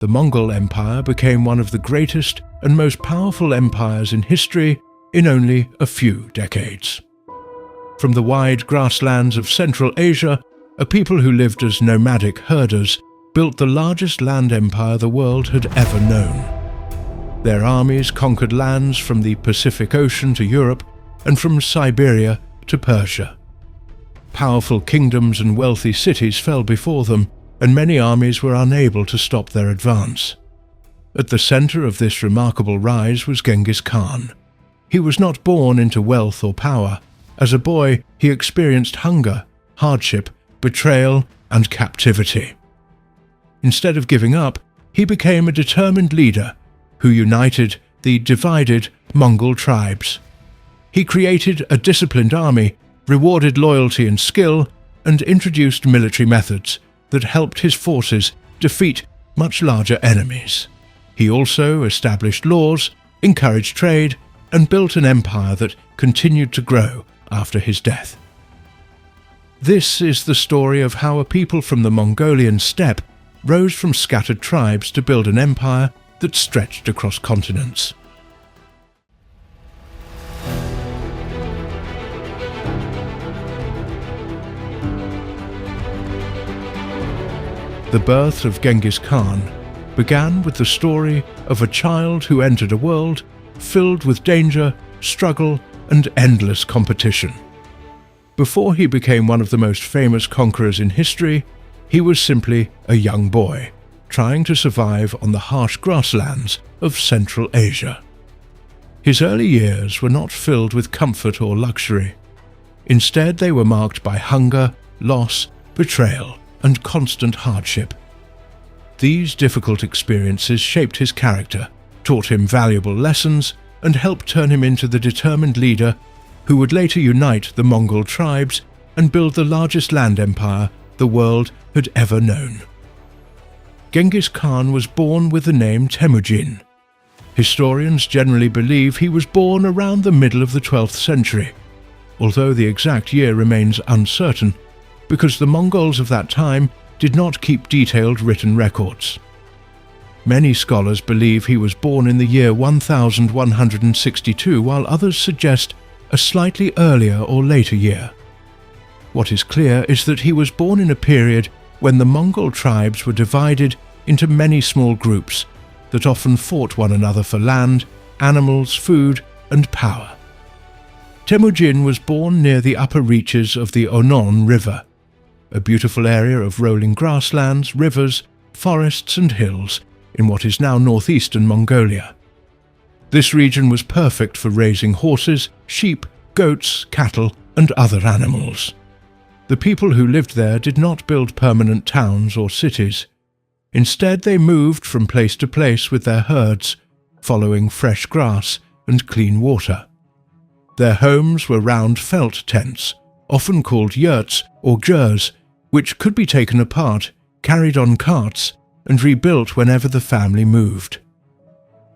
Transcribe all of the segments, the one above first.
The Mongol Empire became one of the greatest and most powerful empires in history in only a few decades. From the wide grasslands of Central Asia, a people who lived as nomadic herders built the largest land empire the world had ever known. Their armies conquered lands from the Pacific Ocean to Europe and from Siberia to Persia. Powerful kingdoms and wealthy cities fell before them, and many armies were unable to stop their advance. At the center of this remarkable rise was Genghis Khan. He was not born into wealth or power. As a boy, he experienced hunger, hardship, betrayal, and captivity. Instead of giving up, he became a determined leader who united the divided Mongol tribes. He created a disciplined army, rewarded loyalty and skill, and introduced military methods that helped his forces defeat much larger enemies. He also established laws, encouraged trade, and built an empire that continued to grow after his death. This is the story of how a people from the Mongolian steppe rose from scattered tribes to build an empire that stretched across continents. The birth of Genghis Khan began with the story of a child who entered a world filled with danger, struggle, and endless competition. Before he became one of the most famous conquerors in history, he was simply a young boy, trying to survive on the harsh grasslands of Central Asia. His early years were not filled with comfort or luxury. Instead, they were marked by hunger, loss, betrayal, and constant hardship. These difficult experiences shaped his character, taught him valuable lessons, and helped turn him into the determined leader who would later unite the Mongol tribes and build the largest land empire the world had ever known. Genghis Khan was born with the name Temujin. Historians generally believe he was born around the middle of the 12th century, although the exact year remains uncertain because the Mongols of that time did not keep detailed written records. Many scholars believe he was born in the year 1162, while others suggest a slightly earlier or later year. What is clear is that he was born in a period when the Mongol tribes were divided into many small groups that often fought one another for land, animals, food, and power. Temujin was born near the upper reaches of the Onon River, a beautiful area of rolling grasslands, rivers, forests, and hills in what is now northeastern Mongolia. This region was perfect for raising horses, sheep, goats, cattle, and other animals. The people who lived there did not build permanent towns or cities. Instead, they moved from place to place with their herds, following fresh grass and clean water. Their homes were round felt tents, often called yurts or jurs, which could be taken apart, carried on carts, and rebuilt whenever the family moved.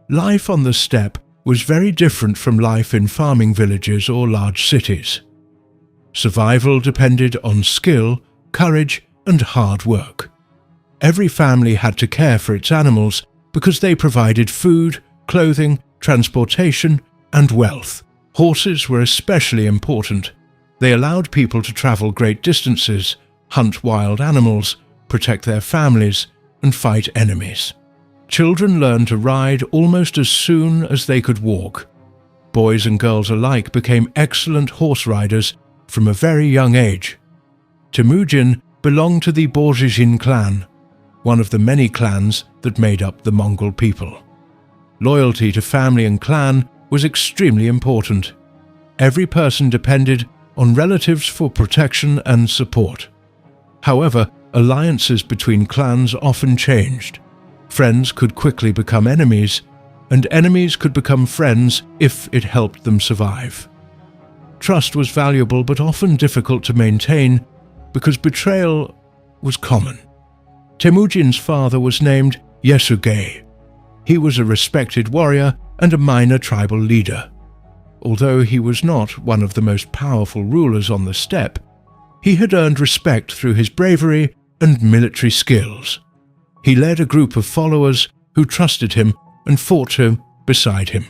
Life on the steppe was very different from life in farming villages or large cities. Survival depended on skill, courage, and hard work. Every family had to care for its animals because they provided food, clothing, transportation, and wealth. Horses were especially important. They allowed people to travel great distances, hunt wild animals, protect their families, and fight enemies. Children learned to ride almost as soon as they could walk. Boys and girls alike became excellent horse riders from a very young age. Temujin belonged to the Borzhizhin clan, one of the many clans that made up the Mongol people. Loyalty to family and clan was extremely important. Every person depended on relatives for protection and support. However, alliances between clans often changed. Friends could quickly become enemies, and enemies could become friends if it helped them survive. Trust was valuable but often difficult to maintain because betrayal was common. Temujin's father was named Yesugei. He was a respected warrior and a minor tribal leader. Although he was not one of the most powerful rulers on the steppe, he had earned respect through his bravery and military skills. He led a group of followers who trusted him and fought beside him.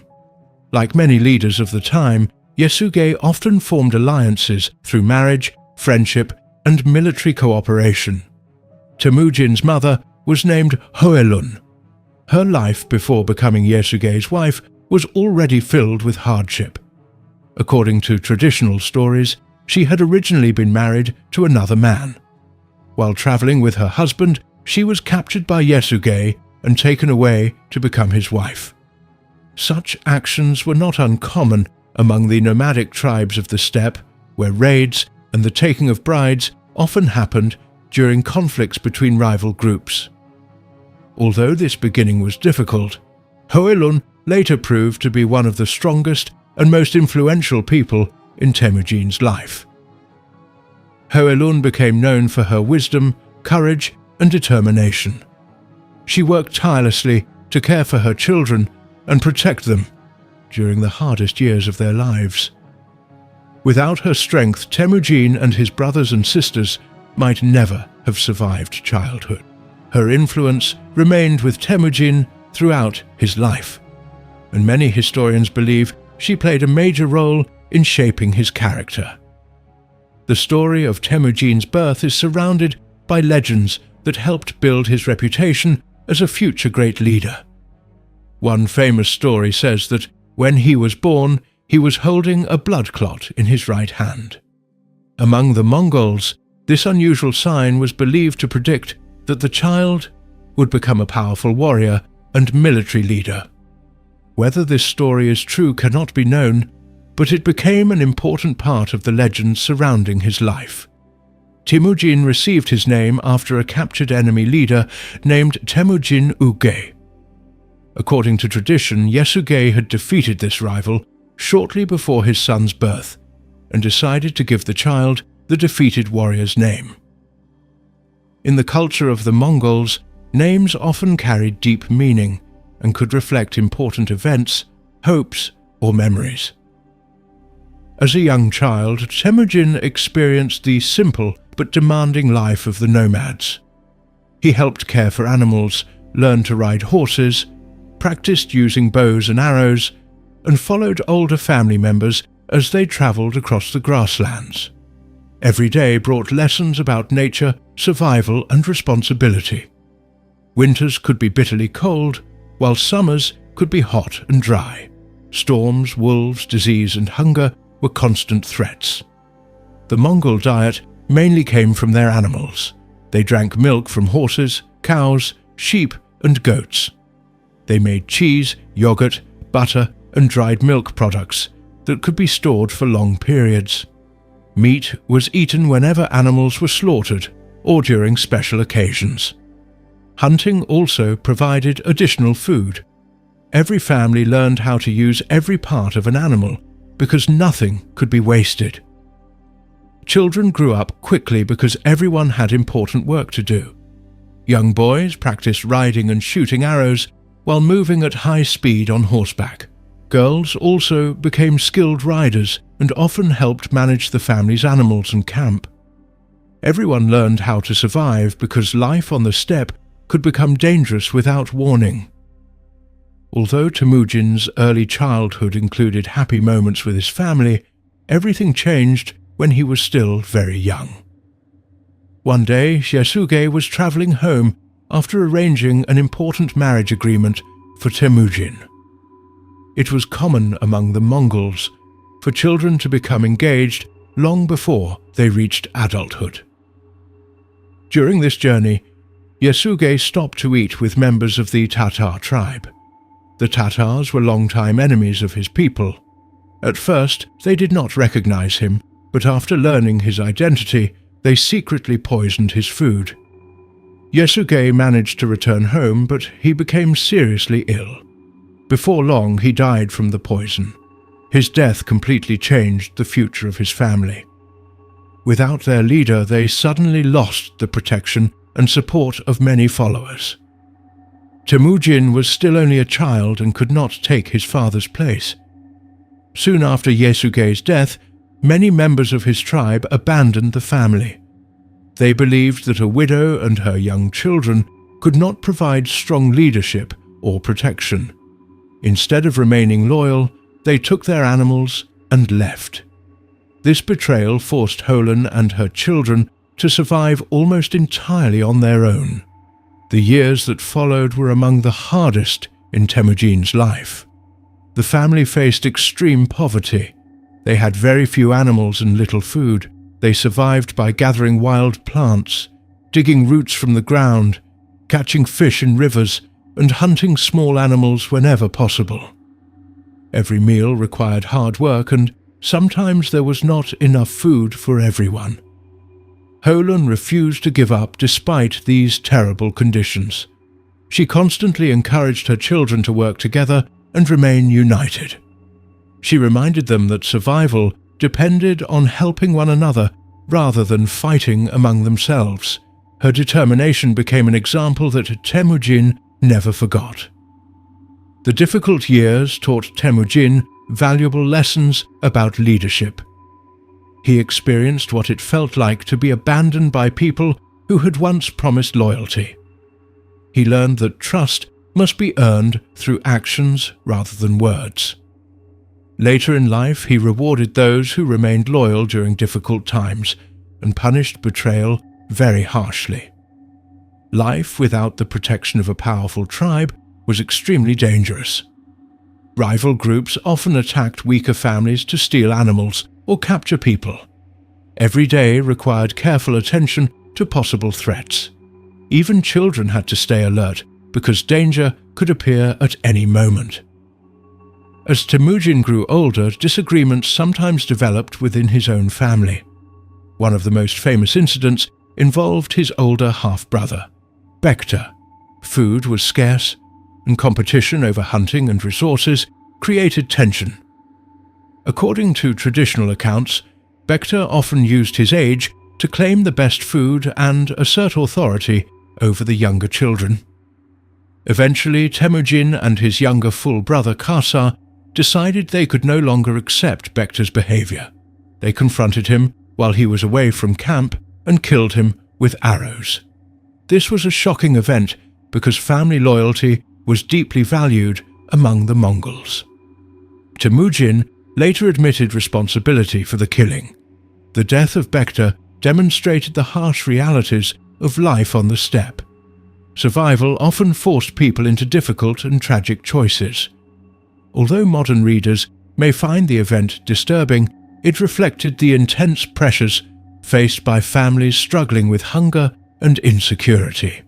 Like many leaders of the time, Yasuge often formed alliances through marriage, friendship, and military cooperation. Temujin's mother was named Hoelun. Her life before becoming Yasuge's wife was already filled with hardship. According to traditional stories, she had originally been married to another man. While traveling with her husband, she was captured by Yasuge and taken away to become his wife. Such actions were not uncommon among the nomadic tribes of the steppe, where raids and the taking of brides often happened during conflicts between rival groups. Although this beginning was difficult, Hoelun later proved to be one of the strongest and most influential people in Temujin's life. Hoelun became known for her wisdom, courage, and determination. She worked tirelessly to care for her children and protect them during the hardest years of their lives. Without her strength, Temujin and his brothers and sisters might never have survived childhood. Her influence remained with Temujin throughout his life, and many historians believe she played a major role in shaping his character. The story of Temujin's birth is surrounded by legends that helped build his reputation as a future great leader. One famous story says that when he was born, he was holding a blood clot in his right hand. Among the Mongols, this unusual sign was believed to predict that the child would become a powerful warrior and military leader. Whether this story is true cannot be known, but it became an important part of the legends surrounding his life. Temujin received his name after a captured enemy leader named Temujin Uge. According to tradition, Yasuge had defeated this rival shortly before his son's birth and decided to give the child the defeated warrior's name. In the culture of the Mongols, names often carried deep meaning and could reflect important events, hopes, or memories. As a young child, Temujin experienced the simple but demanding life of the nomads. He helped care for animals, learned to ride horses, practiced using bows and arrows, and followed older family members as they traveled across the grasslands. Every day brought lessons about nature, survival, and responsibility. Winters could be bitterly cold, while summers could be hot and dry. Storms, wolves, disease, and hunger were constant threats. The Mongol diet mainly came from their animals. They drank milk from horses, cows, sheep, and goats. They made cheese, yogurt, butter, and dried milk products that could be stored for long periods. Meat was eaten whenever animals were slaughtered or during special occasions. Hunting also provided additional food. Every family learned how to use every part of an animal because nothing could be wasted. Children grew up quickly because everyone had important work to do. Young boys practiced riding and shooting arrows while moving at high speed on horseback. Girls also became skilled riders and often helped manage the family's animals and camp. Everyone learned how to survive because life on the steppe could become dangerous without warning. Although Temujin's early childhood included happy moments with his family, everything changed when he was still very young. One day, Yasuge was traveling home after arranging an important marriage agreement for Temujin. It was common among the Mongols for children to become engaged long before they reached adulthood. During this journey, Yasuge stopped to eat with members of the Tatar tribe. The Tatars were longtime enemies of his people. At first, they did not recognize him, but after learning his identity, they secretly poisoned his food. Yasuge managed to return home, but he became seriously ill. Before long, he died from the poison. His death completely changed the future of his family. Without their leader, they suddenly lost the protection and support of many followers. Temujin was still only a child and could not take his father's place. Soon after Yasuge's death, many members of his tribe abandoned the family. They believed that a widow and her young children could not provide strong leadership or protection. Instead of remaining loyal, they took their animals and left. This betrayal forced Holen and her children to survive almost entirely on their own. The years that followed were among the hardest in Temujin's life. The family faced extreme poverty. They had very few animals and little food. They survived by gathering wild plants, digging roots from the ground, catching fish in rivers, and hunting small animals whenever possible. Every meal required hard work, and sometimes there was not enough food for everyone. Holen refused to give up despite these terrible conditions. She constantly encouraged her children to work together and remain united. She reminded them that survival depended on helping one another rather than fighting among themselves. Her determination became an example that Temujin never forgot. The difficult years taught Temujin valuable lessons about leadership. He experienced what it felt like to be abandoned by people who had once promised loyalty. He learned that trust must be earned through actions rather than words. Later in life, he rewarded those who remained loyal during difficult times and punished betrayal very harshly. Life without the protection of a powerful tribe was extremely dangerous. Rival groups often attacked weaker families to steal animals or capture people. Every day required careful attention to possible threats. Even children had to stay alert because danger could appear at any moment. As Temujin grew older, disagreements sometimes developed within his own family. One of the most famous incidents involved his older half-brother, Bekta. Food was scarce, and competition over hunting and resources created tension. According to traditional accounts, Bekta often used his age to claim the best food and assert authority over the younger children. Eventually, Temujin and his younger full brother Kasa decided they could no longer accept Bekta's behavior. They confronted him while he was away from camp and killed him with arrows. This was a shocking event because family loyalty was deeply valued among the Mongols. Temujin later admitted responsibility for the killing. The death of Bekta demonstrated the harsh realities of life on the steppe. Survival often forced people into difficult and tragic choices. Although modern readers may find the event disturbing, it reflected the intense pressures faced by families struggling with hunger and insecurity.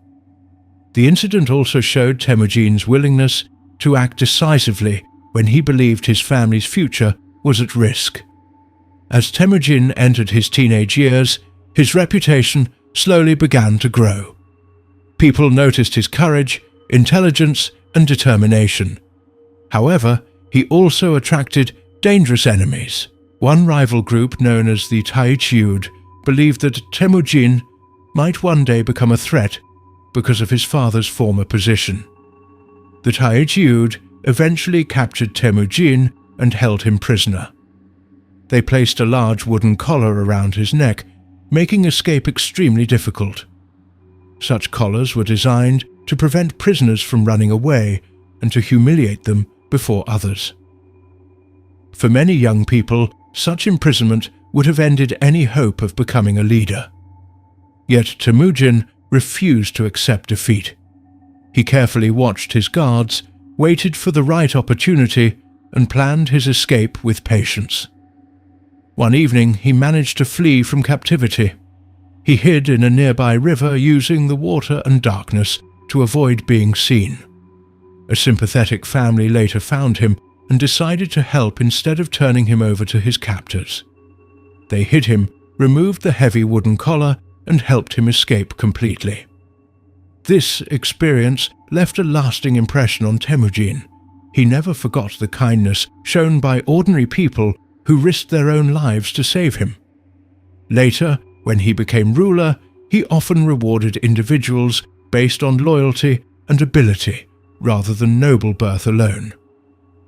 The incident also showed Temujin's willingness to act decisively when he believed his family's future was at risk. As Temujin entered his teenage years, his reputation slowly began to grow. People noticed his courage, intelligence, and determination. However, he also attracted dangerous enemies. One rival group, known as the Taichiud, believed that Temujin might one day become a threat because of his father's former position. The Taichiud eventually captured Temujin and held him prisoner. They placed a large wooden collar around his neck, making escape extremely difficult. Such collars were designed to prevent prisoners from running away and to humiliate them before others. For many young people, such imprisonment would have ended any hope of becoming a leader. Yet Temujin refused to accept defeat. He carefully watched his guards, waited for the right opportunity, and planned his escape with patience. One evening, he managed to flee from captivity. He hid in a nearby river using the water and darkness to avoid being seen. A sympathetic family later found him and decided to help instead of turning him over to his captors. They hid him, removed the heavy wooden collar, and helped him escape completely. This experience left a lasting impression on Temujin. He never forgot the kindness shown by ordinary people who risked their own lives to save him. Later, when he became ruler, he often rewarded individuals based on loyalty and ability rather than noble birth alone.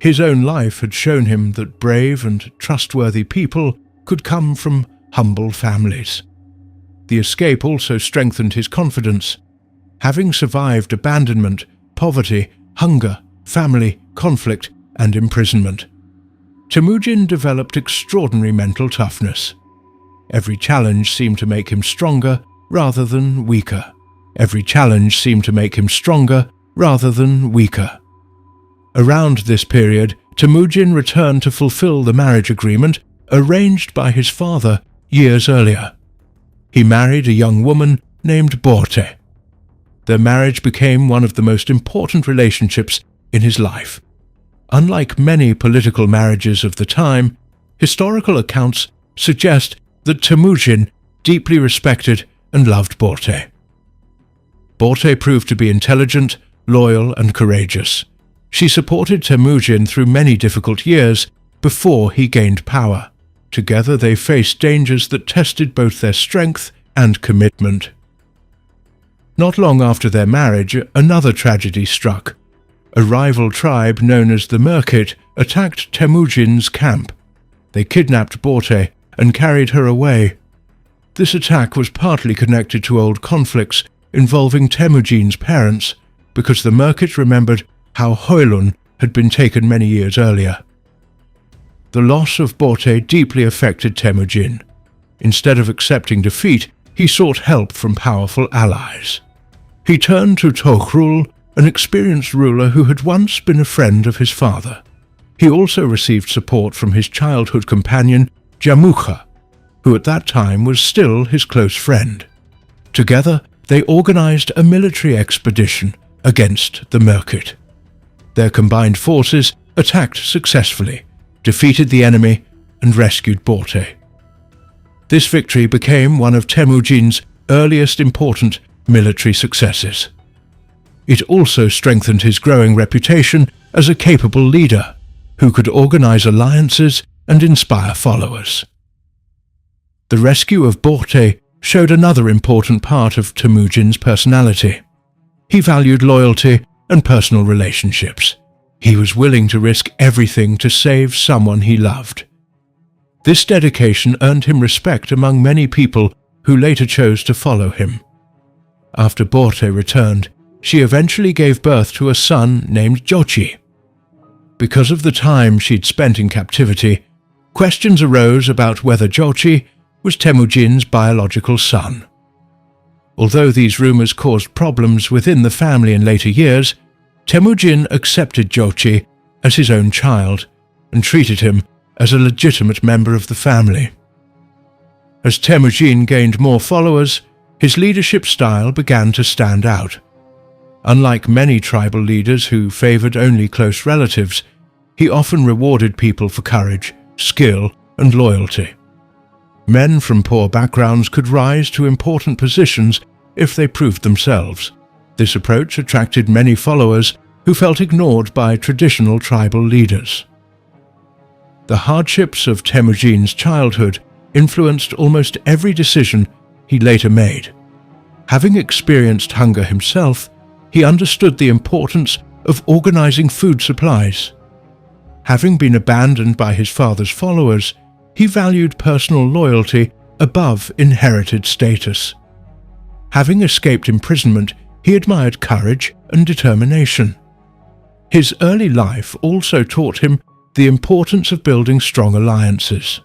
His own life had shown him that brave and trustworthy people could come from humble families. The escape also strengthened his confidence. having survived abandonment, poverty, hunger, family, conflict, and imprisonment. Temujin developed extraordinary mental toughness. Every challenge seemed to make him stronger rather than weaker. Every challenge seemed to make him stronger rather than weaker. Around this period, Temujin returned to fulfill the marriage agreement arranged by his father years earlier. He married a young woman named Borte. Their marriage became one of the most important relationships in his life. Unlike many political marriages of the time, historical accounts suggest that Temujin deeply respected and loved Borte. Borte proved to be intelligent, loyal, and courageous. She supported Temujin through many difficult years before he gained power. Together they faced dangers that tested both their strength and commitment. Not long after their marriage, another tragedy struck. A rival tribe known as the Merkit attacked Temujin's camp. They kidnapped Borte and carried her away. This attack was partly connected to old conflicts involving Temujin's parents, because the Merkit remembered how Hoylun had been taken many years earlier. The loss of Borte deeply affected Temujin. Instead of accepting defeat, he sought help from powerful allies. He turned to Toghrul, an experienced ruler who had once been a friend of his father. He also received support from his childhood companion, Jamukha, who at that time was still his close friend. Together, they organized a military expedition against the Merkit. Their combined forces attacked successfully, defeated the enemy, and rescued Borte. This victory became one of Temujin's earliest important military successes. It also strengthened his growing reputation as a capable leader who could organize alliances and inspire followers. The rescue of Borte showed another important part of Temujin's personality. He valued loyalty and personal relationships. He was willing to risk everything to save someone he loved. This dedication earned him respect among many people who later chose to follow him. After Borte returned, she eventually gave birth to a son named Jochi. Because of the time she'd spent in captivity, questions arose about whether Jochi was Temujin's biological son. Although these rumors caused problems within the family in later years, Temujin accepted Jochi as his own child and treated him as a legitimate member of the family. As Temujin gained more followers, his leadership style began to stand out. Unlike many tribal leaders who favored only close relatives, he often rewarded people for courage, skill, and loyalty. Men from poor backgrounds could rise to important positions if they proved themselves. This approach attracted many followers who felt ignored by traditional tribal leaders. The hardships of Temujin's childhood influenced almost every decision he later made. Having experienced hunger himself, he understood the importance of organizing food supplies. Having been abandoned by his father's followers, he valued personal loyalty above inherited status. Having escaped imprisonment, he admired courage and determination. His early life also taught him the importance of building strong alliances.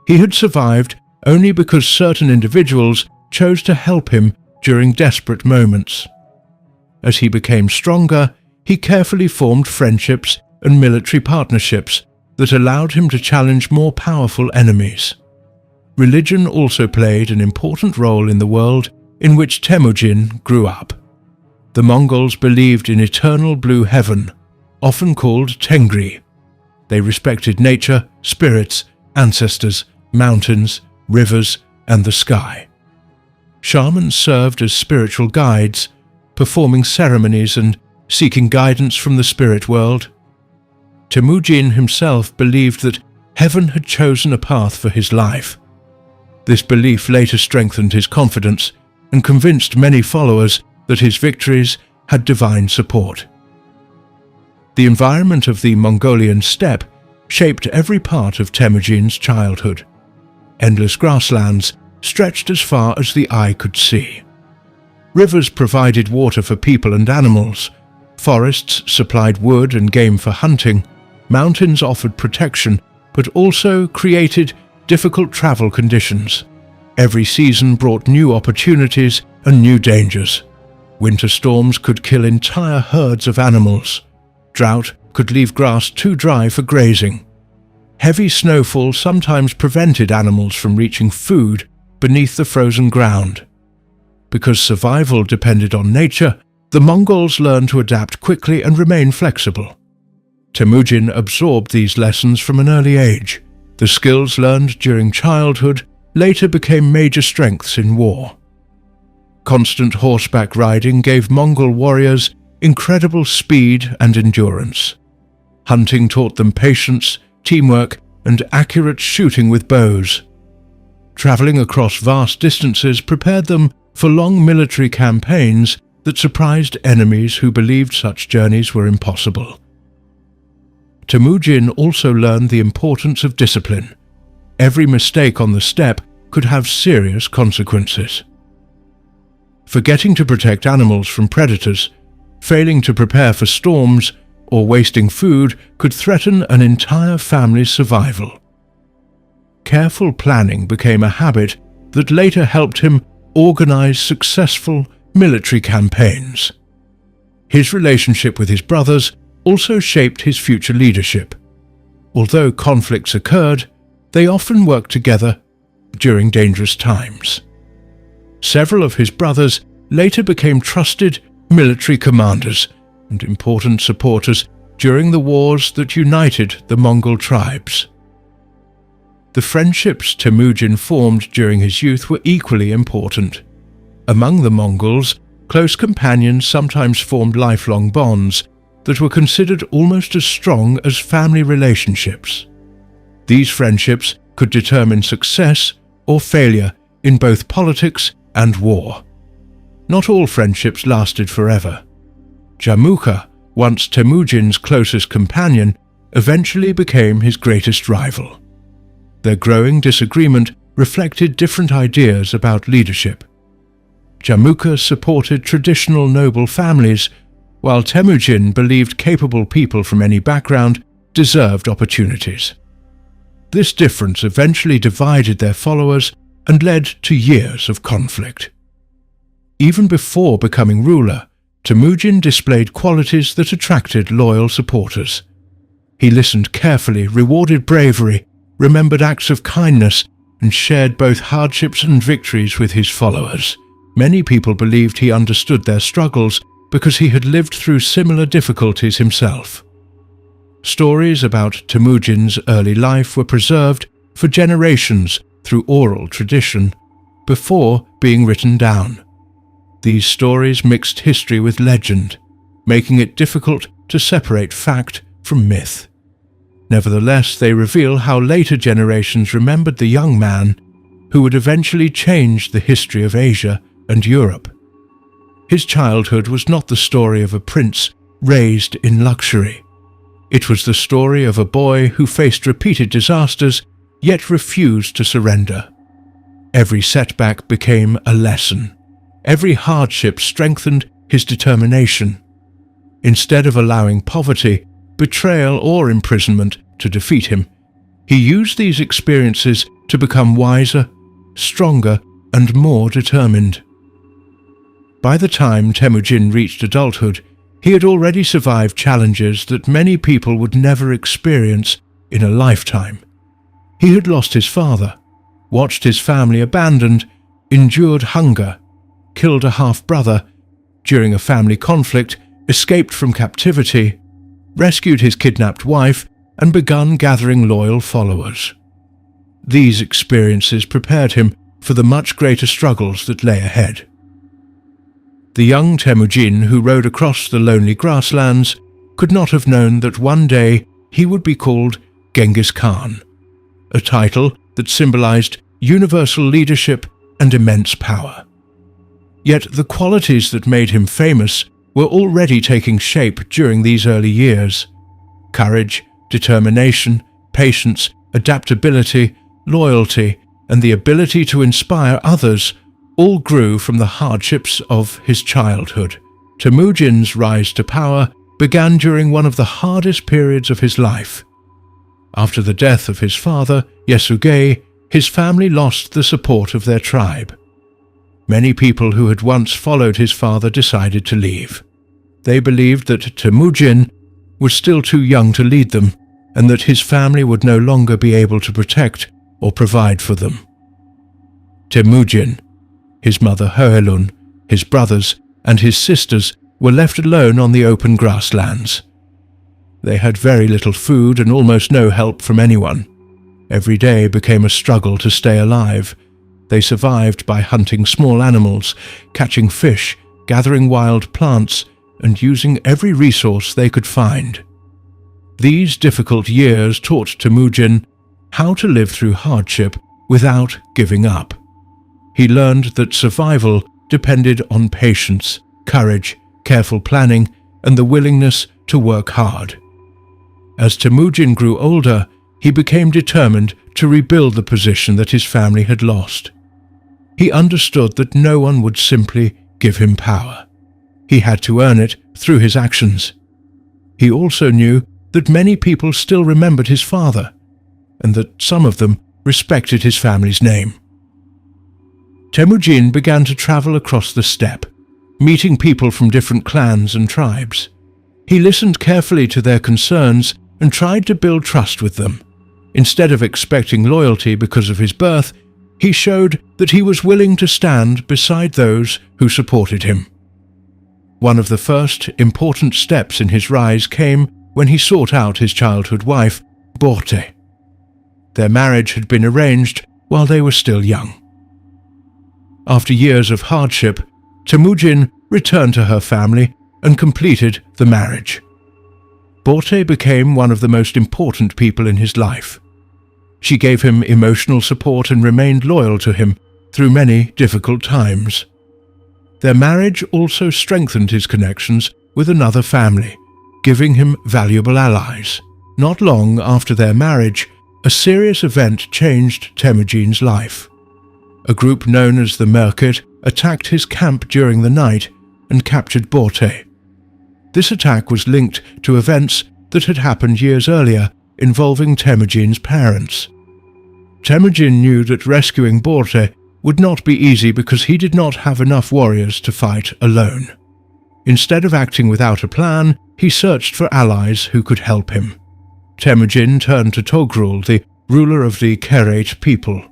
He had survived only because certain individuals chose to help him during desperate moments. As he became stronger, he carefully formed friendships and military partnerships that allowed him to challenge more powerful enemies. Religion also played an important role in the world in which Temujin grew up. The Mongols believed in eternal blue heaven, often called Tengri. They respected nature, spirits, ancestors, mountains, rivers, and the sky. Shamans served as spiritual guides, performing ceremonies and seeking guidance from the spirit world. Temujin himself believed that heaven had chosen a path for his life. This belief later strengthened his confidence and convinced many followers that his victories had divine support. The environment of the Mongolian steppe shaped every part of Temujin's childhood. Endless grasslands stretched as far as the eye could see. Rivers provided water for people and animals. Forests supplied wood and game for hunting. Mountains offered protection, but also created difficult travel conditions. Every season brought new opportunities and new dangers. Winter storms could kill entire herds of animals. Drought could leave grass too dry for grazing. Heavy snowfall sometimes prevented animals from reaching food beneath the frozen ground. Because survival depended on nature, the Mongols learned to adapt quickly and remain flexible. Temujin absorbed these lessons from an early age. The skills learned during childhood later became major strengths in war. Constant horseback riding gave Mongol warriors incredible speed and endurance. Hunting taught them patience, teamwork, and accurate shooting with bows. Traveling across vast distances prepared them for long military campaigns that surprised enemies who believed such journeys were impossible. Temujin also learned the importance of discipline. Every mistake on the steppe could have serious consequences. Forgetting to protect animals from predators, failing to prepare for storms, or wasting food could threaten an entire family's survival. Careful planning became a habit that later helped him organize successful military campaigns. His relationship with his brothers also shaped his future leadership. Although conflicts occurred, they often worked together during dangerous times. Several of his brothers later became trusted military commanders and important supporters during the wars that united the Mongol tribes. The friendships Temujin formed during his youth were equally important. Among the Mongols, close companions sometimes formed lifelong bonds that were considered almost as strong as family relationships. These friendships could determine success or failure in both politics and war. Not all friendships lasted forever. Jamukha, once Temujin's closest companion, eventually became his greatest rival. Their growing disagreement reflected different ideas about leadership. Jamukha supported traditional noble families, while Temujin believed capable people from any background deserved opportunities. This difference eventually divided their followers and led to years of conflict. Even before becoming ruler, Temujin displayed qualities that attracted loyal supporters. He listened carefully, rewarded bravery, remembered acts of kindness, and shared both hardships and victories with his followers. Many people believed he understood their struggles because he had lived through similar difficulties himself. Stories about Temujin's early life were preserved for generations through oral tradition before being written down. These stories mixed history with legend, making it difficult to separate fact from myth. Nevertheless, they reveal how later generations remembered the young man who would eventually change the history of Asia and Europe. His childhood was not the story of a prince raised in luxury. It was the story of a boy who faced repeated disasters yet refused to surrender. Every setback became a lesson. Every hardship strengthened his determination. Instead of allowing poverty, betrayal, or imprisonment to defeat him, he used these experiences to become wiser, stronger, and more determined. By the time Temujin reached adulthood, he had already survived challenges that many people would never experience in a lifetime. He had lost his father, watched his family abandoned, endured hunger, killed a half-brother during a family conflict, escaped from captivity, rescued his kidnapped wife, and begun gathering loyal followers. These experiences prepared him for the much greater struggles that lay ahead. The young Temujin, who rode across the lonely grasslands, could not have known that one day he would be called Genghis Khan, a title that symbolized universal leadership and immense power. Yet the qualities that made him famous were already taking shape during these early years. Courage, determination, patience, adaptability, loyalty, and the ability to inspire others all grew from the hardships of his childhood. Temujin's rise to power began during one of the hardest periods of his life. After the death of his father, Yesugei, his family lost the support of their tribe. Many people who had once followed his father decided to leave. They believed that Temujin was still too young to lead them, and that his family would no longer be able to protect or provide for them. Temujin, his mother Hoelun, his brothers, and his sisters were left alone on the open grasslands. They had very little food and almost no help from anyone. Every day became a struggle to stay alive. They survived by hunting small animals, catching fish, gathering wild plants, and using every resource they could find. These difficult years taught Temujin how to live through hardship without giving up. He learned that survival depended on patience, courage, careful planning, and the willingness to work hard. As Temujin grew older, he became determined to rebuild the position that his family had lost. He understood that no one would simply give him power. He had to earn it through his actions. He also knew that many people still remembered his father, and that some of them respected his family's name. Temujin began to travel across the steppe, meeting people from different clans and tribes. He listened carefully to their concerns and tried to build trust with them. Instead of expecting loyalty because of his birth, he showed that he was willing to stand beside those who supported him. One of the first important steps in his rise came when he sought out his childhood wife, Borte. Their marriage had been arranged while they were still young. After years of hardship, Temujin returned to her family and completed the marriage. Borte became one of the most important people in his life. She gave him emotional support and remained loyal to him through many difficult times. Their marriage also strengthened his connections with another family, giving him valuable allies. Not long after their marriage, a serious event changed Temujin's life. A group known as the Merkit attacked his camp during the night and captured Borte. This attack was linked to events that had happened years earlier involving Temujin's parents. Temujin knew that rescuing Borte would not be easy because he did not have enough warriors to fight alone. Instead of acting without a plan, he searched for allies who could help him. Temujin turned to Togrul, the ruler of the Kerate people.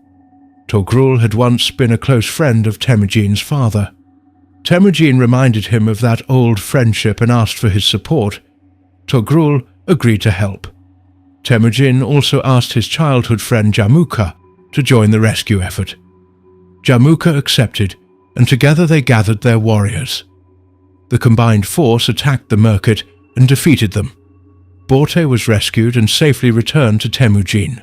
Togrul had once been a close friend of Temujin's father. Temujin reminded him of that old friendship and asked for his support. Togrul agreed to help. Temujin also asked his childhood friend Jamuka to join the rescue effort. Jamuka accepted, and together they gathered their warriors. The combined force attacked the Merkit and defeated them. Borte was rescued and safely returned to Temujin.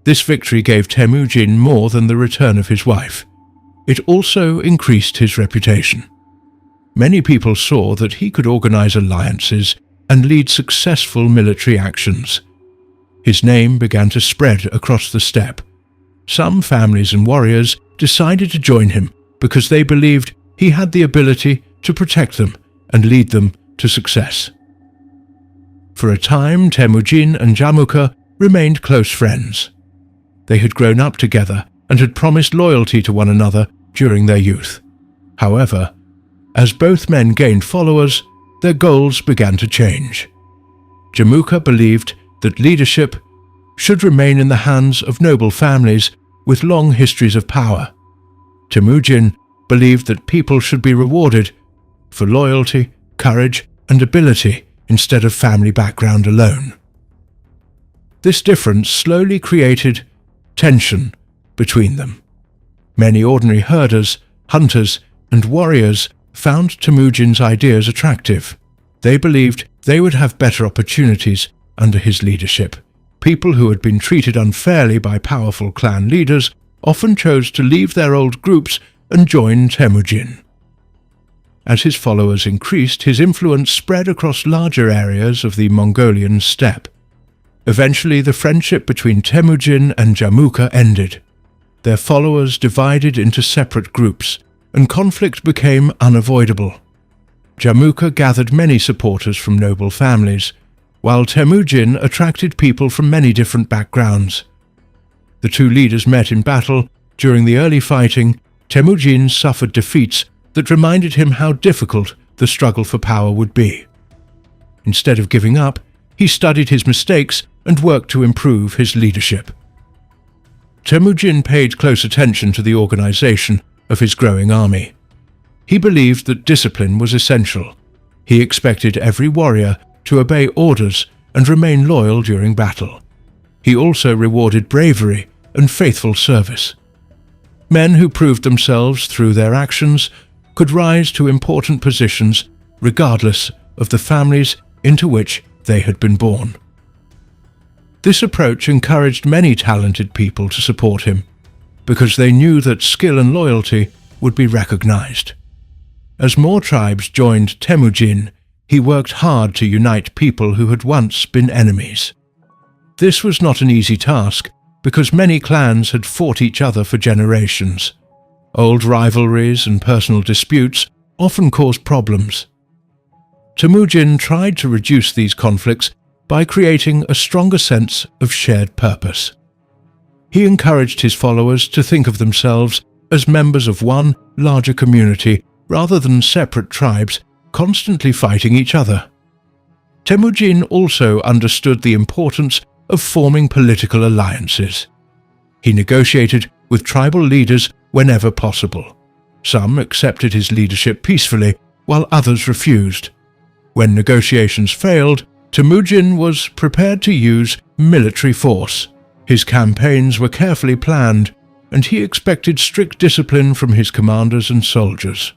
This victory gave Temujin more than the return of his wife. It also increased his reputation. Many people saw that he could organize alliances and lead successful military actions. His name began to spread across the steppe. Some families and warriors decided to join him because they believed he had the ability to protect them and lead them to success. For a time, Temujin and Jamuka remained close friends. They had grown up together and had promised loyalty to one another during their youth. However, as both men gained followers, their goals began to change. Jamuka believed that leadership should remain in the hands of noble families with long histories of power. Temujin believed that people should be rewarded for loyalty, courage, and ability instead of family background alone. This difference slowly created tension between them. Many ordinary herders, hunters, and warriors found Temujin's ideas attractive. They believed they would have better opportunities under his leadership. People who had been treated unfairly by powerful clan leaders often chose to leave their old groups and join Temujin. As his followers increased, his influence spread across larger areas of the Mongolian steppe. Eventually, the friendship between Temujin and Jamuka ended. their followers divided into separate groups, and conflict became unavoidable. Jamukha gathered many supporters from noble families, while Temujin attracted people from many different backgrounds. The two leaders met in battle. During the early fighting, Temujin suffered defeats that reminded him how difficult the struggle for power would be. Instead of giving up, he studied his mistakes and worked to improve his leadership. Temujin paid close attention to the organization of his growing army. He believed that discipline was essential. He expected every warrior to obey orders and remain loyal during battle. He also rewarded bravery and faithful service. Men who proved themselves through their actions could rise to important positions regardless of the families into which they had been born. This approach encouraged many talented people to support him, because they knew that skill and loyalty would be recognized. As more tribes joined Temujin, he worked hard to unite people who had once been enemies. This was not an easy task, because many clans had fought each other for generations. Old rivalries and personal disputes often caused problems. Temujin tried to reduce these conflicts by creating a stronger sense of shared purpose. He encouraged his followers to think of themselves as members of one larger community rather than separate tribes constantly fighting each other. Temujin also understood the importance of forming political alliances. He negotiated with tribal leaders whenever possible. Some accepted his leadership peacefully, while others refused. When negotiations failed, Temujin was prepared to use military force. His campaigns were carefully planned, and he expected strict discipline from his commanders and soldiers.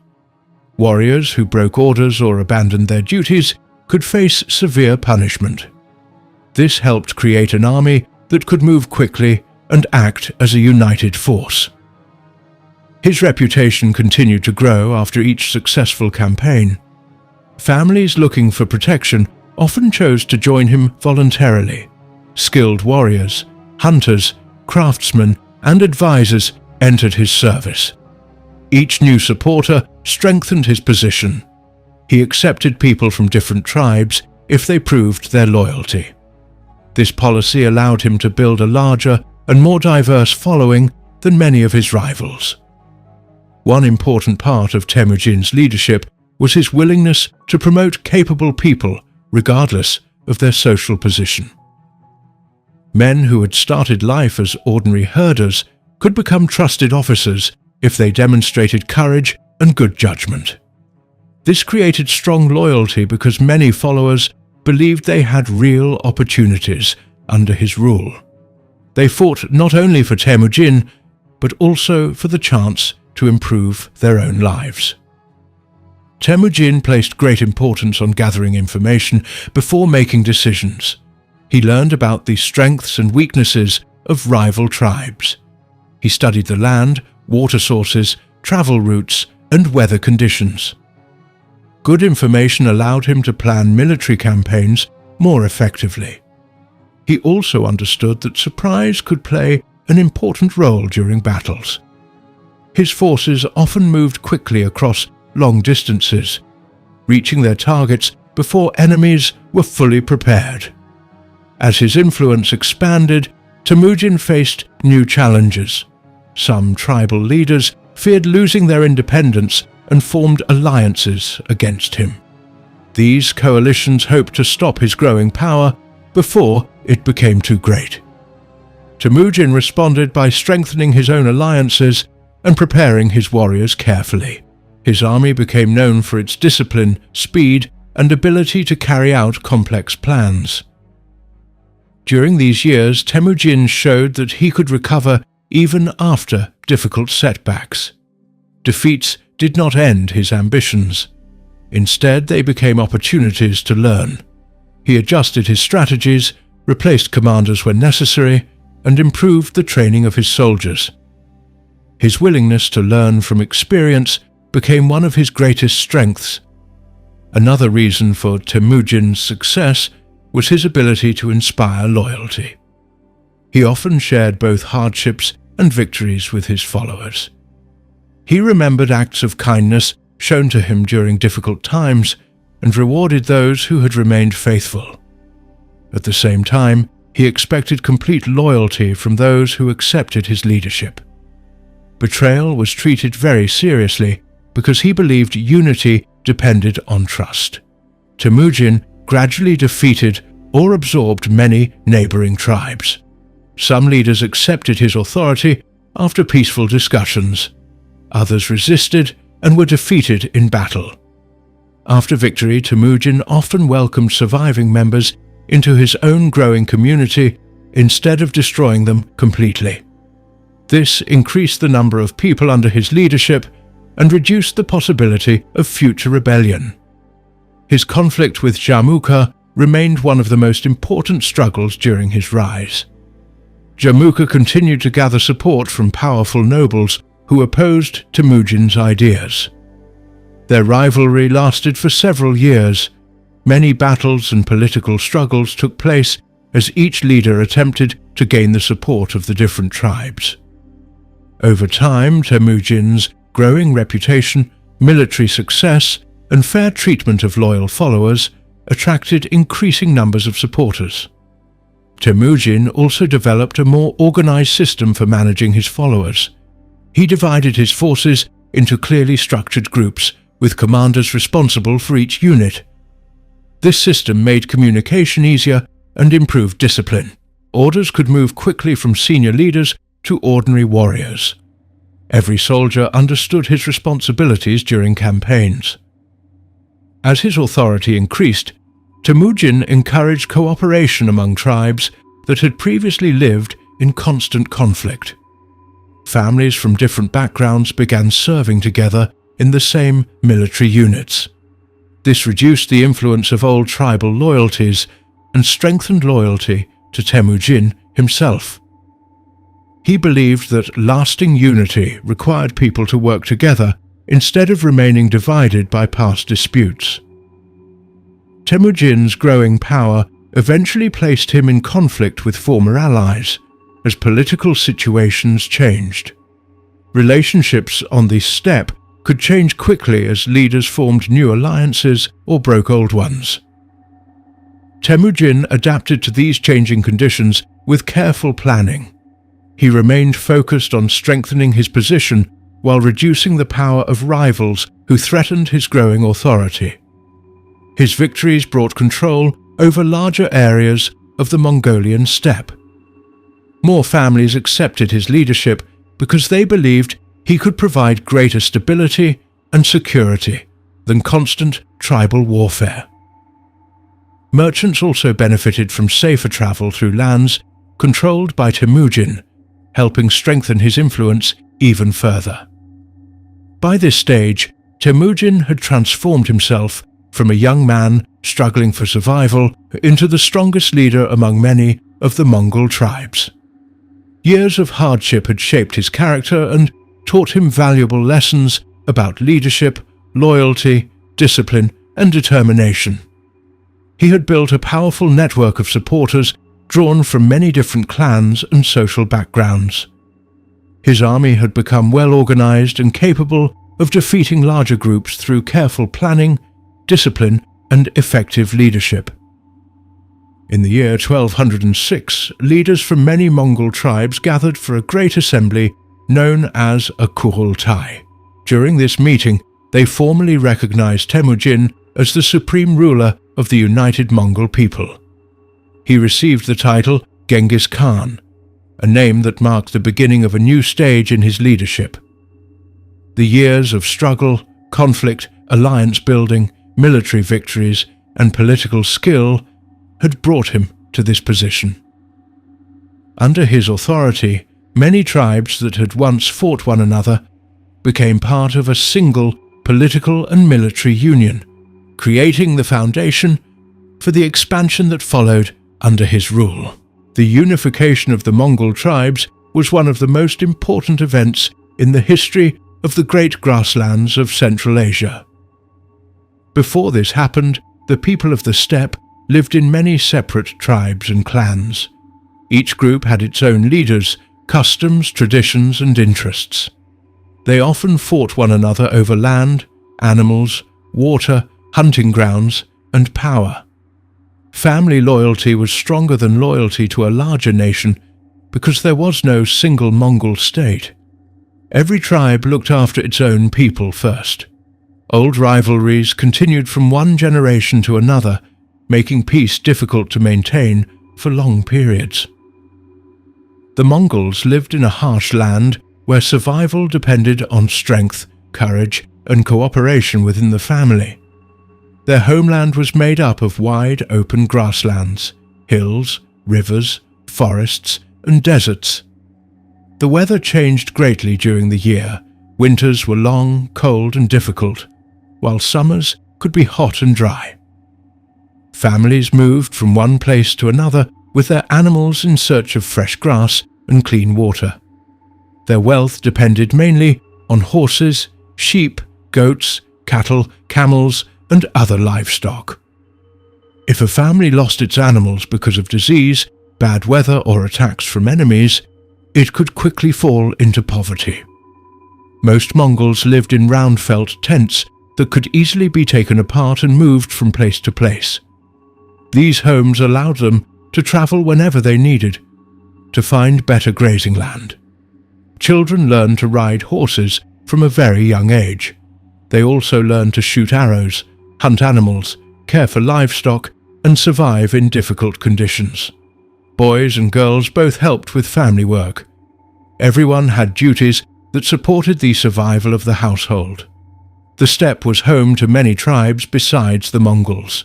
Warriors who broke orders or abandoned their duties could face severe punishment. This helped create an army that could move quickly and act as a united force. His reputation continued to grow after each successful campaign. Families looking for protection often chose to join him voluntarily. Skilled warriors, hunters, craftsmen, and advisors entered his service. Each new supporter strengthened his position. He accepted people from different tribes if they proved their loyalty. This policy allowed him to build a larger and more diverse following than many of his rivals. One important part of Temujin's leadership was his willingness to promote capable people regardless of their social position. Men who had started life as ordinary herders could become trusted officers if they demonstrated courage and good judgment. This created strong loyalty because many followers believed they had real opportunities under his rule. They fought not only for Temujin, but also for the chance to improve their own lives. Temujin placed great importance on gathering information before making decisions. He learned about the strengths and weaknesses of rival tribes. He studied the land, water sources, travel routes, and weather conditions. Good information allowed him to plan military campaigns more effectively. He also understood that surprise could play an important role during battles. His forces often moved quickly across long distances, reaching their targets before enemies were fully prepared. As his influence expanded, Temujin faced new challenges. Some tribal leaders feared losing their independence and formed alliances against him. These coalitions hoped to stop his growing power before it became too great. Temujin responded by strengthening his own alliances and preparing his warriors carefully. His army became known for its discipline, speed, and ability to carry out complex plans. During these years, Temujin showed that he could recover even after difficult setbacks. Defeats did not end his ambitions. Instead, they became opportunities to learn. He adjusted his strategies, replaced commanders when necessary, and improved the training of his soldiers. His willingness to learn from experience became one of his greatest strengths. Another reason for Temujin's success was his ability to inspire loyalty. He often shared both hardships and victories with his followers. He remembered acts of kindness shown to him during difficult times and rewarded those who had remained faithful. At the same time, he expected complete loyalty from those who accepted his leadership. Betrayal was treated very seriously because he believed unity depended on trust. Temujin gradually defeated or absorbed many neighboring tribes. Some leaders accepted his authority after peaceful discussions. Others resisted and were defeated in battle. After victory, Temujin often welcomed surviving members into his own growing community instead of destroying them completely. This increased the number of people under his leadership and reduced the possibility of future rebellion. His conflict with Jamuka remained one of the most important struggles during his rise. Jamuka continued to gather support from powerful nobles who opposed Temujin's ideas. Their rivalry lasted for several years. Many battles and political struggles took place as each leader attempted to gain the support of the different tribes. Over time, Temujin's growing reputation, military success, and fair treatment of loyal followers attracted increasing numbers of supporters. Temujin also developed a more organized system for managing his followers. He divided his forces into clearly structured groups, with commanders responsible for each unit. This system made communication easier and improved discipline. Orders could move quickly from senior leaders to ordinary warriors. Every soldier understood his responsibilities during campaigns. As his authority increased, Temujin encouraged cooperation among tribes that had previously lived in constant conflict. Families from different backgrounds began serving together in the same military units. This reduced the influence of old tribal loyalties and strengthened loyalty to Temujin himself. He believed that lasting unity required people to work together instead of remaining divided by past disputes. Temujin's growing power eventually placed him in conflict with former allies as political situations changed. Relationships on this steppe could change quickly as leaders formed new alliances or broke old ones. Temujin adapted to these changing conditions with careful planning. He remained focused on strengthening his position while reducing the power of rivals who threatened his growing authority. His victories brought control over larger areas of the Mongolian steppe. More families accepted his leadership because they believed he could provide greater stability and security than constant tribal warfare. Merchants also benefited from safer travel through lands controlled by Temujin, helping strengthen his influence even further. By this stage, Temujin had transformed himself from a young man struggling for survival into the strongest leader among many of the Mongol tribes. Years of hardship had shaped his character and taught him valuable lessons about leadership, loyalty, discipline, and determination. He had built a powerful network of supporters drawn from many different clans and social backgrounds. His army had become well organized and capable of defeating larger groups through careful planning, discipline, and effective leadership. In the year 1206, leaders from many Mongol tribes gathered for a great assembly known as a Kurultai. During this meeting, they formally recognized Temujin as the supreme ruler of the united Mongol people. He received the title Genghis Khan, a name that marked the beginning of a new stage in his leadership. The years of struggle, conflict, alliance building, military victories, and political skill had brought him to this position. Under his authority, many tribes that had once fought one another became part of a single political and military union, creating the foundation for the expansion that followed under his rule. The unification of the Mongol tribes was one of the most important events in the history of the great grasslands of Central Asia. Before this happened, the people of the steppe lived in many separate tribes and clans. Each group had its own leaders, customs, traditions, and interests. They often fought one another over land, animals, water, hunting grounds, and power. Family loyalty was stronger than loyalty to a larger nation because there was no single Mongol state. Every tribe looked after its own people first. Old rivalries continued from one generation to another, making peace difficult to maintain for long periods. The Mongols lived in a harsh land where survival depended on strength, courage, and cooperation within the family. Their homeland was made up of wide, open grasslands, hills, rivers, forests, and deserts. The weather changed greatly during the year. Winters were long, cold, and difficult, while summers could be hot and dry. Families moved from one place to another with their animals in search of fresh grass and clean water. Their wealth depended mainly on horses, sheep, goats, cattle, camels, and other livestock. If a family lost its animals because of disease, bad weather, or attacks from enemies, it could quickly fall into poverty. Most Mongols lived in round felt tents that could easily be taken apart and moved from place to place. These homes allowed them to travel whenever they needed, to find better grazing land. Children learned to ride horses from a very young age. They also learned to shoot arrows, hunt animals, care for livestock, and survive in difficult conditions. Boys and girls both helped with family work. Everyone had duties that supported the survival of the household. The steppe was home to many tribes besides the Mongols.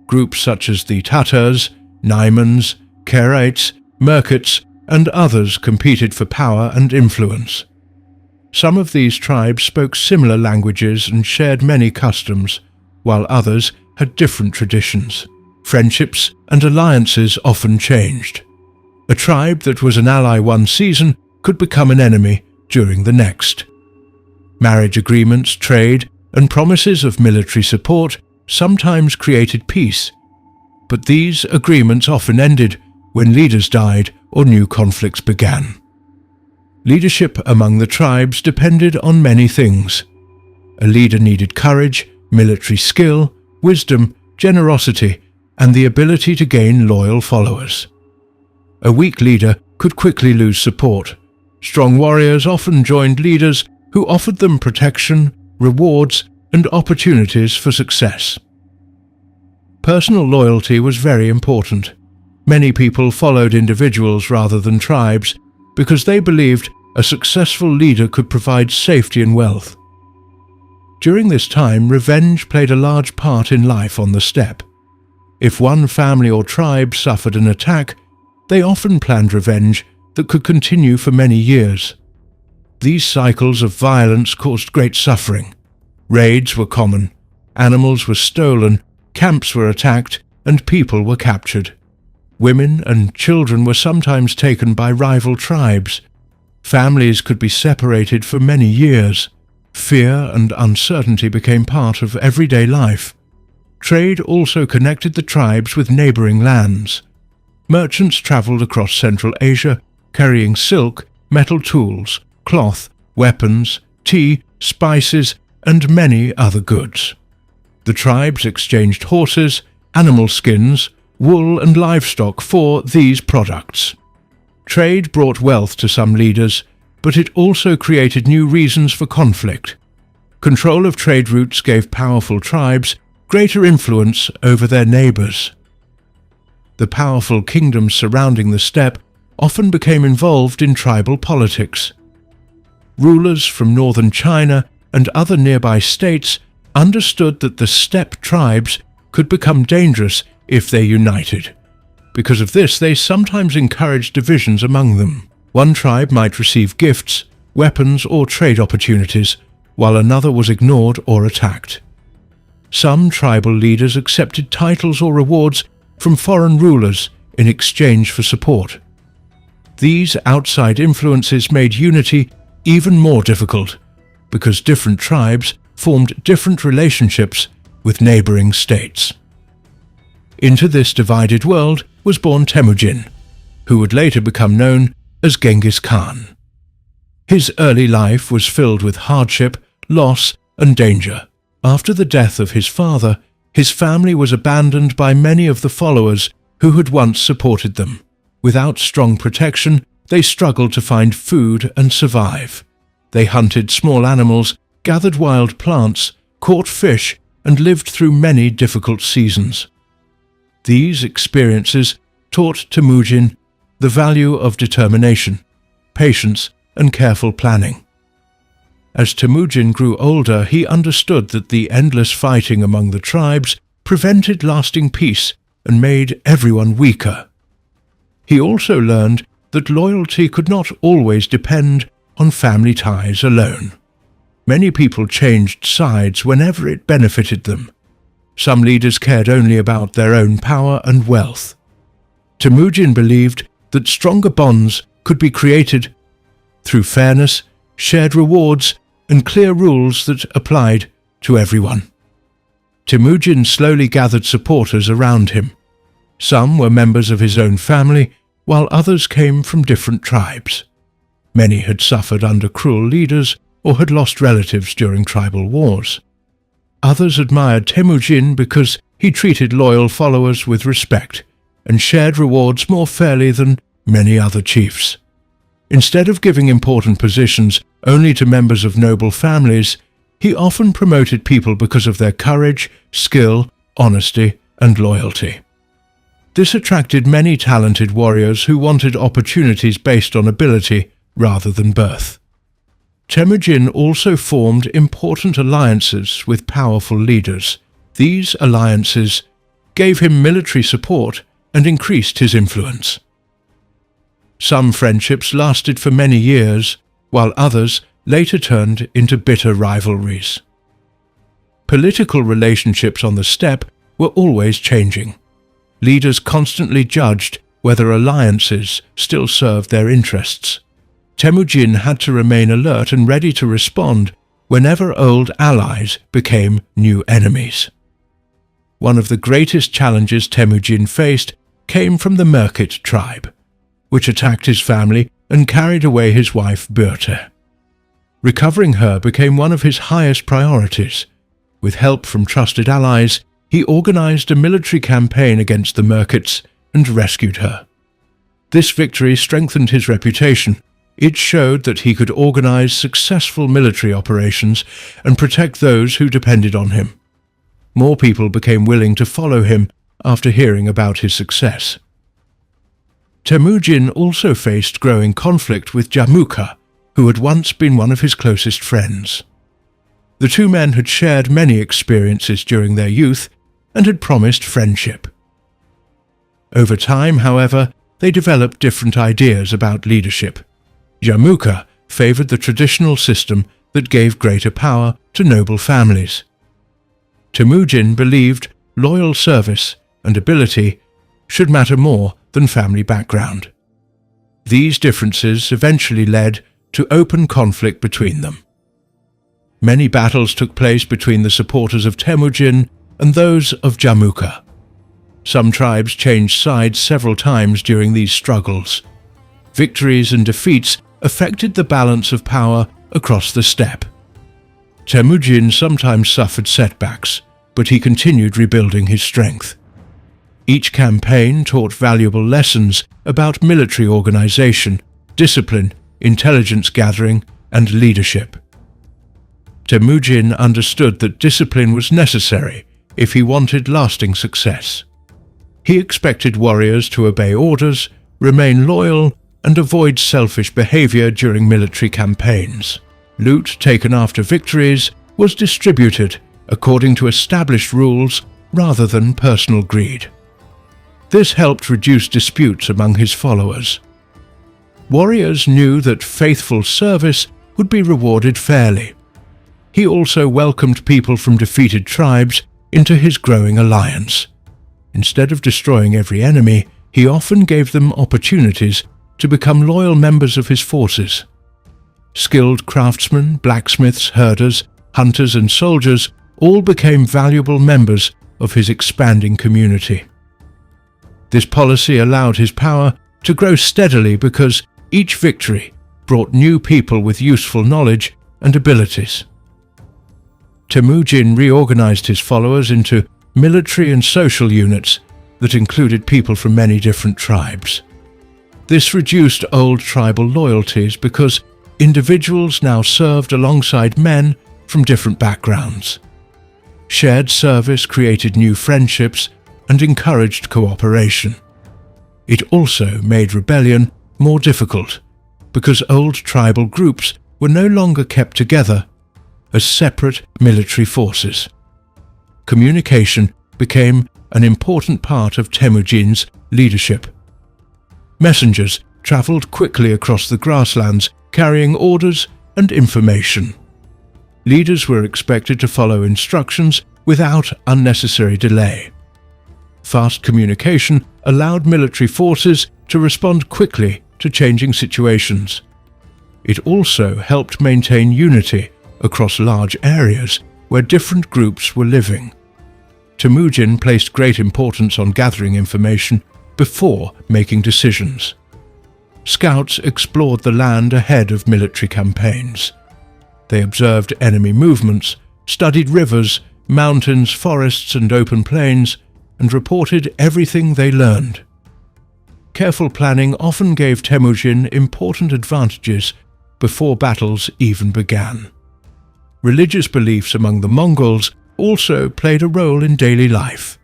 Groups such as the Tatars, Naimans, Karaites, Merkits, and others competed for power and influence. Some of these tribes spoke similar languages and shared many customs, while others had different traditions. Friendships and alliances often changed. A tribe that was an ally one season could become an enemy during the next. Marriage agreements, trade, and promises of military support sometimes created peace, but these agreements often ended when leaders died or new conflicts began. Leadership among the tribes depended on many things. A leader needed courage, military skill, wisdom, generosity, and the ability to gain loyal followers. A weak leader could quickly lose support. Strong warriors often joined leaders who offered them protection, rewards, and opportunities for success. Personal loyalty was very important. Many people followed individuals rather than tribes because they believed a successful leader could provide safety and wealth. During this time, revenge played a large part in life on the steppe. If one family or tribe suffered an attack, they often planned revenge that could continue for many years. These cycles of violence caused great suffering. Raids were common, animals were stolen, camps were attacked, and people were captured. Women and children were sometimes taken by rival tribes. Families could be separated for many years. Fear and uncertainty became part of everyday life. Trade also connected the tribes with neighboring lands. Merchants traveled across Central Asia, carrying silk, metal tools, cloth, weapons, tea, spices, and many other goods. The tribes exchanged horses, animal skins, wool, and livestock for these products. Trade brought wealth to some leaders, but it also created new reasons for conflict. Control of trade routes gave powerful tribes greater influence over their neighbors. The powerful kingdoms surrounding the steppe often became involved in tribal politics. Rulers from northern China and other nearby states understood that the steppe tribes could become dangerous if they united. Because of this, they sometimes encouraged divisions among them. One tribe might receive gifts, weapons, or trade opportunities, while another was ignored or attacked. Some tribal leaders accepted titles or rewards from foreign rulers in exchange for support. These outside influences made unity even more difficult, because different tribes formed different relationships with neighboring states. Into this divided world was born Temujin, who would later become known as Genghis Khan. His early life was filled with hardship, loss, and danger. After the death of his father, his family was abandoned by many of the followers who had once supported them. Without strong protection, they struggled to find food and survive. They hunted small animals, gathered wild plants, caught fish, and lived through many difficult seasons. These experiences taught Temujin the value of determination, patience, and careful planning. As Temujin grew older, he understood that the endless fighting among the tribes prevented lasting peace and made everyone weaker. He also learned that loyalty could not always depend on family ties alone. Many people changed sides whenever it benefited them. Some leaders cared only about their own power and wealth. Temujin believed that stronger bonds could be created through fairness, shared rewards, and clear rules that applied to everyone. Temujin slowly gathered supporters around him. Some were members of his own family, while others came from different tribes. Many had suffered under cruel leaders or had lost relatives during tribal wars. Others admired Temujin because he treated loyal followers with respect and shared rewards more fairly than many other chiefs. Instead of giving important positions only to members of noble families, he often promoted people because of their courage, skill, honesty, and loyalty. This attracted many talented warriors who wanted opportunities based on ability rather than birth. Temujin also formed important alliances with powerful leaders. These alliances gave him military support and increased his influence. Some friendships lasted for many years, while others later turned into bitter rivalries. Political relationships on the steppe were always changing. Leaders constantly judged whether alliances still served their interests. Temujin had to remain alert and ready to respond whenever old allies became new enemies. One of the greatest challenges Temujin faced came from the Merkit tribe, which attacked his family and carried away his wife Börte. Recovering her became one of his highest priorities. With help from trusted allies, he organized a military campaign against the Merkits and rescued her. This victory strengthened his reputation. It showed that he could organize successful military operations and protect those who depended on him. More people became willing to follow him after hearing about his success. Temujin also faced growing conflict with Jamuka, who had once been one of his closest friends. The two men had shared many experiences during their youth and had promised friendship. Over time, however, they developed different ideas about leadership. Jamuka favored the traditional system that gave greater power to noble families. Temujin believed loyal service and ability should matter more than family background. These differences eventually led to open conflict between them. Many battles took place between the supporters of Temujin and those of Jamuka. Some tribes changed sides several times during these struggles. Victories and defeats affected the balance of power across the steppe. Temujin sometimes suffered setbacks, but he continued rebuilding his strength. Each campaign taught valuable lessons about military organization, discipline, intelligence gathering, and leadership. Temujin understood that discipline was necessary if he wanted lasting success. He expected warriors to obey orders, remain loyal, and avoid selfish behavior during military campaigns. Loot taken after victories was distributed according to established rules rather than personal greed. This helped reduce disputes among his followers. Warriors knew that faithful service would be rewarded fairly. He also welcomed people from defeated tribes into his growing alliance. Instead of destroying every enemy, he often gave them opportunities to become loyal members of his forces. Skilled craftsmen, blacksmiths, herders, hunters, and soldiers all became valuable members of his expanding community. This policy allowed his power to grow steadily because Each victory brought new people with useful knowledge and abilities. Temujin reorganized his followers into military and social units that included people from many different tribes. This reduced old tribal loyalties because individuals now served alongside men from different backgrounds. Shared service created new friendships and encouraged cooperation. It also made rebellion more difficult because old tribal groups were no longer kept together as separate military forces. Communication became an important part of Temujin's leadership. Messengers traveled quickly across the grasslands, carrying orders and information. Leaders were expected to follow instructions without unnecessary delay. Fast communication allowed military forces to respond quickly to changing situations. It also helped maintain unity across large areas where different groups were living. Temujin placed great importance on gathering information before making decisions. Scouts explored the land ahead of military campaigns. They observed enemy movements, studied rivers, mountains, forests, and open plains, and reported everything they learned. Careful planning often gave Temujin important advantages before battles even began. Religious beliefs among the Mongols also played a role in daily life.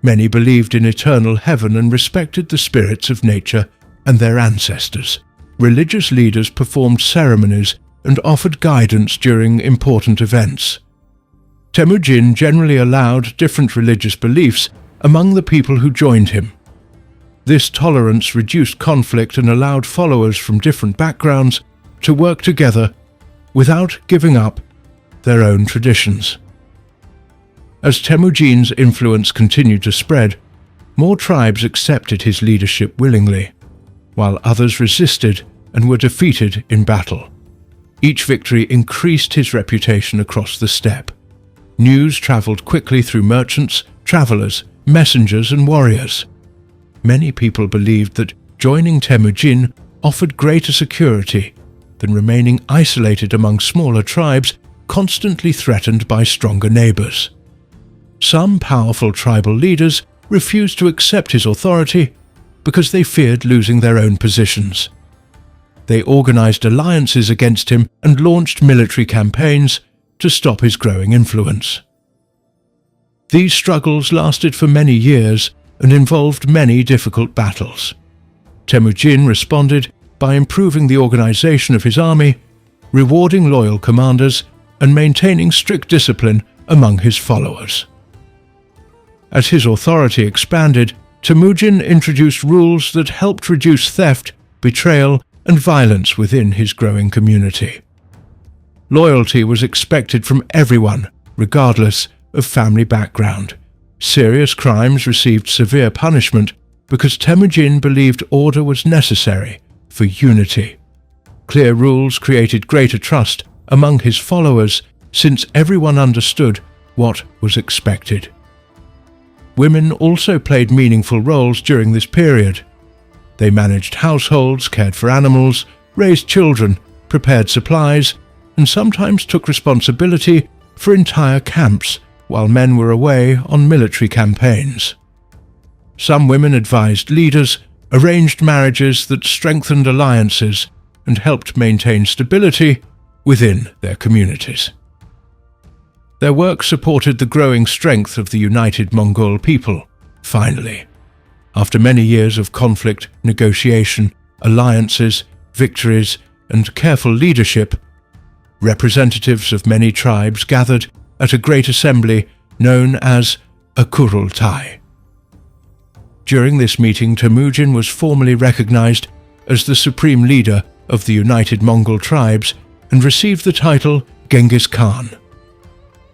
Many believed in eternal heaven and respected the spirits of nature and their ancestors. Religious leaders performed ceremonies and offered guidance during important events. Temujin generally allowed different religious beliefs among the people who joined him. This tolerance reduced conflict and allowed followers from different backgrounds to work together without giving up their own traditions. As Temujin's influence continued to spread, more tribes accepted his leadership willingly, while others resisted and were defeated in battle. Each victory increased his reputation across the steppe. News traveled quickly through merchants, travelers, messengers, and warriors. Many people believed that joining Temujin offered greater security than remaining isolated among smaller tribes constantly threatened by stronger neighbors. Some powerful tribal leaders refused to accept his authority because they feared losing their own positions. They organized alliances against him and launched military campaigns to stop his growing influence. These struggles lasted for many years and involved many difficult battles. Temujin responded by improving the organization of his army, rewarding loyal commanders, and maintaining strict discipline among his followers. As his authority expanded, Temujin introduced rules that helped reduce theft, betrayal, and violence within his growing community. Loyalty was expected from everyone, regardless of family background. Serious crimes received severe punishment because Temujin believed order was necessary for unity. Clear rules created greater trust among his followers since everyone understood what was expected. Women also played meaningful roles during this period. They managed households, cared for animals, raised children, prepared supplies, and sometimes took responsibility for entire camps while men were away on military campaigns. Some women advised leaders, arranged marriages that strengthened alliances, and helped maintain stability within their communities. Their work supported the growing strength of the united Mongol people, finally. After many years of conflict, negotiation, alliances, victories, and careful leadership, representatives of many tribes gathered at a great assembly known as a Kurultai. During this meeting, Temujin was formally recognized as the supreme leader of the united Mongol tribes and received the title Genghis Khan.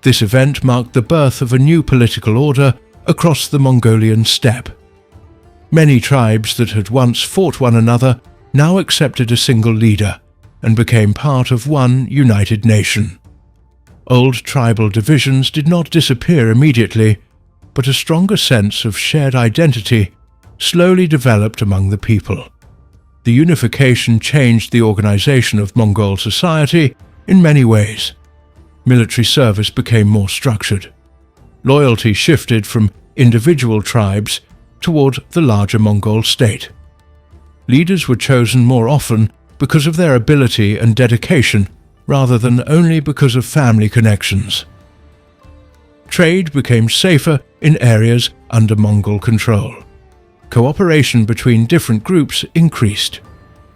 This event marked the birth of a new political order across the Mongolian steppe. Many tribes that had once fought one another now accepted a single leader and became part of one united nation. Old tribal divisions did not disappear immediately, but a stronger sense of shared identity slowly developed among the people. The unification changed the organization of Mongol society in many ways. Military service became more structured. Loyalty shifted from individual tribes toward the larger Mongol state. Leaders were chosen more often because of their ability and dedication rather than only because of family connections. Trade became safer in areas under Mongol control. Cooperation between different groups increased.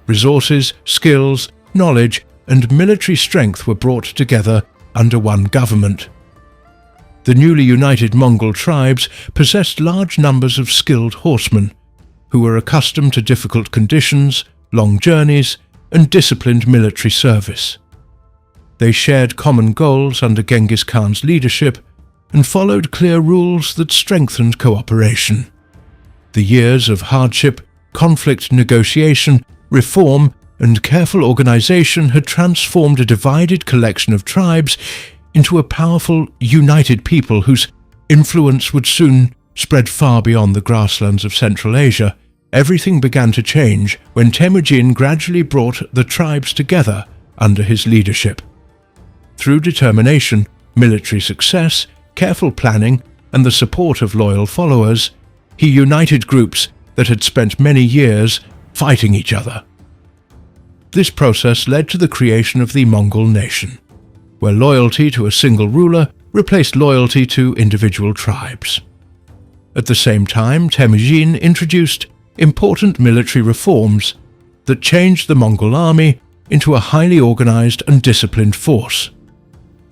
Resources, skills, knowledge, and military strength were brought together under one government. The newly united Mongol tribes possessed large numbers of skilled horsemen, who were accustomed to difficult conditions, long journeys, and disciplined military service. They shared common goals under Genghis Khan's leadership and followed clear rules that strengthened cooperation. The years of hardship, conflict negotiation, reform, and careful organization had transformed a divided collection of tribes into a powerful, united people whose influence would soon spread far beyond the grasslands of Central Asia. Everything began to change when Temujin gradually brought the tribes together under his leadership. Through determination, military success, careful planning, and the support of loyal followers, he united groups that had spent many years fighting each other. This process led to the creation of the Mongol nation, where loyalty to a single ruler replaced loyalty to individual tribes. At the same time, Temujin introduced important military reforms that changed the Mongol army into a highly organized and disciplined force.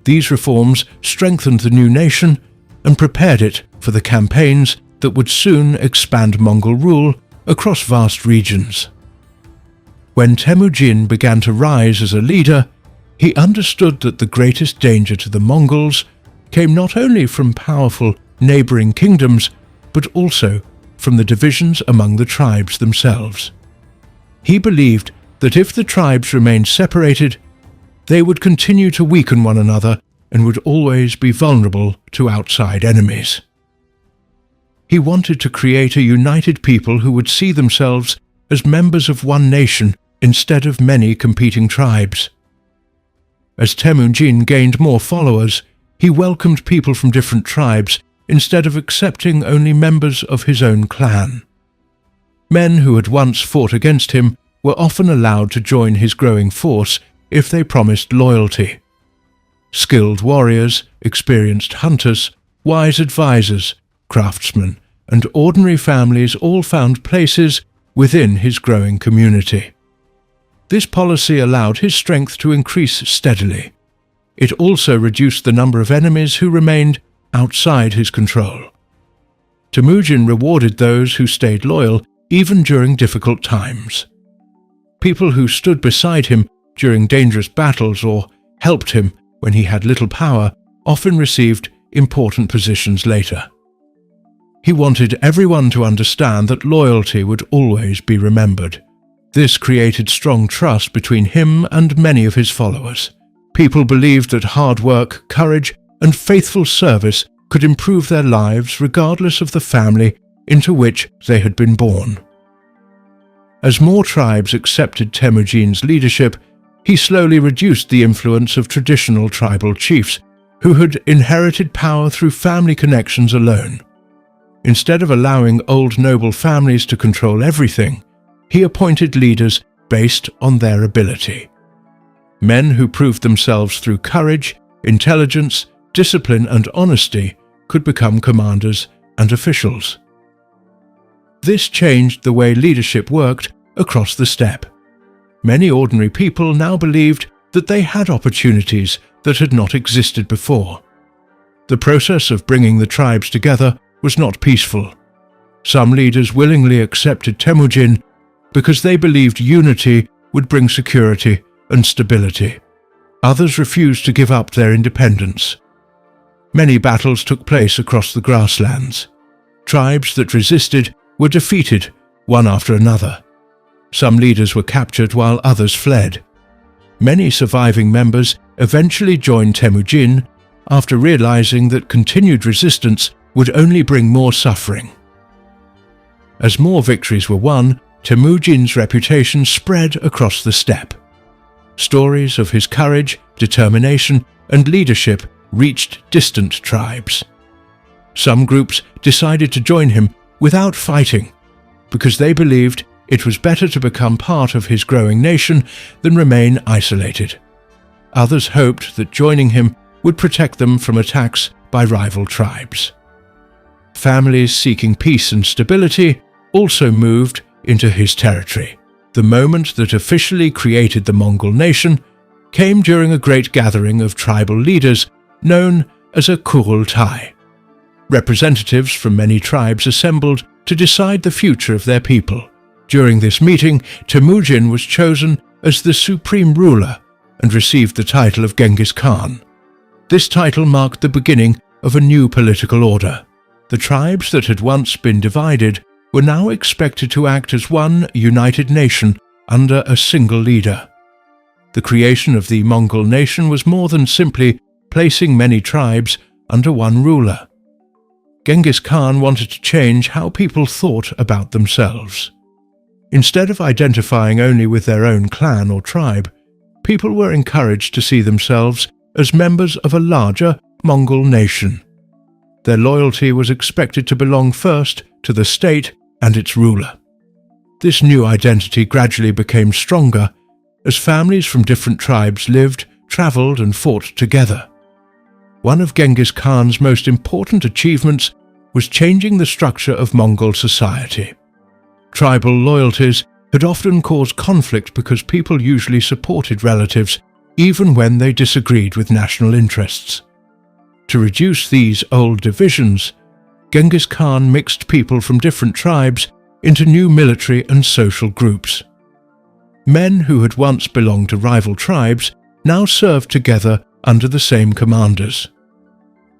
These reforms strengthened the new nation and prepared it for the campaigns that would soon expand Mongol rule across vast regions. When Temujin began to rise as a leader, he understood that the greatest danger to the Mongols came not only from powerful neighboring kingdoms, but also from the divisions among the tribes themselves. He believed that if the tribes remained separated, they would continue to weaken one another and would always be vulnerable to outside enemies. He wanted to create a united people who would see themselves as members of one nation instead of many competing tribes. As Temujin gained more followers, he welcomed people from different tribes instead of accepting only members of his own clan. Men who had once fought against him were often allowed to join his growing force if they promised loyalty. Skilled warriors, experienced hunters, wise advisors, craftsmen, and ordinary families all found places within his growing community. This policy allowed his strength to increase steadily. It also reduced the number of enemies who remained outside his control. Temujin rewarded those who stayed loyal even during difficult times. People who stood beside him during dangerous battles or helped him when he had little power often received important positions later. He wanted everyone to understand that loyalty would always be remembered. This created strong trust between him and many of his followers. People believed that hard work, courage, and faithful service could improve their lives regardless of the family into which they had been born. As more tribes accepted Temujin's leadership, he slowly reduced the influence of traditional tribal chiefs who had inherited power through family connections alone. Instead of allowing old noble families to control everything, he appointed leaders based on their ability. Men who proved themselves through courage, intelligence, discipline, and honesty could become commanders and officials. This changed the way leadership worked across the steppe. Many ordinary people now believed that they had opportunities that had not existed before. The process of bringing the tribes together was not peaceful. Some leaders willingly accepted Temujin because they believed unity would bring security and stability. Others refused to give up their independence. Many battles took place across the grasslands. Tribes that resisted were defeated one after another. Some leaders were captured while others fled. Many surviving members eventually joined Temujin after realizing that continued resistance would only bring more suffering. As more victories were won, Temujin's reputation spread across the steppe. Stories of his courage, determination, and leadership reached distant tribes. Some groups decided to join him without fighting, because they believed it was better to become part of his growing nation than remain isolated. Others hoped that joining him would protect them from attacks by rival tribes. Families seeking peace and stability also moved into his territory. The moment that officially created the Mongol nation came during a great gathering of tribal leaders known as a Kurultai. Representatives from many tribes assembled to decide the future of their people. During this meeting, Temujin was chosen as the supreme ruler and received the title of Genghis Khan. This title marked the beginning of a new political order. The tribes that had once been divided were now expected to act as one united nation under a single leader. The creation of the Mongol nation was more than simply placing many tribes under one ruler. Genghis Khan wanted to change how people thought about themselves. Instead of identifying only with their own clan or tribe, people were encouraged to see themselves as members of a larger Mongol nation. Their loyalty was expected to belong first to the state and its ruler. This new identity gradually became stronger as families from different tribes lived, traveled, and fought together. One of Genghis Khan's most important achievements was changing the structure of Mongol society. Tribal loyalties had often caused conflict because people usually supported relatives even when they disagreed with national interests. To reduce these old divisions, Genghis Khan mixed people from different tribes into new military and social groups. Men who had once belonged to rival tribes now served together under the same commanders.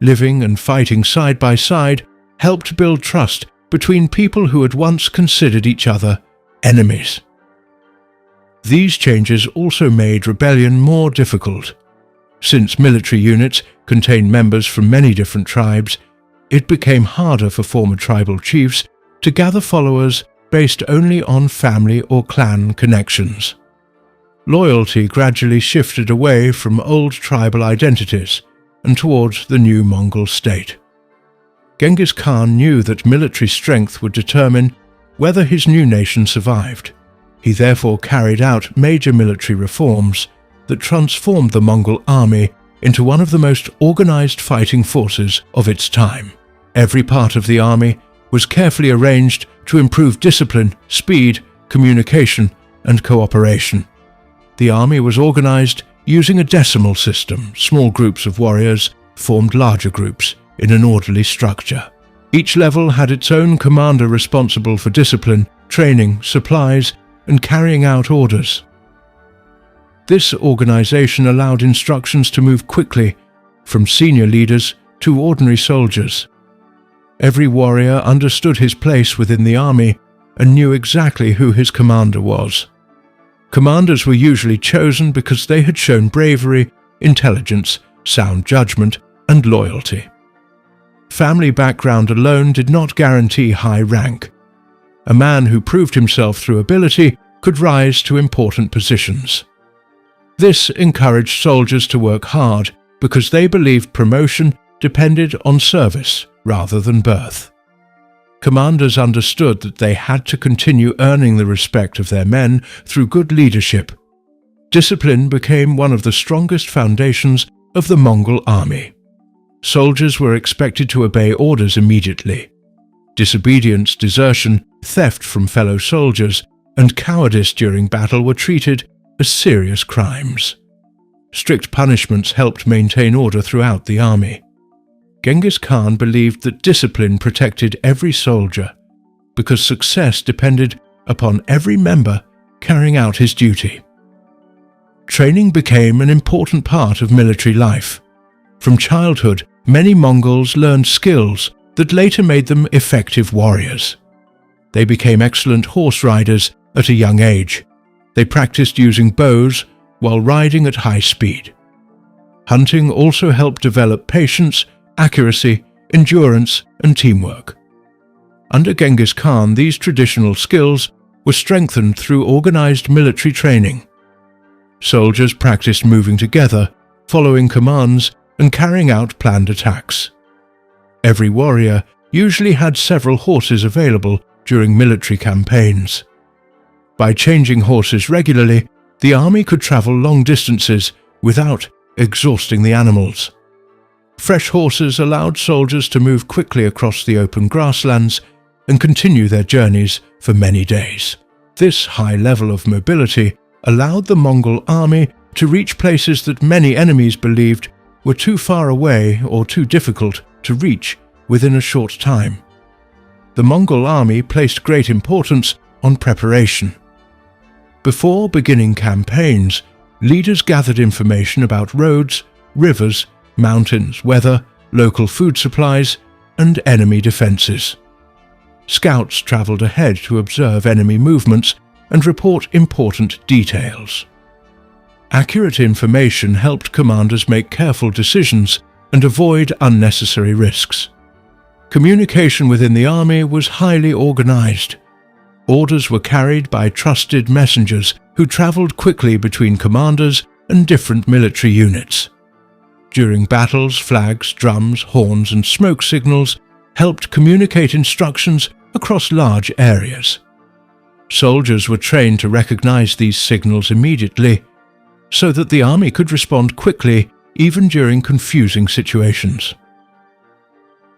Living and fighting side by side helped build trust between people who had once considered each other enemies. These changes also made rebellion more difficult. Since military units contained members from many different tribes, it became harder for former tribal chiefs to gather followers based only on family or clan connections. Loyalty gradually shifted away from old tribal identities and towards the new Mongol state. Genghis Khan knew that military strength would determine whether his new nation survived. He therefore carried out major military reforms that transformed the Mongol army into one of the most organized fighting forces of its time. Every part of the army was carefully arranged to improve discipline, speed, communication, and cooperation. The army was organized using a decimal system. Small groups of warriors formed larger groups in an orderly structure. Each level had its own commander responsible for discipline, training, supplies, and carrying out orders. This organization allowed instructions to move quickly from senior leaders to ordinary soldiers. Every warrior understood his place within the army and knew exactly who his commander was. Commanders were usually chosen because they had shown bravery, intelligence, sound judgment, and loyalty. Family background alone did not guarantee high rank. A man who proved himself through ability could rise to important positions. This encouraged soldiers to work hard because they believed promotion depended on service rather than birth. Commanders understood that they had to continue earning the respect of their men through good leadership. Discipline became one of the strongest foundations of the Mongol army. Soldiers were expected to obey orders immediately. Disobedience, desertion, theft from fellow soldiers, and cowardice during battle were treated as serious crimes. Strict punishments helped maintain order throughout the army. Genghis Khan believed that discipline protected every soldier because success depended upon every member carrying out his duty. Training became an important part of military life. From childhood, many Mongols learned skills that later made them effective warriors. They became excellent horse riders at a young age. They practiced using bows while riding at high speed. Hunting also helped develop patience, accuracy, endurance, and teamwork. Under Genghis Khan, these traditional skills were strengthened through organized military training. Soldiers practiced moving together, following commands, and carrying out planned attacks. Every warrior usually had several horses available during military campaigns. By changing horses regularly, the army could travel long distances without exhausting the animals. Fresh horses allowed soldiers to move quickly across the open grasslands and continue their journeys for many days. This high level of mobility allowed the Mongol army to reach places that many enemies believed were too far away or too difficult to reach within a short time. The Mongol army placed great importance on preparation. Before beginning campaigns, leaders gathered information about roads, rivers, mountains, weather, local food supplies, and enemy defenses. Scouts traveled ahead to observe enemy movements and report important details. Accurate information helped commanders make careful decisions and avoid unnecessary risks. Communication within the army was highly organized. Orders were carried by trusted messengers who traveled quickly between commanders and different military units. During battles, flags, drums, horns, and smoke signals helped communicate instructions across large areas. Soldiers were trained to recognize these signals immediately, so that the army could respond quickly even during confusing situations.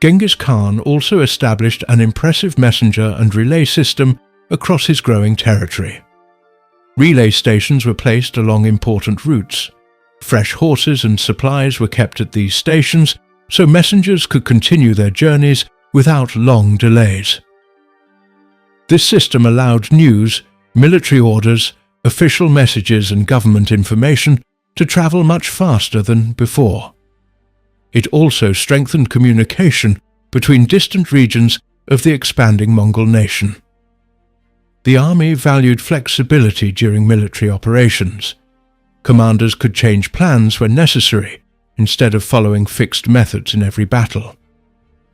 Genghis Khan also established an impressive messenger and relay system across his growing territory. Relay stations were placed along important routes. Fresh horses and supplies were kept at these stations so messengers could continue their journeys without long delays. This system allowed news, military orders, official messages and government information to travel much faster than before. It also strengthened communication between distant regions of the expanding Mongol nation. The army valued flexibility during military operations. Commanders could change plans when necessary, instead of following fixed methods in every battle.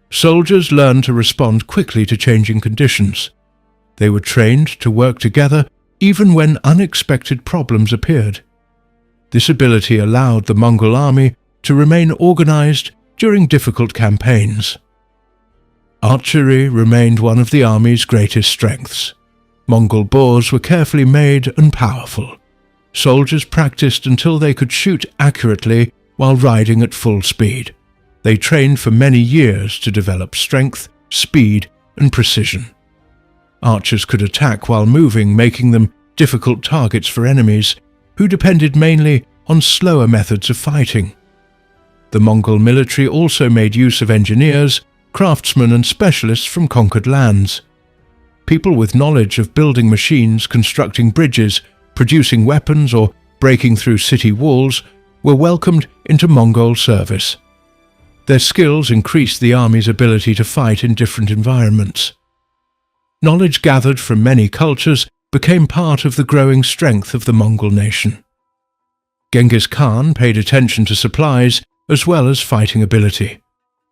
Soldiers learned to respond quickly to changing conditions. They were trained to work together even when unexpected problems appeared. This ability allowed the Mongol army to remain organized during difficult campaigns. Archery remained one of the army's greatest strengths. Mongol bows were carefully made and powerful. Soldiers practiced until they could shoot accurately while riding at full speed. They trained for many years to develop strength, speed, and precision. Archers could attack while moving, making them difficult targets for enemies, who depended mainly on slower methods of fighting. The Mongol military also made use of engineers, craftsmen, and specialists from conquered lands. People with knowledge of building machines, constructing bridges, producing weapons, or breaking through city walls were welcomed into Mongol service. Their skills increased the army's ability to fight in different environments. Knowledge gathered from many cultures became part of the growing strength of the Mongol nation. Genghis Khan paid attention to supplies as well as fighting ability.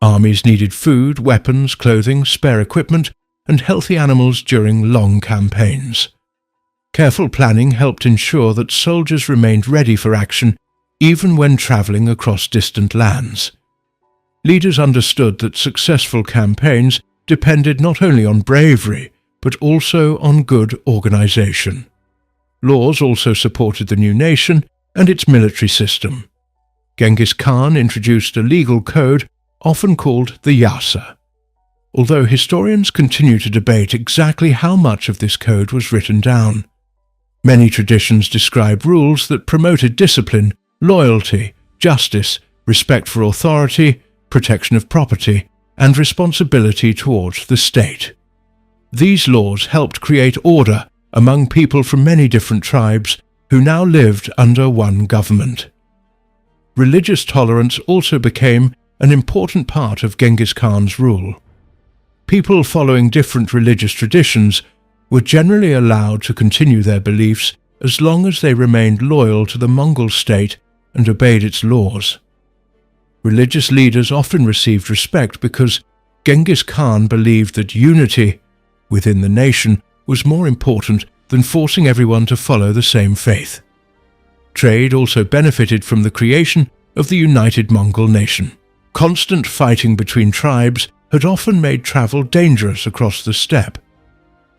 Armies needed food, weapons, clothing, spare equipment, and healthy animals during long campaigns. Careful planning helped ensure that soldiers remained ready for action even when traveling across distant lands. Leaders understood that successful campaigns depended not only on bravery, but also on good organization. Laws also supported the new nation and its military system. Genghis Khan introduced a legal code often called the Yasa. Although historians continue to debate exactly how much of this code was written down. Many traditions describe rules that promoted discipline, loyalty, justice, respect for authority, protection of property, and responsibility towards the state. These laws helped create order among people from many different tribes who now lived under one government. Religious tolerance also became an important part of Genghis Khan's rule. People following different religious traditions were generally allowed to continue their beliefs as long as they remained loyal to the Mongol state and obeyed its laws. Religious leaders often received respect because Genghis Khan believed that unity within the nation was more important than forcing everyone to follow the same faith. Trade also benefited from the creation of the united Mongol nation. Constant fighting between tribes had often made travel dangerous across the steppe.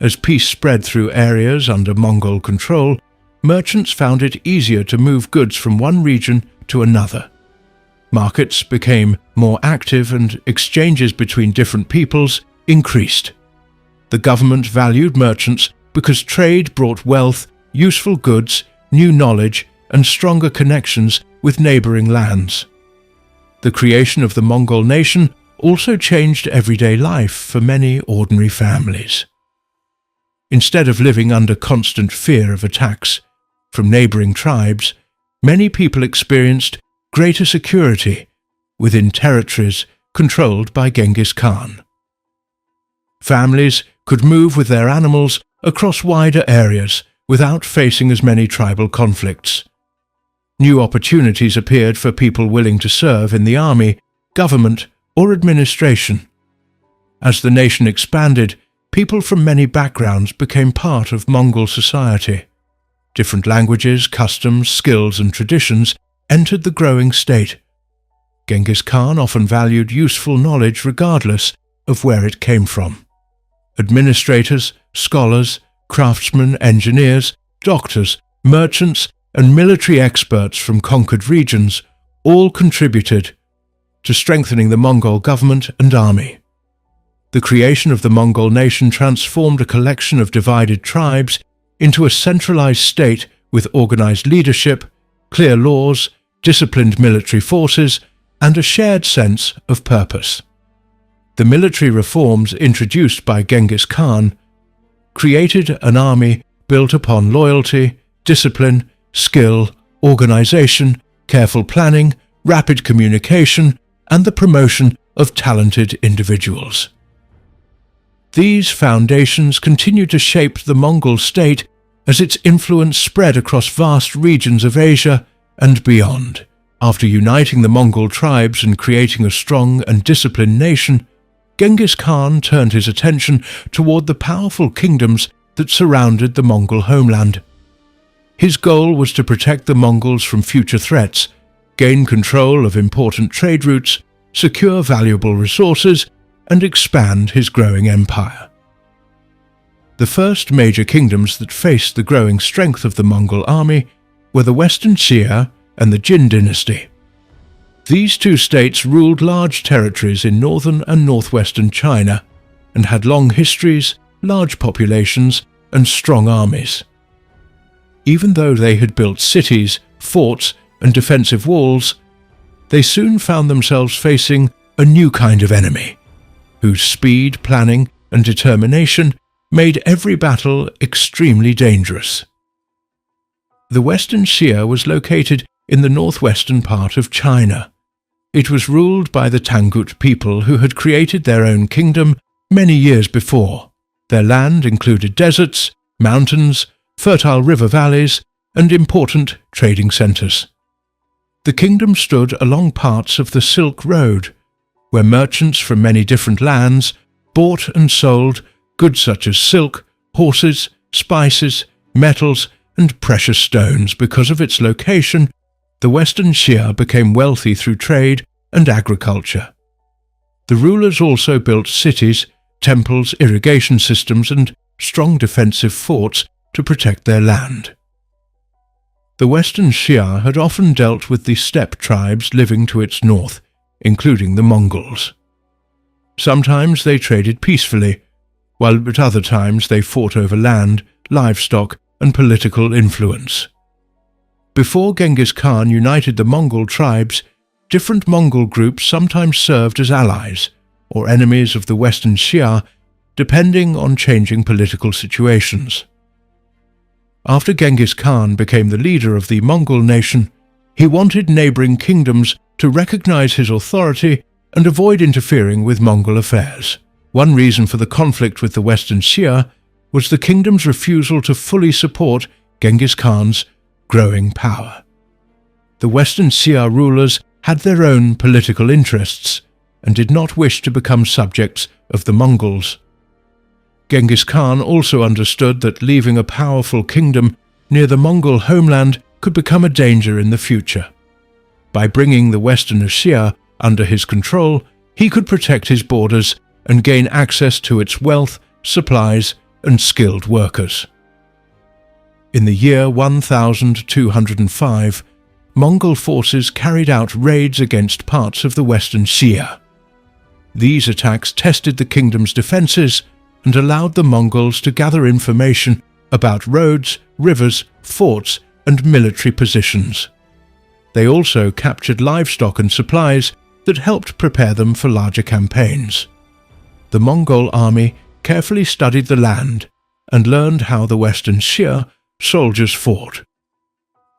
As peace spread through areas under Mongol control, merchants found it easier to move goods from one region to another. Markets became more active and exchanges between different peoples increased. The government valued merchants because trade brought wealth, useful goods, new knowledge, and stronger connections with neighboring lands. The creation of the Mongol nation also changed everyday life for many ordinary families. Instead of living under constant fear of attacks from neighboring tribes, many people experienced greater security within territories controlled by Genghis Khan. Families could move with their animals across wider areas without facing as many tribal conflicts. New opportunities appeared for people willing to serve in the army, government, or administration. As the nation expanded, people from many backgrounds became part of Mongol society. Different languages, customs, skills, and traditions entered the growing state. Genghis Khan often valued useful knowledge regardless of where it came from. Administrators, scholars, craftsmen, engineers, doctors, merchants, and military experts from conquered regions all contributed to strengthening the Mongol government and army. The creation of the Mongol nation transformed a collection of divided tribes into a centralized state with organized leadership, clear laws, disciplined military forces, and a shared sense of purpose. The military reforms introduced by Genghis Khan created an army built upon loyalty, discipline, skill, organization, careful planning, rapid communication, and the promotion of talented individuals. These foundations continued to shape the Mongol state as its influence spread across vast regions of Asia and beyond. After uniting the Mongol tribes and creating a strong and disciplined nation, Genghis Khan turned his attention toward the powerful kingdoms that surrounded the Mongol homeland. His goal was to protect the Mongols from future threats, gain control of important trade routes, secure valuable resources, and expand his growing empire. The first major kingdoms that faced the growing strength of the Mongol army were the Western Xia and the Jin dynasty. These two states ruled large territories in northern and northwestern China and had long histories, large populations, and strong armies. Even though they had built cities, forts, and defensive walls, they soon found themselves facing a new kind of enemy, whose speed, planning, and determination made every battle extremely dangerous. The Western Xia was located in the northwestern part of China. It was ruled by the Tangut people who had created their own kingdom many years before. Their land included deserts, mountains, fertile river valleys, and important trading centers. The kingdom stood along parts of the Silk Road, where merchants from many different lands bought and sold goods such as silk, horses, spices, metals, and precious stones. Because of its location, the Western Xia became wealthy through trade and agriculture. The rulers also built cities, temples, irrigation systems, and strong defensive forts to protect their land. The Western Xia had often dealt with the steppe tribes living to its north, including the Mongols. Sometimes they traded peacefully, while at other times they fought over land, livestock, and political influence. Before Genghis Khan united the Mongol tribes, different Mongol groups sometimes served as allies or enemies of the Western Xia, depending on changing political situations. After Genghis Khan became the leader of the Mongol nation, he wanted neighboring kingdoms to recognize his authority and avoid interfering with Mongol affairs. One reason for the conflict with the Western Xia was the kingdom's refusal to fully support Genghis Khan's growing power. The Western Xia rulers had their own political interests and did not wish to become subjects of the Mongols. Genghis Khan also understood that leaving a powerful kingdom near the Mongol homeland could become a danger in the future. By bringing the Western Asia under his control, he could protect his borders and gain access to its wealth, supplies, and skilled workers. In the year 1205, Mongol forces carried out raids against parts of the Western Xia. These attacks tested the kingdom's defences and allowed the Mongols to gather information about roads, rivers, forts, and military positions. They also captured livestock and supplies that helped prepare them for larger campaigns. The Mongol army carefully studied the land and learned how the Western Xia soldiers fought.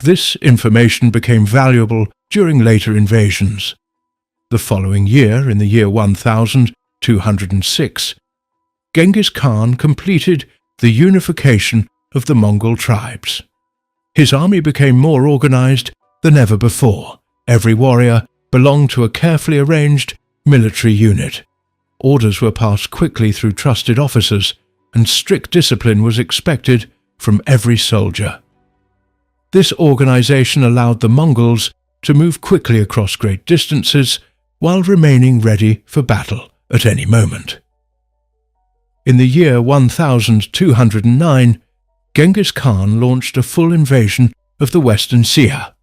This information became valuable during later invasions. The following year, in the year 1206, Genghis Khan completed the unification of the Mongol tribes. His army became more organized than ever before. Every warrior belonged to a carefully arranged military unit. Orders were passed quickly through trusted officers, and strict discipline was expected from every soldier. This organization allowed the Mongols to move quickly across great distances while remaining ready for battle at any moment. In the year 1209, Genghis Khan launched a full invasion of the Western Xia.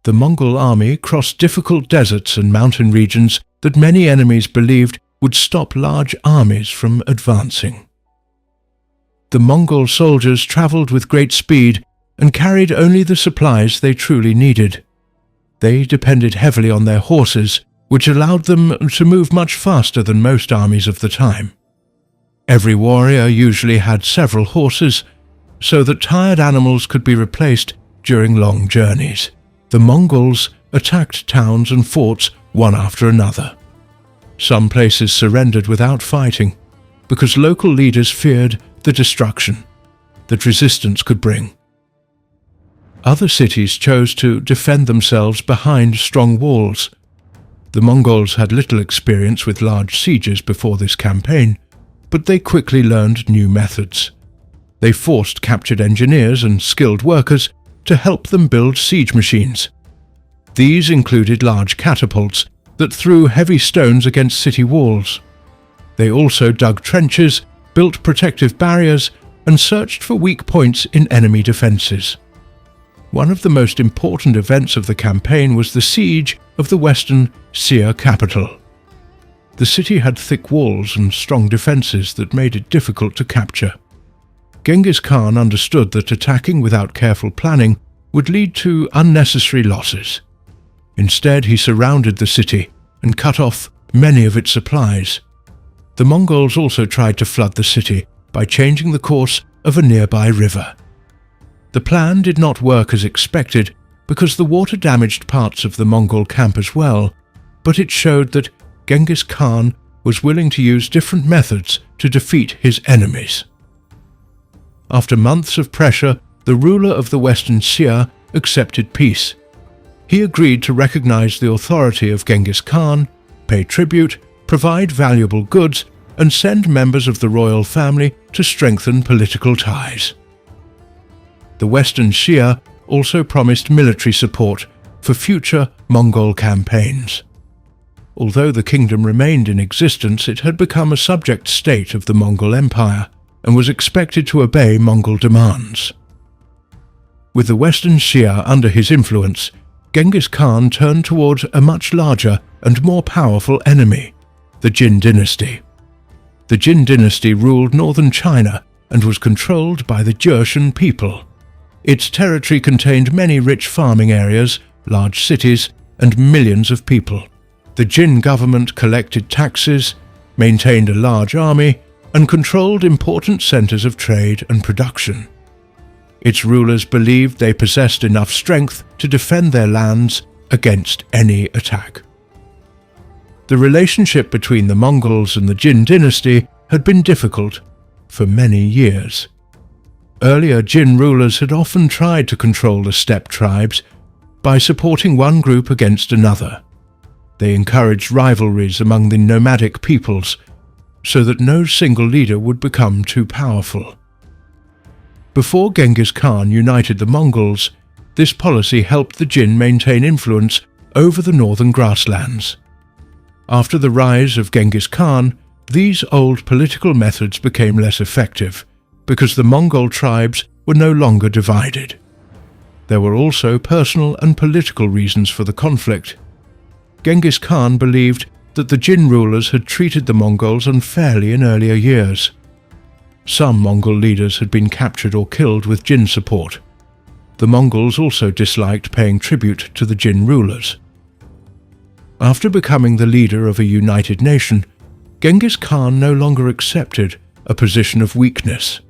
The Mongol army crossed difficult deserts and mountain regions that many enemies believed would stop large armies from advancing. The Mongol soldiers travelled with great speed and carried only the supplies they truly needed. They depended heavily on their horses, which allowed them to move much faster than most armies of the time. Every warrior usually had several horses, so that tired animals could be replaced during long journeys. The Mongols attacked towns and forts one after another. Some places surrendered without fighting, because local leaders feared the destruction that resistance could bring. Other cities chose to defend themselves behind strong walls. The Mongols had little experience with large sieges before this campaign, but they quickly learned new methods. They forced captured engineers and skilled workers to help them build siege machines. These included large catapults that threw heavy stones against city walls. They also dug trenches, built protective barriers, and searched for weak points in enemy defences. One of the most important events of the campaign was the siege of the Western Xia capital. The city had thick walls and strong defences that made it difficult to capture. Genghis Khan understood that attacking without careful planning would lead to unnecessary losses. Instead, he surrounded the city and cut off many of its supplies. The Mongols also tried to flood the city by changing the course of a nearby river. The plan did not work as expected because the water damaged parts of the Mongol camp as well, but it showed that Genghis Khan was willing to use different methods to defeat his enemies. After months of pressure, the ruler of the Western Xia accepted peace. He agreed to recognize the authority of Genghis Khan, pay tribute, provide valuable goods, and send members of the royal family to strengthen political ties. The Western Xia also promised military support for future Mongol campaigns. Although the kingdom remained in existence, it had become a subject state of the Mongol Empire and was expected to obey Mongol demands. With the Western Xia under his influence, Genghis Khan turned towards a much larger and more powerful enemy, the Jin dynasty. The Jin dynasty ruled northern China and was controlled by the Jurchen people. Its territory contained many rich farming areas, large cities, and millions of people. The Jin government collected taxes, maintained a large army, and controlled important centers of trade and production. Its rulers believed they possessed enough strength to defend their lands against any attack. The relationship between the Mongols and the Jin dynasty had been difficult for many years. Earlier Jin rulers had often tried to control the steppe tribes by supporting one group against another. They encouraged rivalries among the nomadic peoples. so that no single leader would become too powerful. Before Genghis Khan united the Mongols, this policy helped the Jin maintain influence over the northern grasslands. After the rise of Genghis Khan, these old political methods became less effective because the Mongol tribes were no longer divided. There were also personal and political reasons for the conflict. Genghis Khan believed that the Jin rulers had treated the Mongols unfairly in earlier years. Some Mongol leaders had been captured or killed with Jin support. The Mongols also disliked paying tribute to the Jin rulers. After becoming the leader of a united nation, Genghis Khan no longer accepted a position of weakness.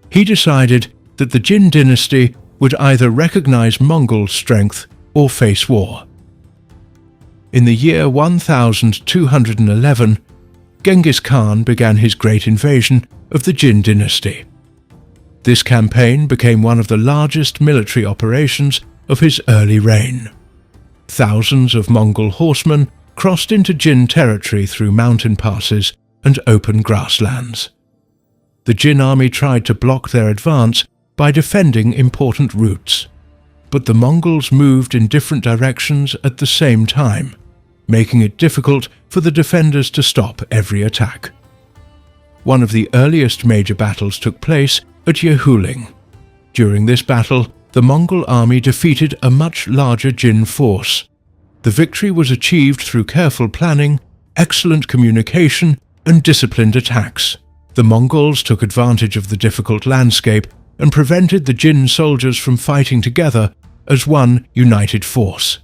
He decided that the Jin dynasty would either recognize Mongol strength or face war. In the year 1211, Genghis Khan began his great invasion of the Jin dynasty. This campaign became one of the largest military operations of his early reign. Thousands of Mongol horsemen crossed into Jin territory through mountain passes and open grasslands. The Jin army tried to block their advance by defending important routes, but the Mongols moved in different directions at the same time, making it difficult for the defenders to stop every attack. One of the earliest major battles took place at Yehuling. During this battle, the Mongol army defeated a much larger Jin force. The victory was achieved through careful planning, excellent communication, and disciplined attacks. The Mongols took advantage of the difficult landscape and prevented the Jin soldiers from fighting together as one united force.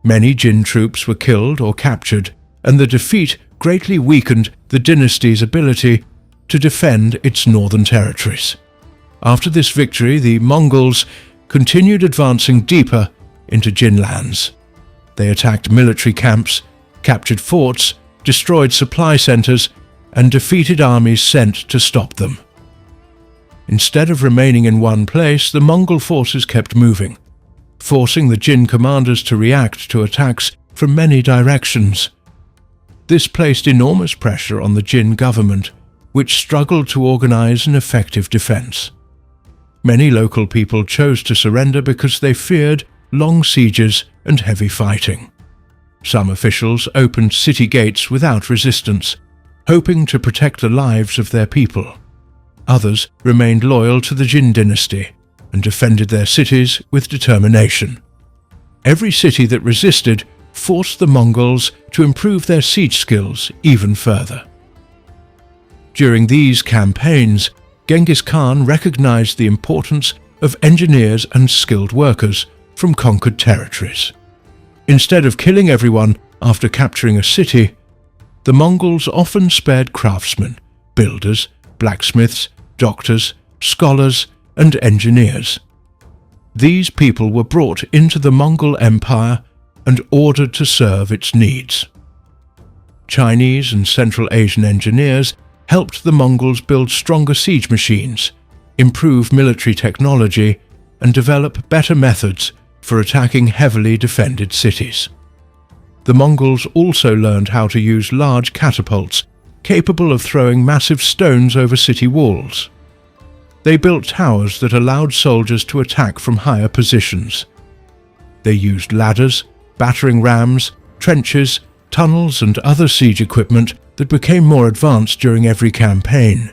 Many Jin troops were killed or captured, and the defeat greatly weakened the dynasty's ability to defend its northern territories. After this victory, the Mongols continued advancing deeper into Jin lands. They attacked military camps, captured forts, destroyed supply centers, and defeated armies sent to stop them. Instead of remaining in one place, the Mongol forces kept moving, forcing the Jin commanders to react to attacks from many directions. This placed enormous pressure on the Jin government, which struggled to organize an effective defense. Many local people chose to surrender because they feared long sieges and heavy fighting. Some officials opened city gates without resistance, hoping to protect the lives of their people. Others remained loyal to the Jin dynasty and defended their cities with determination. Every city that resisted forced the Mongols to improve their siege skills even further. During these campaigns, Genghis Khan recognized the importance of engineers and skilled workers from conquered territories. Instead of killing everyone after capturing a city, the Mongols often spared craftsmen, builders, blacksmiths, doctors, scholars, and engineers. These people were brought into the Mongol Empire and ordered to serve its needs. Chinese and Central Asian engineers helped the Mongols build stronger siege machines, improve military technology, and develop better methods for attacking heavily defended cities. The Mongols also learned how to use large catapults capable of throwing massive stones over city walls. They built towers that allowed soldiers to attack from higher positions. They used ladders, battering rams, trenches, tunnels, and other siege equipment that became more advanced during every campaign.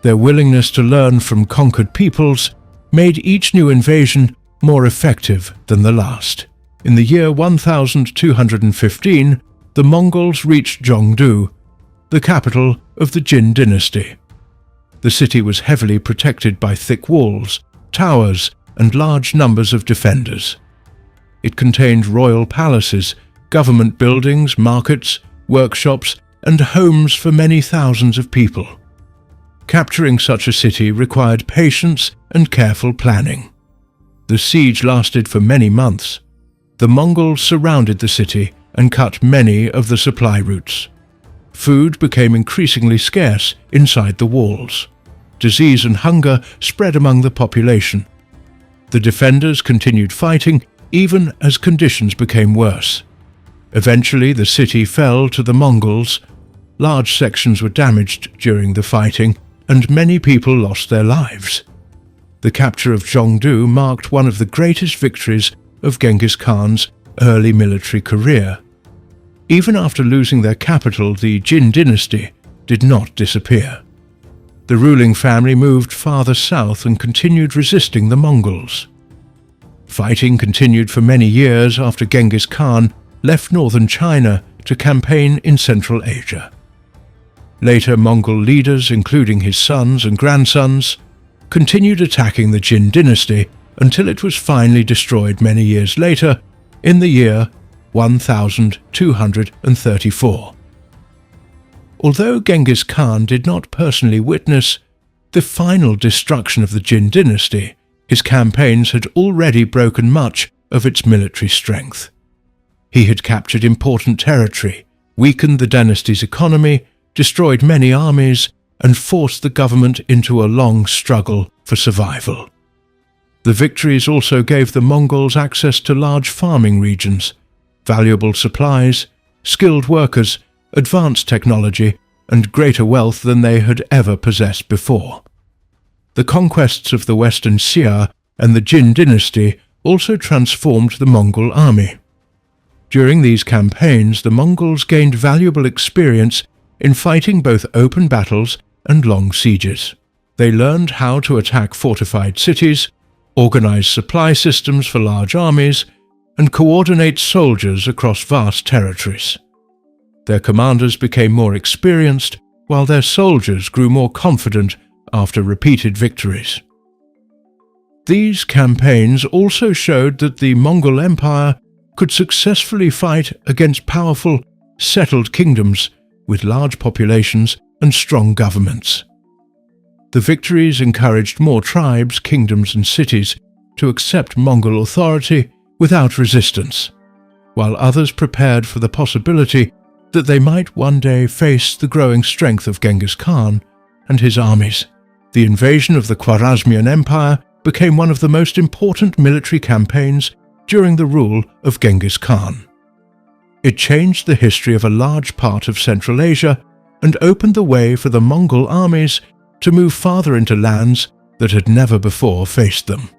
Their willingness to learn from conquered peoples made each new invasion more effective than the last. In the year 1215, the Mongols reached Zhongdu, the capital of the Jin dynasty. The city was heavily protected by thick walls, towers, and large numbers of defenders. It contained royal palaces, government buildings, markets, workshops, and homes for many thousands of people. Capturing such a city required patience and careful planning. The siege lasted for many months. The Mongols surrounded the city and cut many of the supply routes. Food became increasingly scarce inside the walls. Disease and hunger spread among the population. The defenders continued fighting even as conditions became worse. Eventually, the city fell to the Mongols. large sections were damaged during the fighting, and many people lost their lives. The capture of Zhongdu marked one of the greatest victories of Genghis Khan's early military career. Even after losing their capital, the Jin dynasty did not disappear. The ruling family moved farther south and continued resisting the Mongols. Fighting continued for many years after Genghis Khan left northern China to campaign in Central Asia. Later, Mongol leaders, including his sons and grandsons, continued attacking the Jin dynasty until it was finally destroyed many years later in the year 1234. Although Genghis Khan did not personally witness the final destruction of the Jin dynasty, his campaigns had already broken much of its military strength. He had captured important territory, weakened the dynasty's economy, destroyed many armies, and forced the government into a long struggle for survival. The victories also gave the Mongols access to large farming regions, valuable supplies, skilled workers, advanced technology, and greater wealth than they had ever possessed before. The conquests of the Western Xia and the Jin dynasty also transformed the Mongol army. During these campaigns, the Mongols gained valuable experience in fighting both open battles and long sieges. They learned how to attack fortified cities, organize supply systems for large armies, and coordinate soldiers across vast territories. Their commanders became more experienced, while their soldiers grew more confident after repeated victories. These campaigns also showed that the Mongol Empire could successfully fight against powerful, settled kingdoms with large populations and strong governments. The victories encouraged more tribes, kingdoms, and cities to accept Mongol authority without resistance, while others prepared for the possibility that they might one day face the growing strength of Genghis Khan and his armies. The invasion of the Khwarezmian Empire became one of the most important military campaigns during the rule of Genghis Khan. It changed the history of a large part of Central Asia and opened the way for the Mongol armies to move farther into lands that had never before faced them.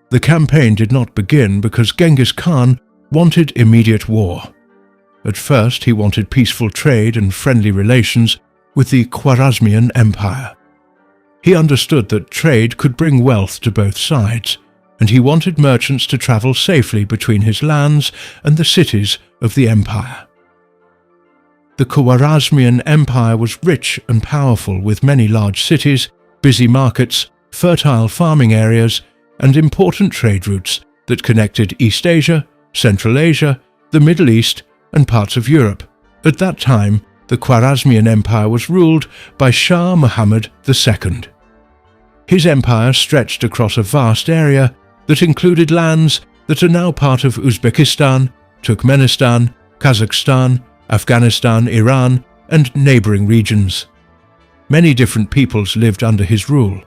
The campaign did not begin because Genghis Khan wanted immediate war. At first, he wanted peaceful trade and friendly relations with the Khwarezmian Empire. He understood that trade could bring wealth to both sides, and he wanted merchants to travel safely between his lands and the cities of the empire. The Khwarezmian Empire was rich and powerful, with many large cities, busy markets, fertile farming areas, and important trade routes that connected East Asia, Central Asia, the Middle East, and parts of Europe. At that time, the Khwarezmian Empire was ruled by Shah Muhammad II. His empire stretched across a vast area that included lands that are now part of Uzbekistan, Turkmenistan, Kazakhstan, Afghanistan, Iran, and neighboring regions. Many different peoples lived under his rule.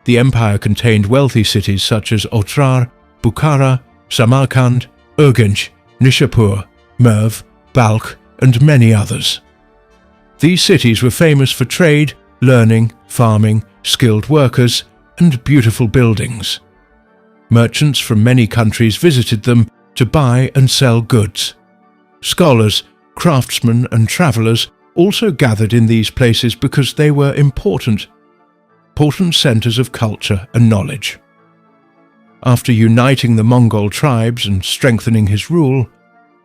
The empire contained wealthy cities such as Otrar, Bukhara, Samarkand, Urgench, Nishapur, Merv, Balkh, and many others. These cities were famous for trade, learning, farming, skilled workers, and beautiful buildings. Merchants from many countries visited them to buy and sell goods. Scholars, craftsmen, and travelers also gathered in these places because they were important centers of culture and knowledge. After uniting the Mongol tribes and strengthening his rule,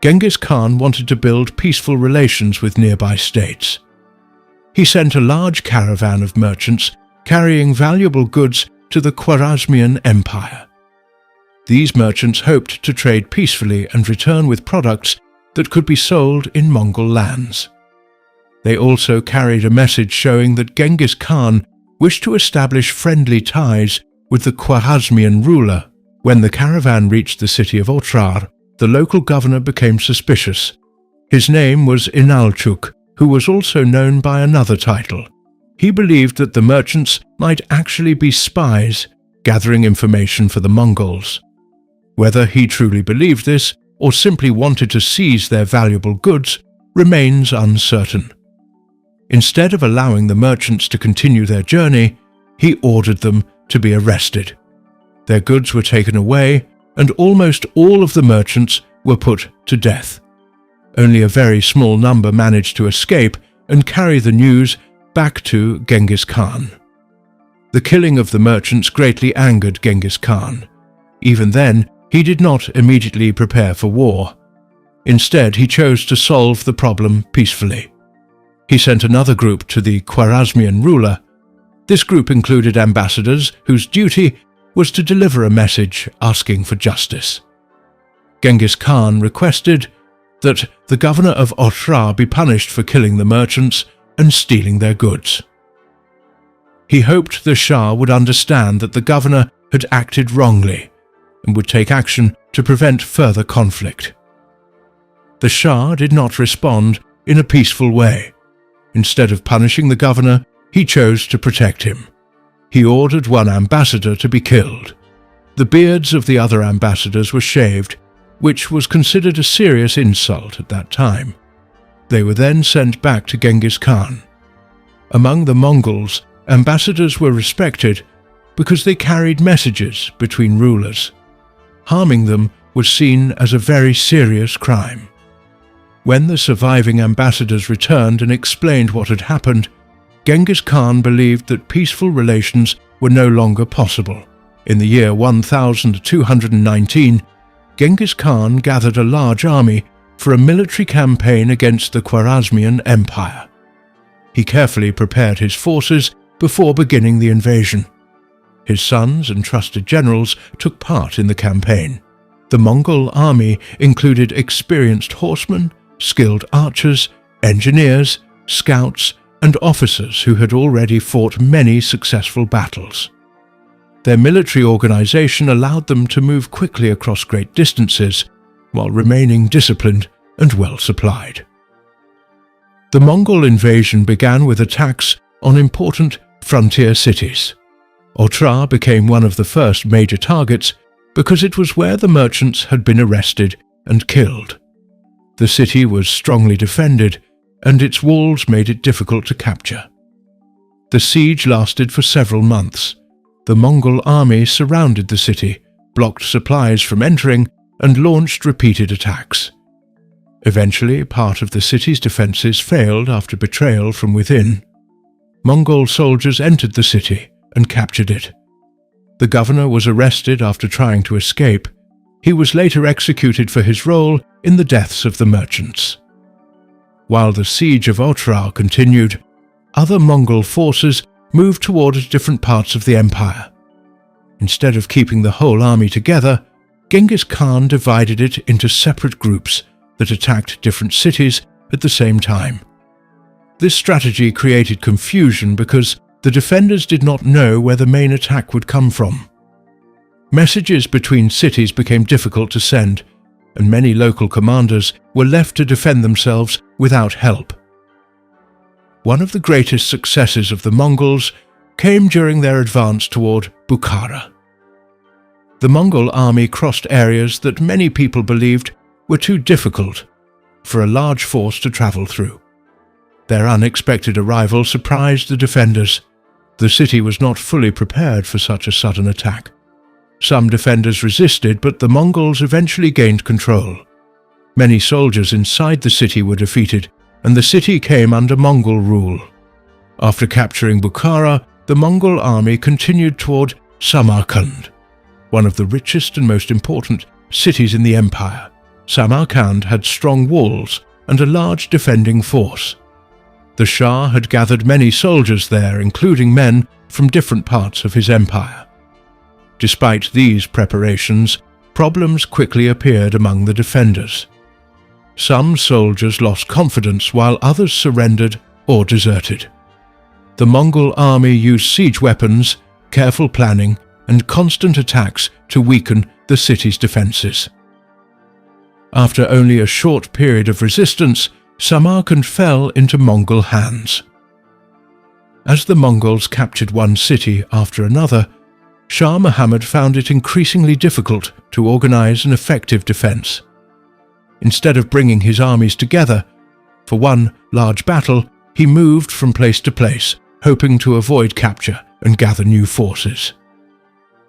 Genghis Khan wanted to build peaceful relations with nearby states. He sent a large caravan of merchants carrying valuable goods to the Khwarezmian Empire. These merchants hoped to trade peacefully and return with products that could be sold in Mongol lands. They also carried a message showing that Genghis Khan wished to establish friendly ties with the Khwarezmian ruler. When the caravan reached the city of Otrar, the local governor became suspicious. His name was Inalchuk, who was also known by another title. He believed that the merchants might actually be spies gathering information for the Mongols. Whether he truly believed this or simply wanted to seize their valuable goods remains uncertain. Instead of allowing the merchants to continue their journey, he ordered them to be arrested. Their goods were taken away, and almost all of the merchants were put to death. Only a very small number managed to escape and carry the news back to Genghis Khan. The killing of the merchants greatly angered Genghis Khan. Even then, he did not immediately prepare for war. Instead, he chose to solve the problem peacefully. He sent another group to the Khwarezmian ruler. This group included ambassadors whose duty was to deliver a message asking for justice. Genghis Khan requested that the governor of Otrar be punished for killing the merchants and stealing their goods. He hoped the Shah would understand that the governor had acted wrongly and would take action to prevent further conflict. The Shah did not respond in a peaceful way. Instead of punishing the governor, he chose to protect him. He ordered one ambassador to be killed. The beards of the other ambassadors were shaved, which was considered a serious insult at that time. They were then sent back to Genghis Khan. Among the Mongols, ambassadors were respected because they carried messages between rulers. Harming them was seen as a very serious crime. When the surviving ambassadors returned and explained what had happened, Genghis Khan believed that peaceful relations were no longer possible. In the year 1219, Genghis Khan gathered a large army for a military campaign against the Khwarezmian Empire. He carefully prepared his forces before beginning the invasion. His sons and trusted generals took part in the campaign. The Mongol army included experienced horsemen, skilled archers, engineers, scouts, and officers who had already fought many successful battles. Their military organization allowed them to move quickly across great distances while remaining disciplined and well supplied. The Mongol invasion began with attacks on important frontier cities. Otrar became one of the first major targets because it was where the merchants had been arrested and killed. The city was strongly defended, and its walls made it difficult to capture. The siege lasted for several months. The Mongol army surrounded the city, blocked supplies from entering, and launched repeated attacks. Eventually, part of the city's defences failed after betrayal from within. Mongol soldiers entered the city and captured it. The governor was arrested after trying to escape. He was later executed for his role in the deaths of the merchants. While the siege of Otrar continued, other Mongol forces moved toward different parts of the empire. Instead of keeping the whole army together, Genghis Khan divided it into separate groups that attacked different cities at the same time. This strategy created confusion because the defenders did not know where the main attack would come from. Messages between cities became difficult to send, and many local commanders were left to defend themselves without help. One of the greatest successes of the Mongols came during their advance toward Bukhara. The Mongol army crossed areas that many people believed were too difficult for a large force to travel through. Their unexpected arrival surprised the defenders. The city was not fully prepared for such a sudden attack. Some defenders resisted, but the Mongols eventually gained control. Many soldiers inside the city were defeated, and the city came under Mongol rule. After capturing Bukhara, the Mongol army continued toward Samarkand, one of the richest and most important cities in the empire. Samarkand had strong walls and a large defending force. The Shah had gathered many soldiers there, including men from different parts of his empire. Despite these preparations, problems quickly appeared among the defenders. Some soldiers lost confidence while others surrendered or deserted. The Mongol army used siege weapons, careful planning, and constant attacks to weaken the city's defences. After only a short period of resistance, Samarkand fell into Mongol hands. As the Mongols captured one city after another, Shah Muhammad found it increasingly difficult to organize an effective defense. Instead of bringing his armies together, For one large battle, he moved from place to place, hoping to avoid capture and gather new forces.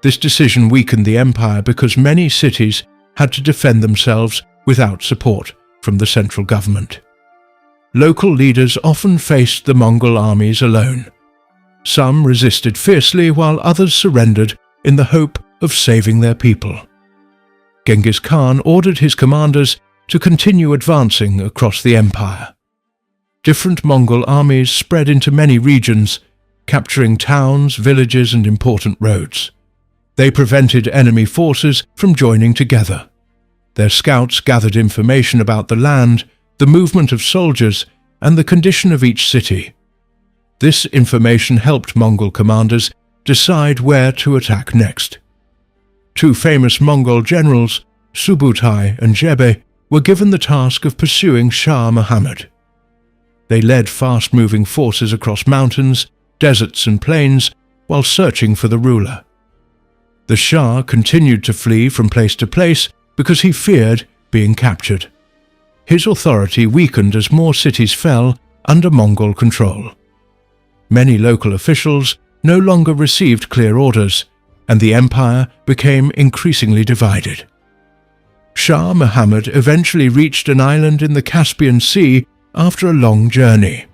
This decision weakened the empire because many cities had to defend themselves without support from the central government. Local leaders often faced the Mongol armies alone. Some resisted fiercely while others surrendered in the hope of saving their people. Genghis Khan ordered his commanders to continue advancing across the empire. Different Mongol armies spread into many regions, capturing towns, villages, and important roads. They prevented enemy forces from joining together. Their scouts gathered information about the land, the movement of soldiers, and the condition of each city. This information helped Mongol commanders decide where to attack next. Two famous Mongol generals, Subutai and Jebe, were given the task of pursuing Shah Muhammad. They led fast-moving forces across mountains, deserts and plains while searching for the ruler. The Shah continued to flee from place to place because he feared being captured. His authority weakened as more cities fell under Mongol control. Many local officials no longer received clear orders, and the empire became increasingly divided. Shah Muhammad eventually reached an island in the Caspian Sea after a long journey.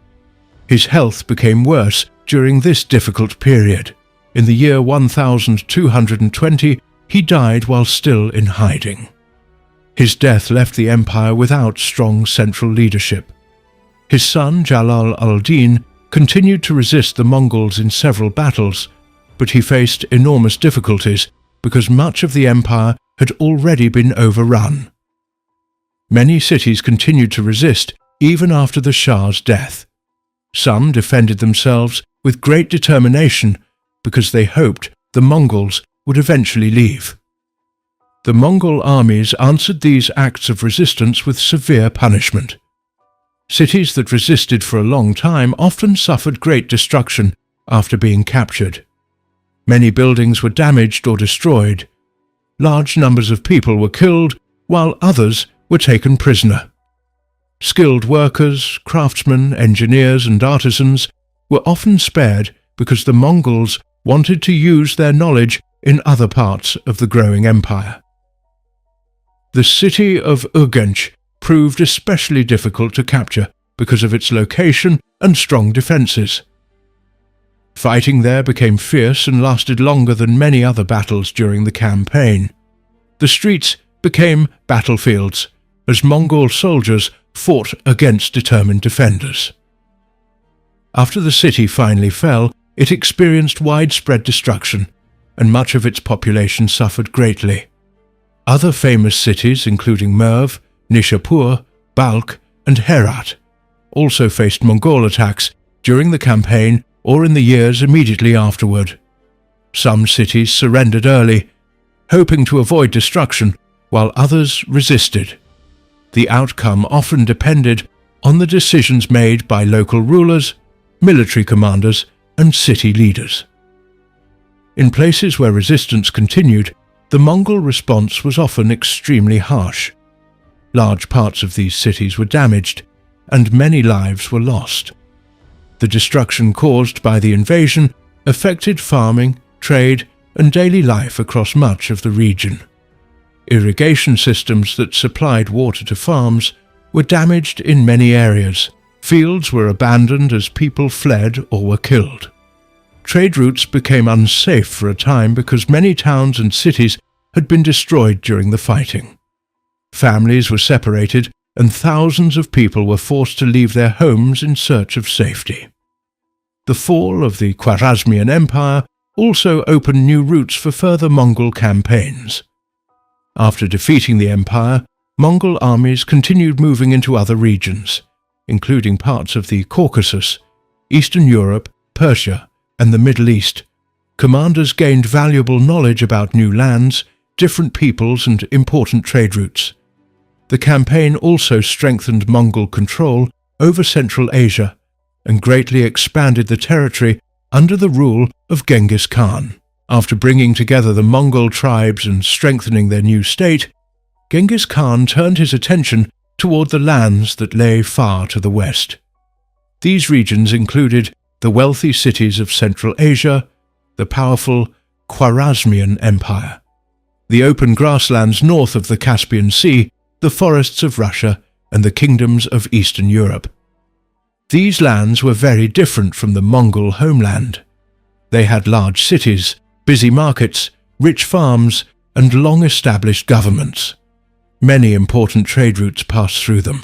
His health became worse during this difficult period. In the year 1220, he died while still in hiding. His death left the empire without strong central leadership. His son Jalal al-Din continued to resist the Mongols in several battles, but he faced enormous difficulties because much of the empire had already been overrun. Many cities continued to resist even after the Shah's death. Some defended themselves with great determination because they hoped the Mongols would eventually leave. The Mongol armies answered these acts of resistance with severe punishment. Cities that resisted for a long time often suffered great destruction after being captured. Many buildings were damaged or destroyed. Large numbers of people were killed, while others were taken prisoner. Skilled workers, craftsmen, engineers, and artisans were often spared because the Mongols wanted to use their knowledge in other parts of the growing empire. The city of Urgench proved especially difficult to capture because of its location and strong defences. Fighting there became fierce and lasted longer than many other battles during the campaign. The streets became battlefields as Mongol soldiers fought against determined defenders. After the city finally fell, it experienced widespread destruction, and much of its population suffered greatly. Other famous cities, including Merv, Nishapur, Balkh, and Herat, also faced Mongol attacks during the campaign or in the years immediately afterward. Some cities surrendered early, hoping to avoid destruction, while others resisted. The outcome often depended on the decisions made by local rulers, military commanders, and city leaders. In places where resistance continued, the Mongol response was often extremely harsh. Large parts of these cities were damaged, and many lives were lost. The destruction caused by the invasion affected farming, trade, and daily life across much of the region. Irrigation systems that supplied water to farms were damaged in many areas. Fields were abandoned as people fled or were killed. Trade routes became unsafe for a time because many towns and cities had been destroyed during the fighting. Families were separated, and thousands of people were forced to leave their homes in search of safety. The fall of the Khwarezmian Empire also opened new routes for further Mongol campaigns. After defeating the empire, Mongol armies continued moving into other regions, including parts of the Caucasus, Eastern Europe, Persia, and the Middle East. Commanders gained valuable knowledge about new lands, different peoples, and important trade routes. The campaign also strengthened Mongol control over Central Asia and greatly expanded the territory under the rule of Genghis Khan. After bringing together the Mongol tribes and strengthening their new state, Genghis Khan turned his attention toward the lands that lay far to the west. These regions included the wealthy cities of Central Asia, the powerful Khwarezmian Empire, the open grasslands north of the Caspian Sea, the forests of Russia, and the kingdoms of Eastern Europe. These lands were very different from the Mongol homeland. They had large cities, busy markets, rich farms, and long-established governments. Many important trade routes passed through them,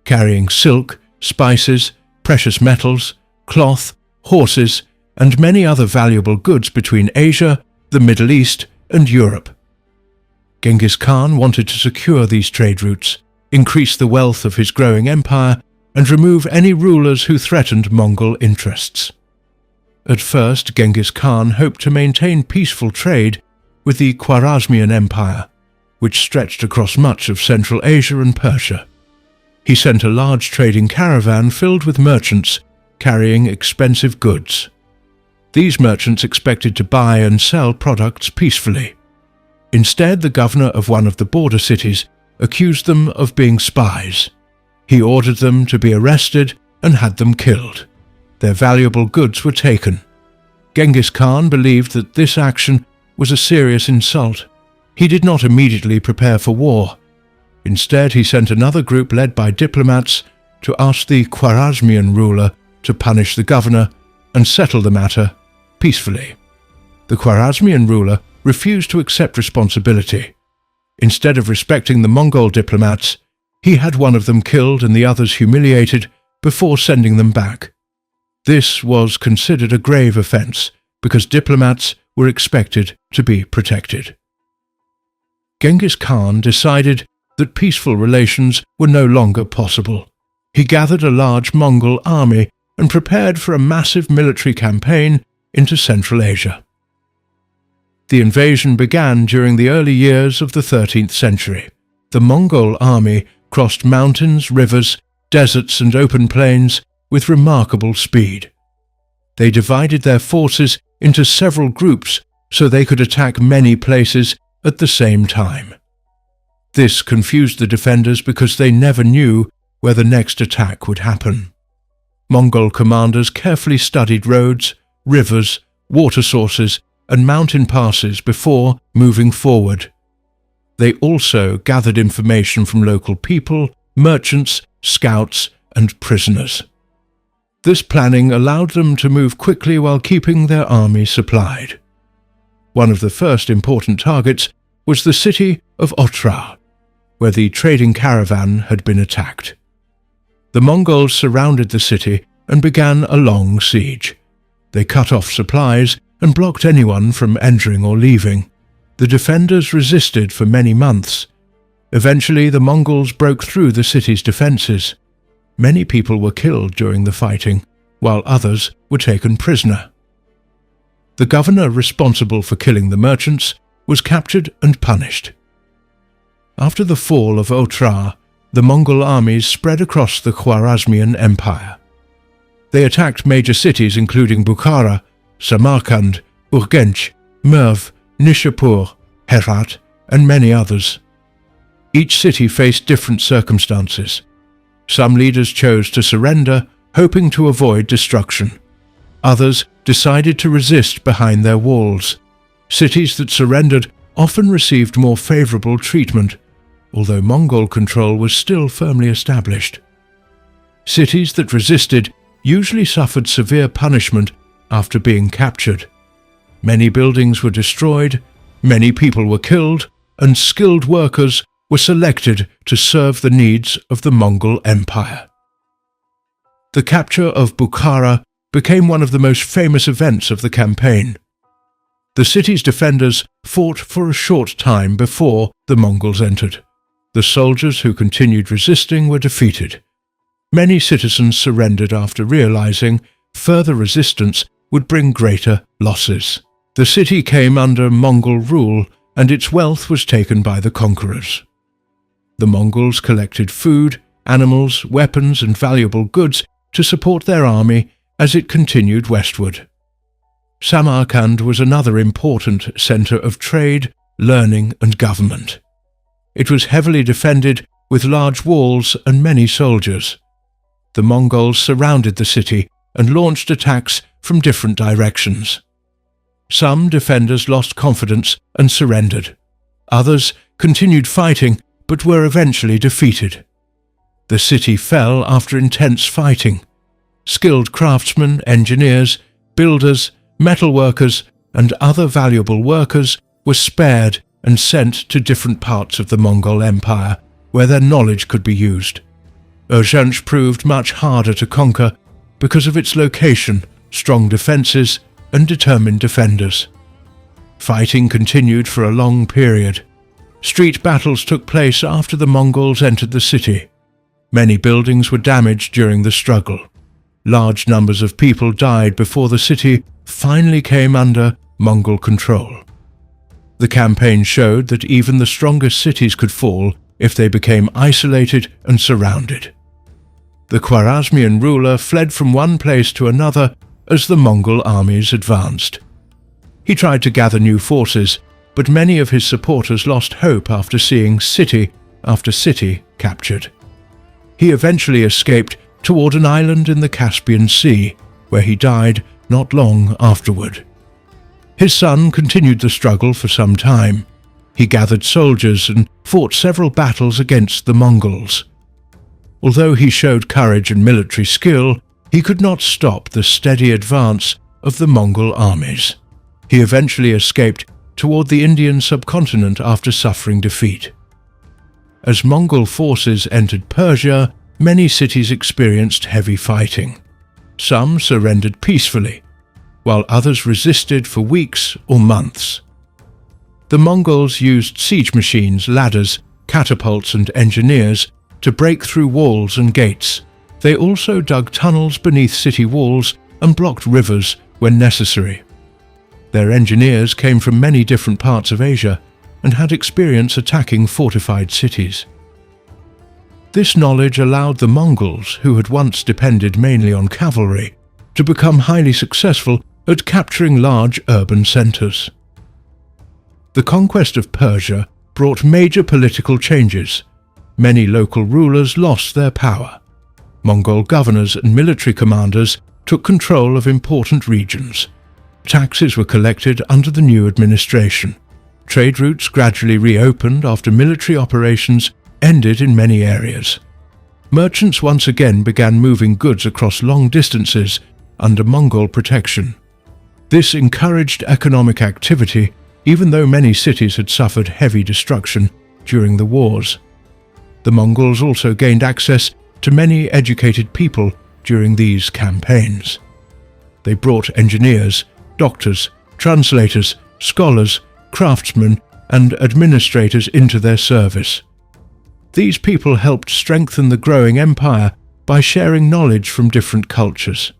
carrying silk, spices, precious metals, cloth, horses, and many other valuable goods between Asia, the Middle East, and Europe. Genghis Khan wanted to secure these trade routes, increase the wealth of his growing empire, and remove any rulers who threatened Mongol interests. At first, Genghis Khan hoped to maintain peaceful trade with the Khwarezmian Empire, which stretched across much of Central Asia and Persia. He sent a large trading caravan filled with merchants carrying expensive goods. These merchants expected to buy and sell products peacefully. Instead, the governor of one of the border cities accused them of being spies. He ordered them to be arrested and had them killed. Their valuable goods were taken. Genghis Khan believed that this action was a serious insult. He did not immediately prepare for war. Instead, he sent another group led by diplomats to ask the Khwarezmian ruler to punish the governor and settle the matter peacefully. The Khwarezmian ruler refused to accept responsibility. Instead of respecting the Mongol diplomats, he had one of them killed and the others humiliated before sending them back. This was considered a grave offense because diplomats were expected to be protected. Genghis Khan decided that peaceful relations were no longer possible. He gathered a large Mongol army and prepared for a massive military campaign into Central Asia. The invasion began during the early years of the 13th century. The Mongol army crossed mountains, rivers, deserts, and open plains with remarkable speed. They divided their forces into several groups so they could attack many places at the same time. This confused the defenders because they never knew where the next attack would happen. Mongol commanders carefully studied roads, rivers, water sources, and mountain passes before moving forward. They also gathered information from local people, merchants, scouts, and prisoners. This planning allowed them to move quickly while keeping their army supplied. One of the first important targets was the city of Otrar, where the trading caravan had been attacked. The Mongols surrounded the city and began a long siege. They cut off supplies and blocked anyone from entering or leaving. The defenders resisted for many months. Eventually, the Mongols broke through the city's defenses. Many people were killed during the fighting, while others were taken prisoner. The governor responsible for killing the merchants was captured and punished. After the fall of Otrar, the Mongol armies spread across the Khwarezmian Empire. They attacked major cities including Bukhara, Samarkand, Urgench, Merv, Nishapur, Herat, and many others. Each city faced different circumstances. Some leaders chose to surrender, hoping to avoid destruction. Others decided to resist behind their walls. Cities that surrendered often received more favorable treatment, although Mongol control was still firmly established. Cities that resisted usually suffered severe punishment after being captured. Many buildings were destroyed, many people were killed, and skilled workers were selected to serve the needs of the Mongol Empire. The capture of Bukhara became one of the most famous events of the campaign. The city's defenders fought for a short time before the Mongols entered. The soldiers who continued resisting were defeated. Many citizens surrendered after realizing further resistance would bring greater losses. The city came under Mongol rule, and its wealth was taken by the conquerors. The Mongols collected food, animals, weapons, and valuable goods to support their army as it continued westward. Samarkand was another important center of trade, learning, and government. It was heavily defended with large walls and many soldiers. The Mongols surrounded the city and launched attacks from different directions. Some defenders lost confidence and surrendered. Others continued fighting but were eventually defeated. The city fell after intense fighting. Skilled craftsmen, engineers, builders, metalworkers, and other valuable workers were spared and sent to different parts of the Mongol Empire where their knowledge could be used. Urgench proved much harder to conquer because of its location, strong defences, and determined defenders. Fighting continued for a long period. Street battles took place after the Mongols entered the city. Many buildings were damaged during the struggle. Large numbers of people died before the city finally came under Mongol control. The campaign showed that even the strongest cities could fall if they became isolated and surrounded. The Khwarezmian ruler fled from one place to another as the Mongol armies advanced. He tried to gather new forces, but many of his supporters lost hope after seeing city after city captured. He eventually escaped toward an island in the Caspian Sea, where he died not long afterward. His son continued the struggle for some time. He gathered soldiers and fought several battles against the Mongols. Although he showed courage and military skill, he could not stop the steady advance of the Mongol armies. He eventually escaped toward the Indian subcontinent after suffering defeat. As Mongol forces entered Persia, many cities experienced heavy fighting. Some surrendered peacefully, while others resisted for weeks or months. The Mongols used siege machines, ladders, catapults, and engineers to break through walls and gates. They also dug tunnels beneath city walls and blocked rivers when necessary. Their engineers came from many different parts of Asia and had experience attacking fortified cities. This knowledge allowed the Mongols, who had once depended mainly on cavalry, to become highly successful at capturing large urban centers. The conquest of Persia brought major political changes. Many local rulers lost their power. Mongol governors and military commanders took control of important regions. Taxes were collected under the new administration. Trade routes gradually reopened after military operations ended in many areas. Merchants once again began moving goods across long distances under Mongol protection. This encouraged economic activity, even though many cities had suffered heavy destruction during the wars. The Mongols also gained access to many educated people during these campaigns. They brought engineers, doctors, translators, scholars, craftsmen, and administrators into their service. These people helped strengthen the growing empire by sharing knowledge from different cultures.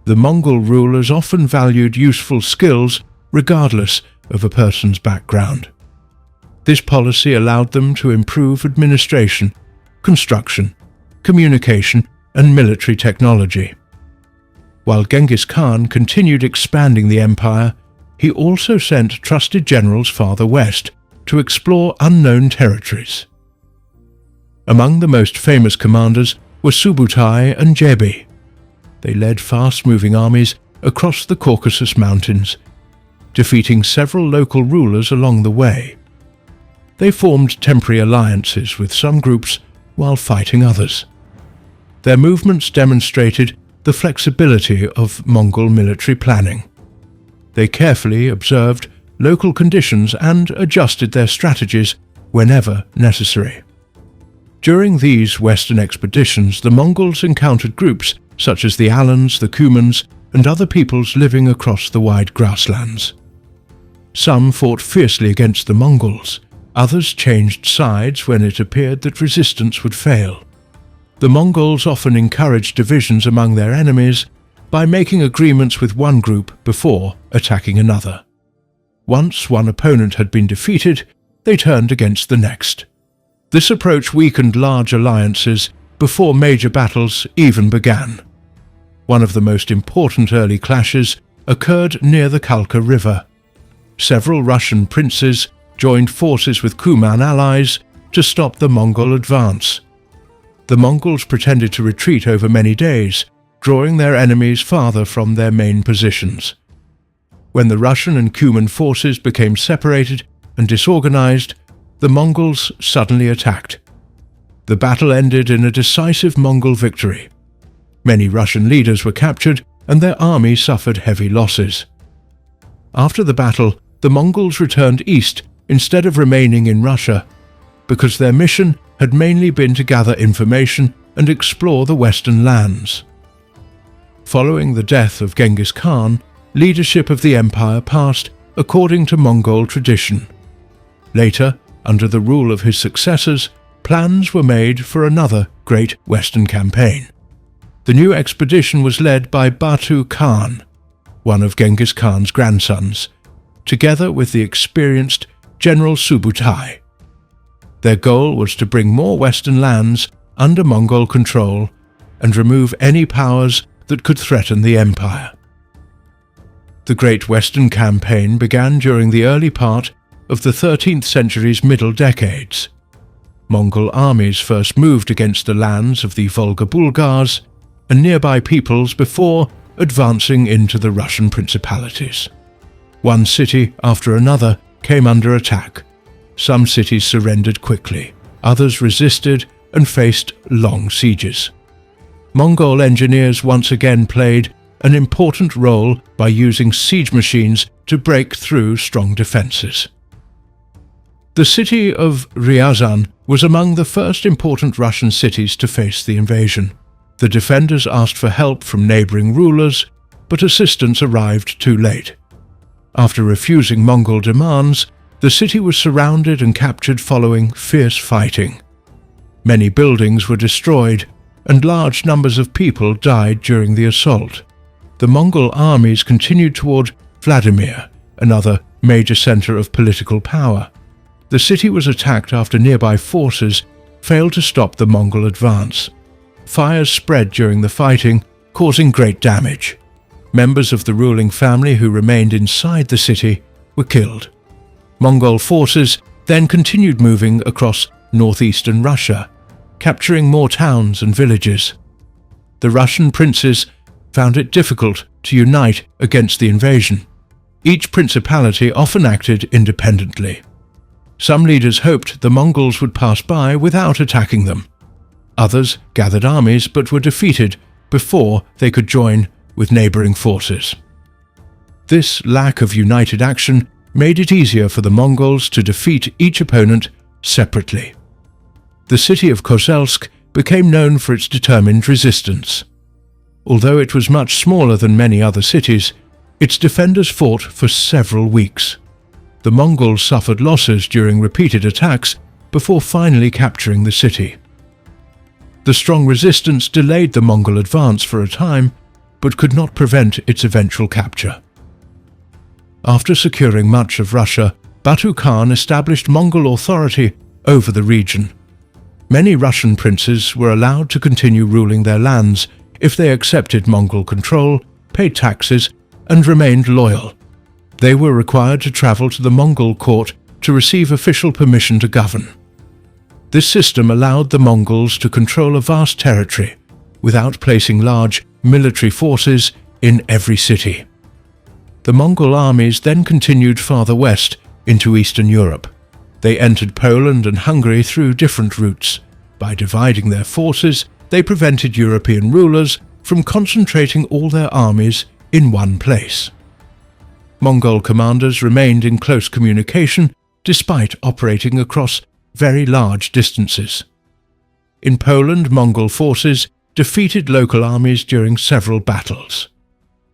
The Mongol rulers often valued useful skills regardless of a person's background. This policy allowed them to improve administration, construction, communication, and military technology. While Genghis Khan continued expanding the empire, he also sent trusted generals farther west to explore unknown territories. Among the most famous commanders were Subutai and Jebi. They led fast-moving armies across the Caucasus Mountains, defeating several local rulers along the way. They formed temporary alliances with some groups while fighting others. Their movements demonstrated the flexibility of Mongol military planning. They carefully observed local conditions and adjusted their strategies whenever necessary. During these Western expeditions, the Mongols encountered groups such as the Alans, the Cumans, and other peoples living across the wide grasslands. Some fought fiercely against the Mongols. Others changed sides when it appeared that resistance would fail. The Mongols often encouraged divisions among their enemies by making agreements with one group before attacking another. Once one opponent had been defeated, they turned against the next. This approach weakened large alliances before major battles even began. One of the most important early clashes occurred near the Kalka River. Several Russian princes joined forces with Kuman allies to stop the Mongol advance. The Mongols pretended to retreat over many days, drawing their enemies farther from their main positions. When the Russian and Cuman forces became separated and disorganized, the Mongols suddenly attacked. The battle ended in a decisive Mongol victory. Many Russian leaders were captured and their army suffered heavy losses. After the battle, the Mongols returned east instead of remaining in Russia, because their mission had mainly been to gather information and explore the western lands. Following the death of Genghis Khan, leadership of the empire passed according to Mongol tradition. Later, under the rule of his successors, plans were made for another great western campaign. The new expedition was led by Batu Khan, one of Genghis Khan's grandsons, together with the experienced General Subutai. Their goal was to bring more western lands under Mongol control and remove any powers that could threaten the empire. The Great Western Campaign began during the early part of the 13th century's middle decades. Mongol armies first moved against the lands of the Volga Bulgars and nearby peoples before advancing into the Russian principalities. One city after another came under attack. Some cities surrendered quickly, others resisted and faced long sieges. Mongol engineers once again played an important role by using siege machines to break through strong defenses. The city of Ryazan was among the first important Russian cities to face the invasion. The defenders asked for help from neighboring rulers, but assistance arrived too late. After refusing Mongol demands, the city was surrounded and captured following fierce fighting. Many buildings were destroyed, and large numbers of people died during the assault. The Mongol armies continued toward Vladimir, another major center of political power. The city was attacked after nearby forces failed to stop the Mongol advance. Fires spread during the fighting, causing great damage. Members of the ruling family who remained inside the city were killed. Mongol forces then continued moving across northeastern Russia, capturing more towns and villages. The Russian princes found it difficult to unite against the invasion. Each principality often acted independently. Some leaders hoped the Mongols would pass by without attacking them. Others gathered armies but were defeated before they could join with neighboring forces. This lack of united action made it easier for the Mongols to defeat each opponent separately. The city of Kozelsk became known for its determined resistance. Although it was much smaller than many other cities, its defenders fought for several weeks. The Mongols suffered losses during repeated attacks before finally capturing the city. The strong resistance delayed the Mongol advance for a time, but could not prevent its eventual capture. After securing much of Russia, Batu Khan established Mongol authority over the region. Many Russian princes were allowed to continue ruling their lands if they accepted Mongol control, paid taxes, and remained loyal. They were required to travel to the Mongol court to receive official permission to govern. This system allowed the Mongols to control a vast territory without placing large military forces in every city. The Mongol armies then continued farther west into Eastern Europe. They entered Poland and Hungary through different routes. By dividing their forces, they prevented European rulers from concentrating all their armies in one place. Mongol commanders remained in close communication despite operating across very large distances. In Poland, Mongol forces defeated local armies during several battles.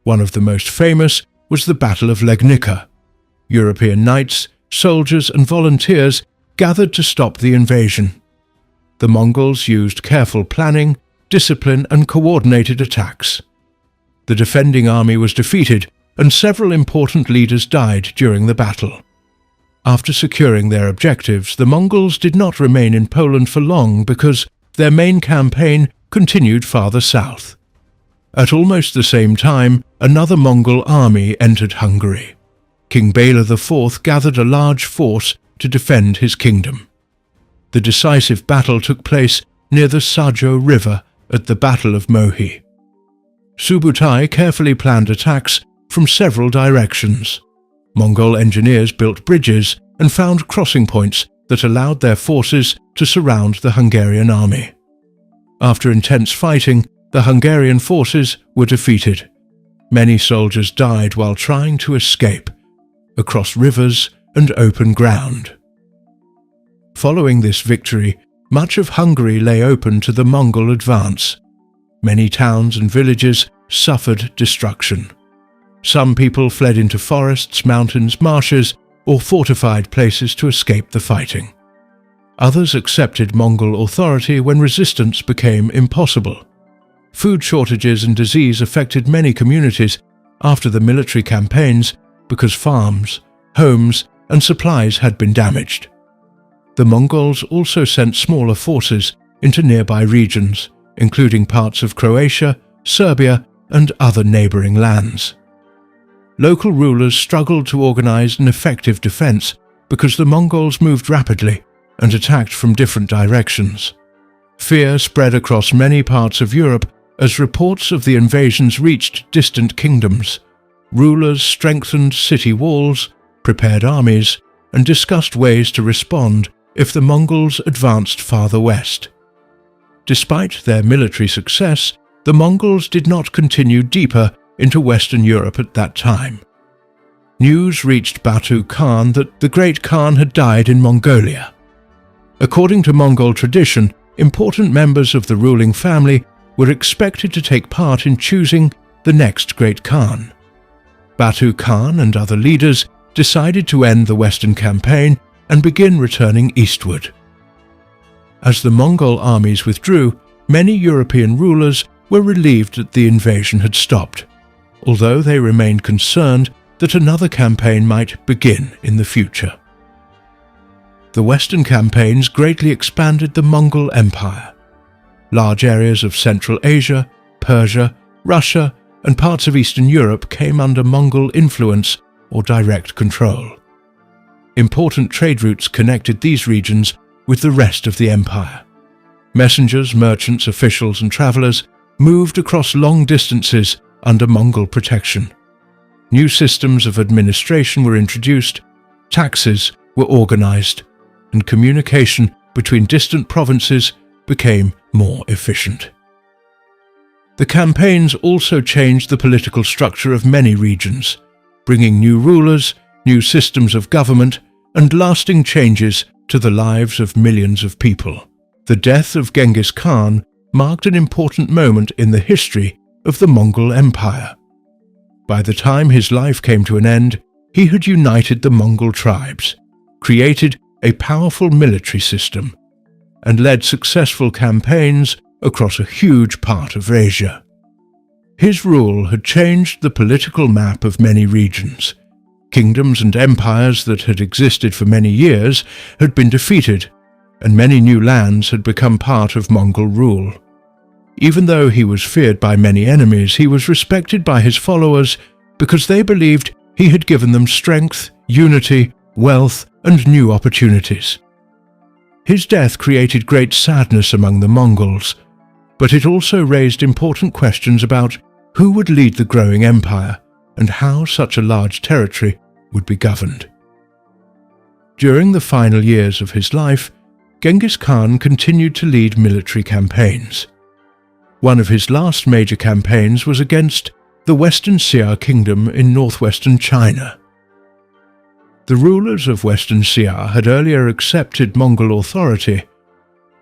One of the most famous was the Battle of Legnica. European knights, soldiers and volunteers gathered to stop the invasion. The Mongols used careful planning, discipline and coordinated attacks. The defending army was defeated and several important leaders died during the battle. After securing their objectives, the Mongols did not remain in Poland for long because their main campaign continued farther south. At almost the same time, another Mongol army entered Hungary. King Bela IV gathered a large force to defend his kingdom. The decisive battle took place near the Sajo River at the Battle of Mohi. Subutai carefully planned attacks from several directions. Mongol engineers built bridges and found crossing points that allowed their forces to surround the Hungarian army. After intense fighting, the Hungarian forces were defeated. Many soldiers died while trying to escape across rivers and open ground. Following this victory, much of Hungary lay open to the Mongol advance. Many towns and villages suffered destruction. Some people fled into forests, mountains, marshes, or fortified places to escape the fighting. Others accepted Mongol authority when resistance became impossible. Food shortages and disease affected many communities after the military campaigns because farms, homes, and supplies had been damaged. The Mongols also sent smaller forces into nearby regions, including parts of Croatia, Serbia, and other neighboring lands. Local rulers struggled to organize an effective defense because the Mongols moved rapidly and attacked from different directions. Fear spread across many parts of Europe as reports of the invasions reached distant kingdoms. Rulers strengthened city walls, prepared armies, and discussed ways to respond if the Mongols advanced farther west. Despite their military success, the Mongols did not continue deeper into Western Europe at that time. News reached Batu Khan that the Great Khan had died in Mongolia. According to Mongol tradition, important members of the ruling family were expected to take part in choosing the next Great Khan. Batu Khan and other leaders decided to end the Western campaign and begin returning eastward. As the Mongol armies withdrew, many European rulers were relieved that the invasion had stopped, although they remained concerned that another campaign might begin in the future. The Western campaigns greatly expanded the Mongol Empire. Large areas of Central Asia, Persia, Russia, and parts of Eastern Europe came under Mongol influence or direct control. Important trade routes connected these regions with the rest of the empire. Messengers, merchants, officials, and travelers moved across long distances under Mongol protection. New systems of administration were introduced, taxes were organized, and communication between distant provinces became more efficient. The campaigns also changed the political structure of many regions, bringing new rulers, new systems of government, and lasting changes to the lives of millions of people. The death of Genghis Khan marked an important moment in the history of the Mongol Empire. By the time his life came to an end, he had united the Mongol tribes, created a powerful military system, and led successful campaigns across a huge part of Asia. His rule had changed the political map of many regions. Kingdoms and empires that had existed for many years had been defeated, and many new lands had become part of Mongol rule. Even though he was feared by many enemies, he was respected by his followers because they believed he had given them strength, unity, wealth, and new opportunities. His death created great sadness among the Mongols, but it also raised important questions about who would lead the growing empire and how such a large territory would be governed. During the final years of his life, Genghis Khan continued to lead military campaigns. One of his last major campaigns was against the Western Xia Kingdom in northwestern China. The rulers of Western Xia had earlier accepted Mongol authority,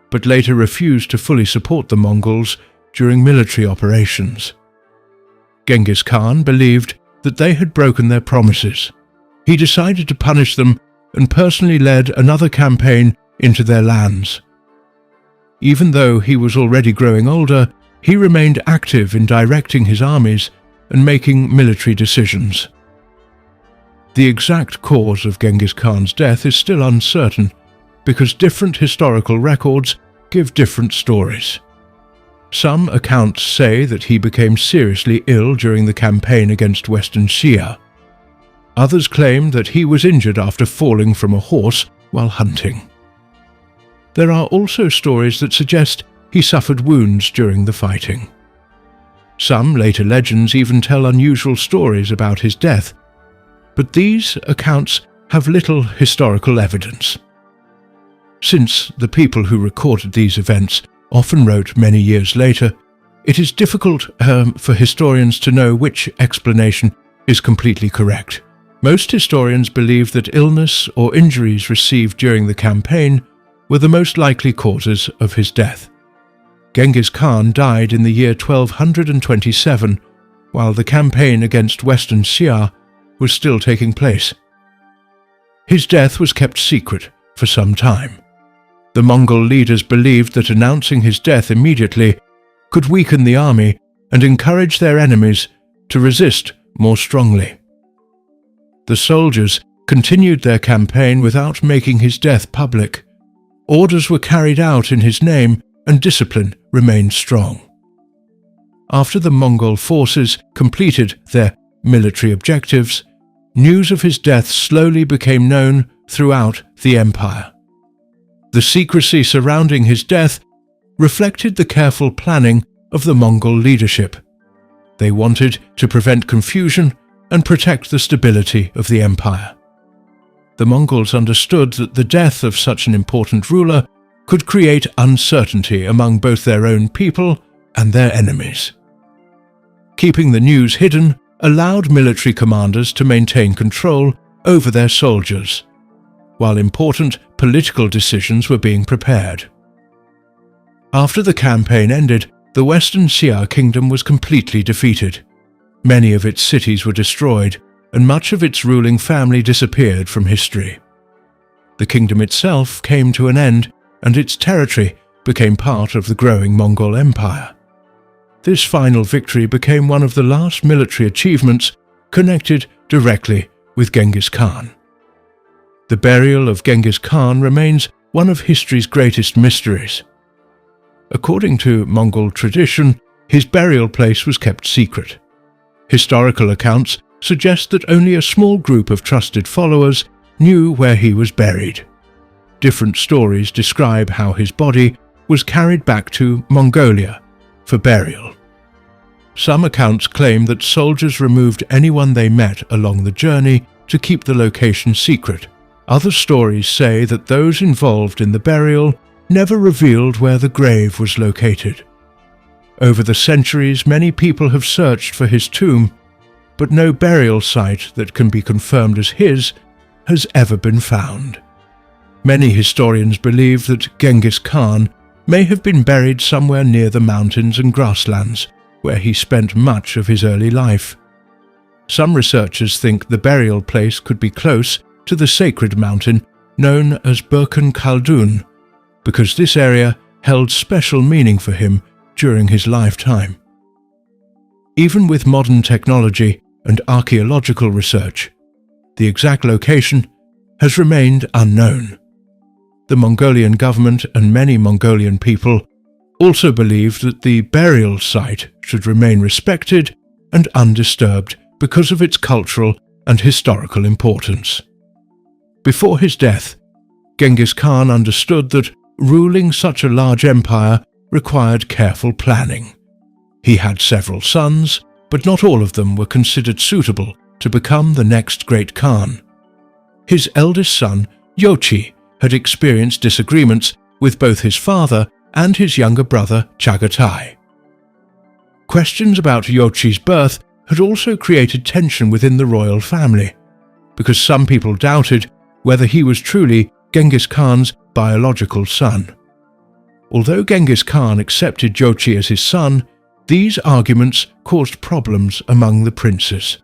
but later refused to fully support the Mongols during military operations. Genghis Khan believed that they had broken their promises. He decided to punish them and personally led another campaign into their lands. Even though he was already growing older, he remained active in directing his armies and making military decisions. The exact cause of Genghis Khan's death is still uncertain because different historical records give different stories. Some accounts say that he became seriously ill during the campaign against Western Xia. Others claim that he was injured after falling from a horse while hunting. There are also stories that suggest he suffered wounds during the fighting. Some later legends even tell unusual stories about his death, but these accounts have little historical evidence. Since the people who recorded these events often wrote many years later, it is difficult for historians to know which explanation is completely correct. Most historians believe that illness or injuries received during the campaign were the most likely causes of his death. Genghis Khan died in the year 1227, while the campaign against Western Xia was still taking place. His death was kept secret for some time. The Mongol leaders believed that announcing his death immediately could weaken the army and encourage their enemies to resist more strongly. The soldiers continued their campaign without making his death public. Orders were carried out in his name and discipline remained strong. After the Mongol forces completed their military objectives, news of his death slowly became known throughout the empire. The secrecy surrounding his death reflected the careful planning of the Mongol leadership. They wanted to prevent confusion and protect the stability of the empire. The Mongols understood that the death of such an important ruler could create uncertainty among both their own people and their enemies. Keeping the news hidden allowed military commanders to maintain control over their soldiers, while important political decisions were being prepared. After the campaign ended, the Western Xia kingdom was completely defeated. Many of its cities were destroyed, and much of its ruling family disappeared from history. The kingdom itself came to an end, and its territory became part of the growing Mongol Empire. This final victory became one of the last military achievements connected directly with Genghis Khan. The burial of Genghis Khan remains one of history's greatest mysteries. According to Mongol tradition, his burial place was kept secret. Historical accounts suggest that only a small group of trusted followers knew where he was buried. Different stories describe how his body was carried back to Mongolia for burial. Some accounts claim that soldiers removed anyone they met along the journey to keep the location secret. Other stories say that those involved in the burial never revealed where the grave was located. Over the centuries, many people have searched for his tomb, but no burial site that can be confirmed as his has ever been found. Many historians believe that Genghis Khan may have been buried somewhere near the mountains and grasslands, where he spent much of his early life. Some researchers think the burial place could be close to the sacred mountain known as Burkhan Khaldun, because this area held special meaning for him during his lifetime. Even with modern technology and archaeological research, the exact location has remained unknown. The Mongolian government and many Mongolian people also believe that the burial site should remain respected and undisturbed because of its cultural and historical importance. Before his death, Genghis Khan understood that ruling such a large empire required careful planning. He had several sons, but not all of them were considered suitable to become the next great Khan. His eldest son, Yochi, had experienced disagreements with both his father and his younger brother, Chagatai. Questions about Yochi's birth had also created tension within the royal family, because some people doubted whether he was truly Genghis Khan's biological son. Although Genghis Khan accepted Yochi as his son, these arguments caused problems among the princes.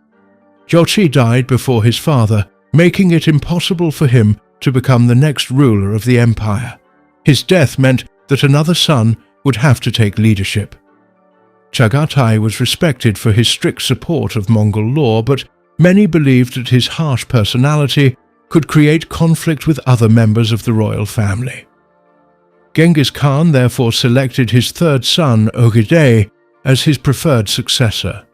Yochi died before his father, making it impossible for him to become the next ruler of the empire. His death meant that another son would have to take leadership. Chagatai was respected for his strict support of Mongol law, but many believed that his harsh personality could create conflict with other members of the royal family. Genghis Khan therefore selected his third son, Ogedei, as his preferred successor.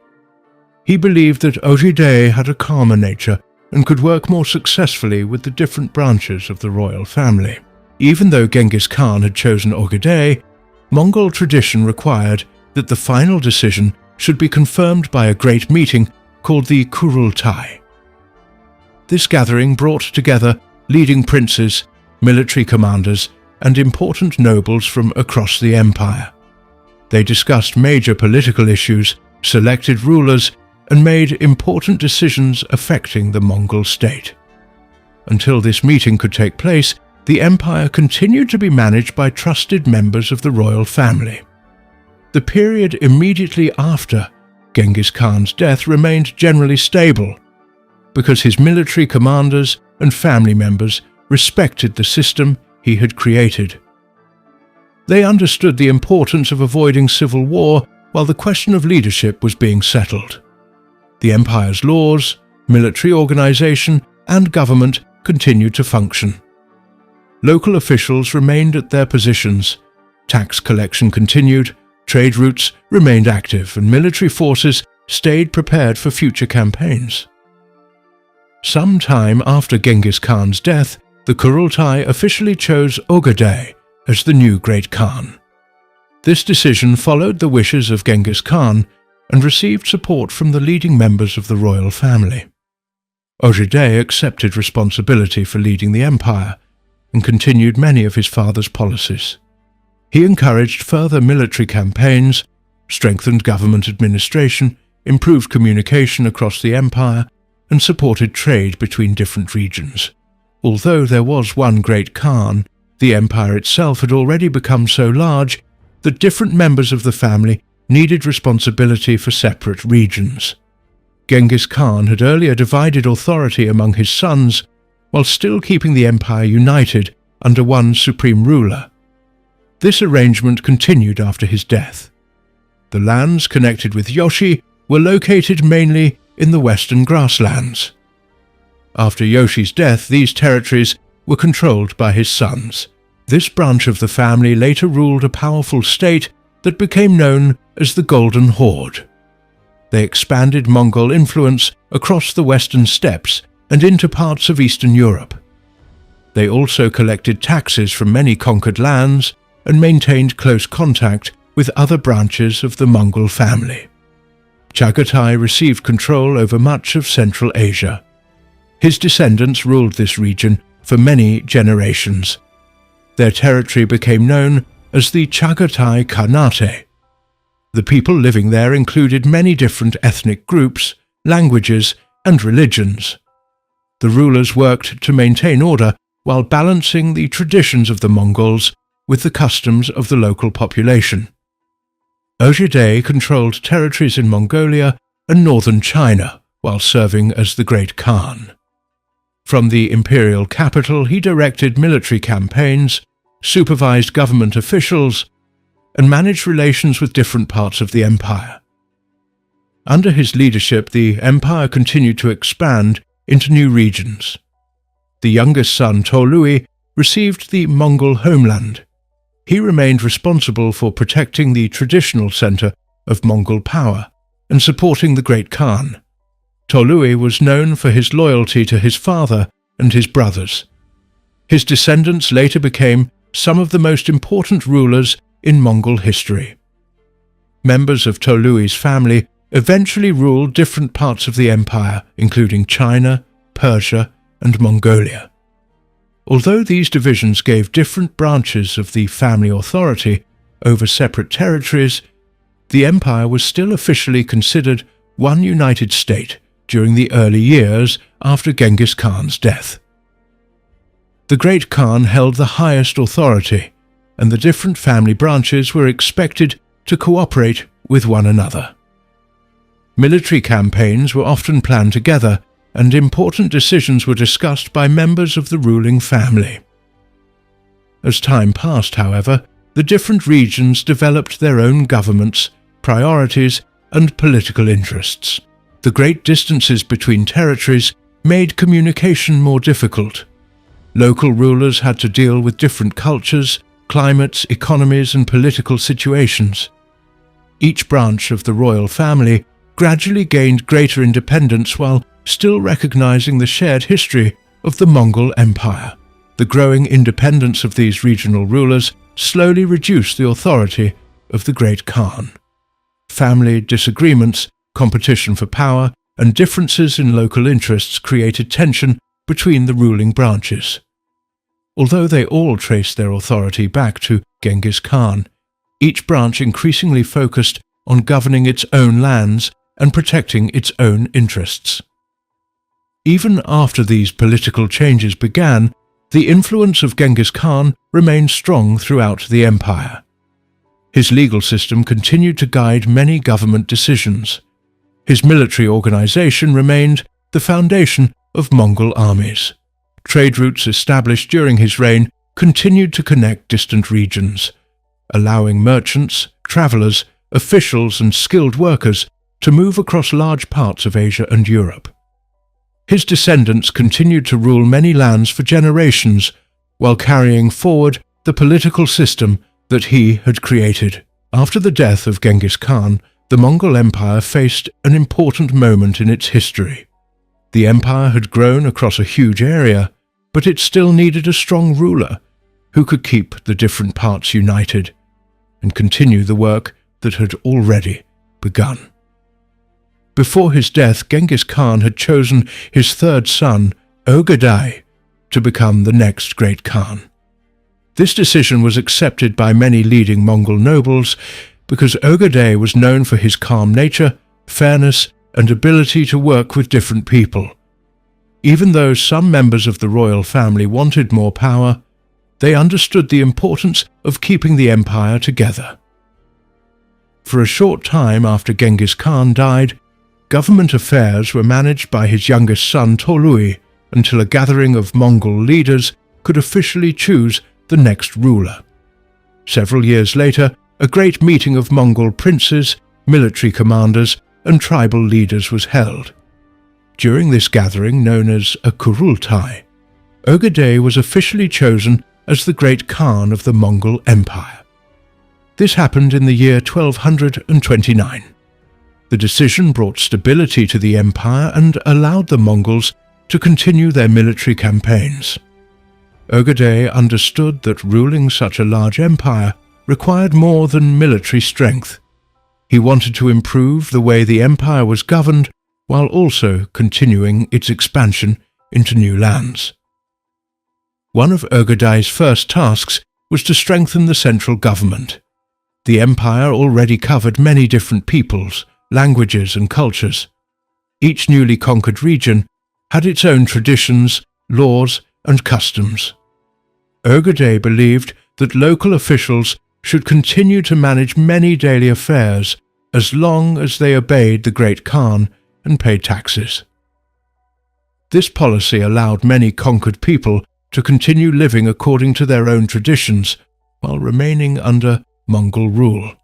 He believed that Ogedei had a calmer nature and could work more successfully with the different branches of the royal family. Even though Genghis Khan had chosen Ogedei, Mongol tradition required that the final decision should be confirmed by a great meeting called the Kurultai. This gathering brought together leading princes, military commanders, and important nobles from across the empire. They discussed major political issues, selected rulers, and made important decisions affecting the Mongol state. Until this meeting could take place, the empire continued to be managed by trusted members of the royal family. The period immediately after Genghis Khan's death remained generally stable, because his military commanders and family members respected the system he had created. They understood the importance of avoiding civil war while the question of leadership was being settled. The empire's laws, military organization, and government continued to function. Local officials remained at their positions, tax collection continued, trade routes remained active, and military forces stayed prepared for future campaigns. Some time after Genghis Khan's death, the Kurultai officially chose Ogedei as the new Great Khan. This decision followed the wishes of Genghis Khan and received support from the leading members of the royal family. Ogedei accepted responsibility for leading the empire and continued many of his father's policies. He encouraged further military campaigns, strengthened government administration, improved communication across the empire, and supported trade between different regions. Although there was one Great Khan, the empire itself had already become so large that different members of the family needed responsibility for separate regions. Genghis Khan had earlier divided authority among his sons while still keeping the empire united under one supreme ruler. This arrangement continued after his death. The lands connected with Yoshi were located mainly in the western grasslands. After Yoshi's death, these territories were controlled by his sons. This branch of the family later ruled a powerful state that became known as the Golden Horde. They expanded Mongol influence across the western steppes and into parts of Eastern Europe. They also collected taxes from many conquered lands and maintained close contact with other branches of the Mongol family. Chagatai received control over much of Central Asia. His descendants ruled this region for many generations. Their territory became known as the Chagatai Khanate. The people living there included many different ethnic groups, languages, and religions. The rulers worked to maintain order while balancing the traditions of the Mongols with the customs of the local population. Ogedei controlled territories in Mongolia and northern China while serving as the Great Khan. From the imperial capital, he directed military campaigns, supervised government officials, and managed relations with different parts of the empire. Under his leadership, the empire continued to expand into new regions. The youngest son, Tolui, received the Mongol homeland. He remained responsible for protecting the traditional center of Mongol power and supporting the Great Khan. Tolui was known for his loyalty to his father and his brothers. His descendants later became some of the most important rulers in Mongol history. Members of Tolui's family eventually ruled different parts of the empire, including China, Persia, and Mongolia. Although these divisions gave different branches of the family authority over separate territories, the empire was still officially considered one united state during the early years after Genghis Khan's death. The Great Khan held the highest authority, and the different family branches were expected to cooperate with one another. Military campaigns were often planned together, and important decisions were discussed by members of the ruling family. As time passed, however, the different regions developed their own governments, priorities, and political interests. The great distances between territories made communication more difficult. Local rulers had to deal with different cultures, climates, economies, and political situations. Each branch of the royal family gradually gained greater independence while still recognizing the shared history of the Mongol Empire. The growing independence of these regional rulers slowly reduced the authority of the Great Khan. Family disagreements, competition for power, and differences in local interests created tension between the ruling branches. Although they all traced their authority back to Genghis Khan, each branch increasingly focused on governing its own lands and protecting its own interests. Even after these political changes began, the influence of Genghis Khan remained strong throughout the empire. His legal system continued to guide many government decisions. His military organization remained the foundation of Mongol armies. Trade routes established during his reign continued to connect distant regions, allowing merchants, travelers, officials, and skilled workers to move across large parts of Asia and Europe. His descendants continued to rule many lands for generations while carrying forward the political system that he had created. After the death of Genghis Khan, the Mongol Empire faced an important moment in its history. The empire had grown across a huge area, but it still needed a strong ruler who could keep the different parts united and continue the work that had already begun. Before his death, Genghis Khan had chosen his third son, Ögedei, to become the next great Khan. This decision was accepted by many leading Mongol nobles because Ögedei was known for his calm nature, fairness, and ability to work with different people. Even though some members of the royal family wanted more power, they understood the importance of keeping the empire together. For a short time after Genghis Khan died, government affairs were managed by his youngest son Tolui until a gathering of Mongol leaders could officially choose the next ruler. Several years later, a great meeting of Mongol princes, military commanders, and tribal leaders was held. During this gathering, known as a Kurultai, Ögedei was officially chosen as the great Khan of the Mongol Empire. This happened in the year 1229. The decision brought stability to the empire and allowed the Mongols to continue their military campaigns. Ögedei understood that ruling such a large empire required more than military strength. He wanted to improve the way the empire was governed while also continuing its expansion into new lands. One of Ögedei's first tasks was to strengthen the central government. The empire already covered many different peoples, languages, and cultures. Each newly conquered region had its own traditions, laws, and customs. Ögedei believed that local officials should continue to manage many daily affairs as long as they obeyed the Great Khan and paid taxes. This policy allowed many conquered people to continue living according to their own traditions while remaining under Mongol rule.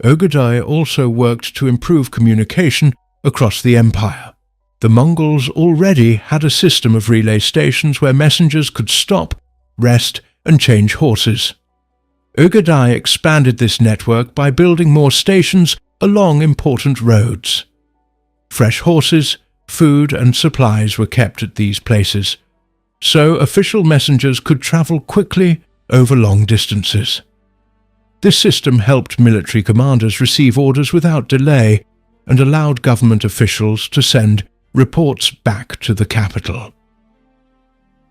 Ögedei also worked to improve communication across the empire. The Mongols already had a system of relay stations where messengers could stop, rest, and change horses. Ögedei expanded this network by building more stations along important roads. Fresh horses, food, and supplies were kept at these places, so official messengers could travel quickly over long distances. This system helped military commanders receive orders without delay and allowed government officials to send reports back to the capital.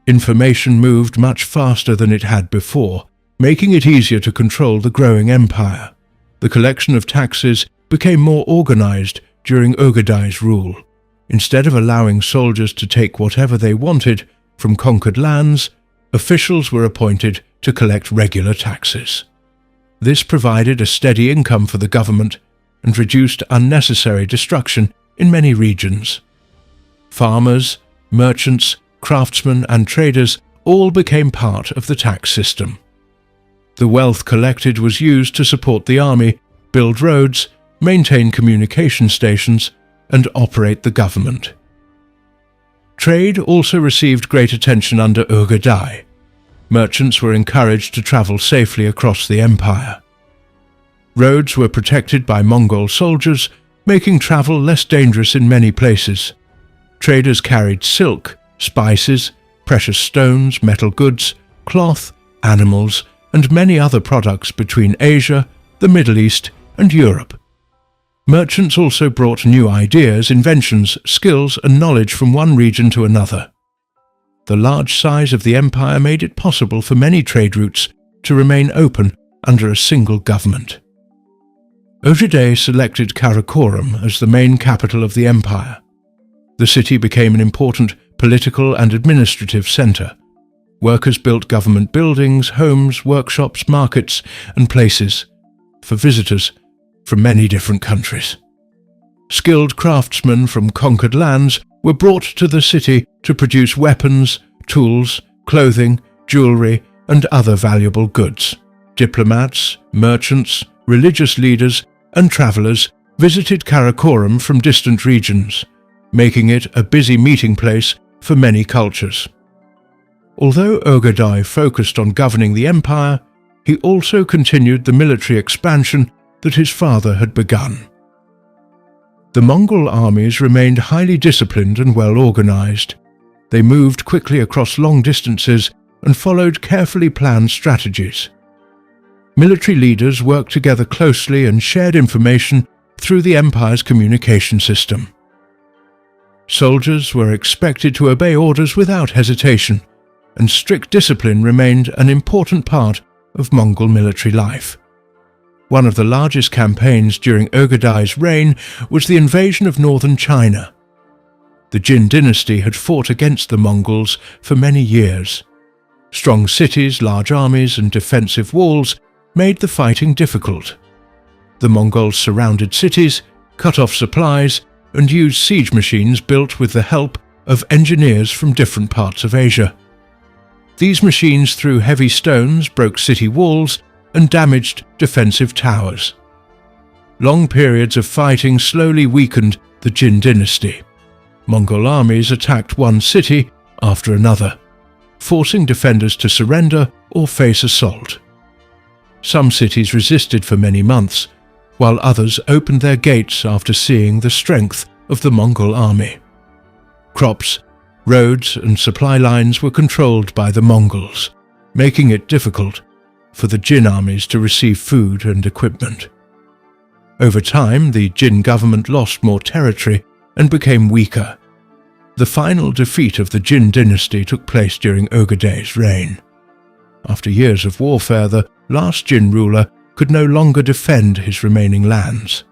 Information moved much faster than it had before, making it easier to control the growing empire. The collection of taxes became more organized during Ögedei's rule. Instead of allowing soldiers to take whatever they wanted from conquered lands, officials were appointed to collect regular taxes. This provided a steady income for the government and reduced unnecessary destruction in many regions. Farmers, merchants, craftsmen, and traders all became part of the tax system. The wealth collected was used to support the army, build roads, maintain communication stations, and operate the government. Trade also received great attention under Ögedei. Merchants were encouraged to travel safely across the empire. Roads were protected by Mongol soldiers, making travel less dangerous in many places. Traders carried silk, spices, precious stones, metal goods, cloth, animals, and many other products between Asia, the Middle East, and Europe. Merchants also brought new ideas, inventions, skills, and knowledge from one region to another. The large size of the empire made it possible for many trade routes to remain open under a single government. Ogedei selected Karakoram as the main capital of the empire. The city became an important political and administrative centre. Workers built government buildings, homes, workshops, markets, and places for visitors from many different countries. Skilled craftsmen from conquered lands were brought to the city to produce weapons, tools, clothing, jewelry, and other valuable goods. Diplomats, merchants, religious leaders, and travellers visited Karakoram from distant regions, making it a busy meeting place for many cultures. Although Ogedei focused on governing the empire, he also continued the military expansion that his father had begun. The Mongol armies remained highly disciplined and well organized. They moved quickly across long distances and followed carefully planned strategies. Military leaders worked together closely and shared information through the empire's communication system. Soldiers were expected to obey orders without hesitation, and strict discipline remained an important part of Mongol military life. One of the largest campaigns during Ogedei's reign was the invasion of northern China. The Jin dynasty had fought against the Mongols for many years. Strong cities, large armies, and defensive walls made the fighting difficult. The Mongols surrounded cities, cut off supplies, and used siege machines built with the help of engineers from different parts of Asia. These machines threw heavy stones, broke city walls, and damaged defensive towers. Long periods of fighting slowly weakened the Jin dynasty. Mongol armies attacked one city after another, forcing defenders to surrender or face assault. Some cities resisted for many months, while others opened their gates after seeing the strength of the Mongol army. Crops, roads, and supply lines were controlled by the Mongols, making it difficult for the Jin armies to receive food and equipment. Over time, the Jin government lost more territory and became weaker. The final defeat of the Jin dynasty took place during Ogedei's reign. After years of warfare, the last Jin ruler could no longer defend his remaining lands.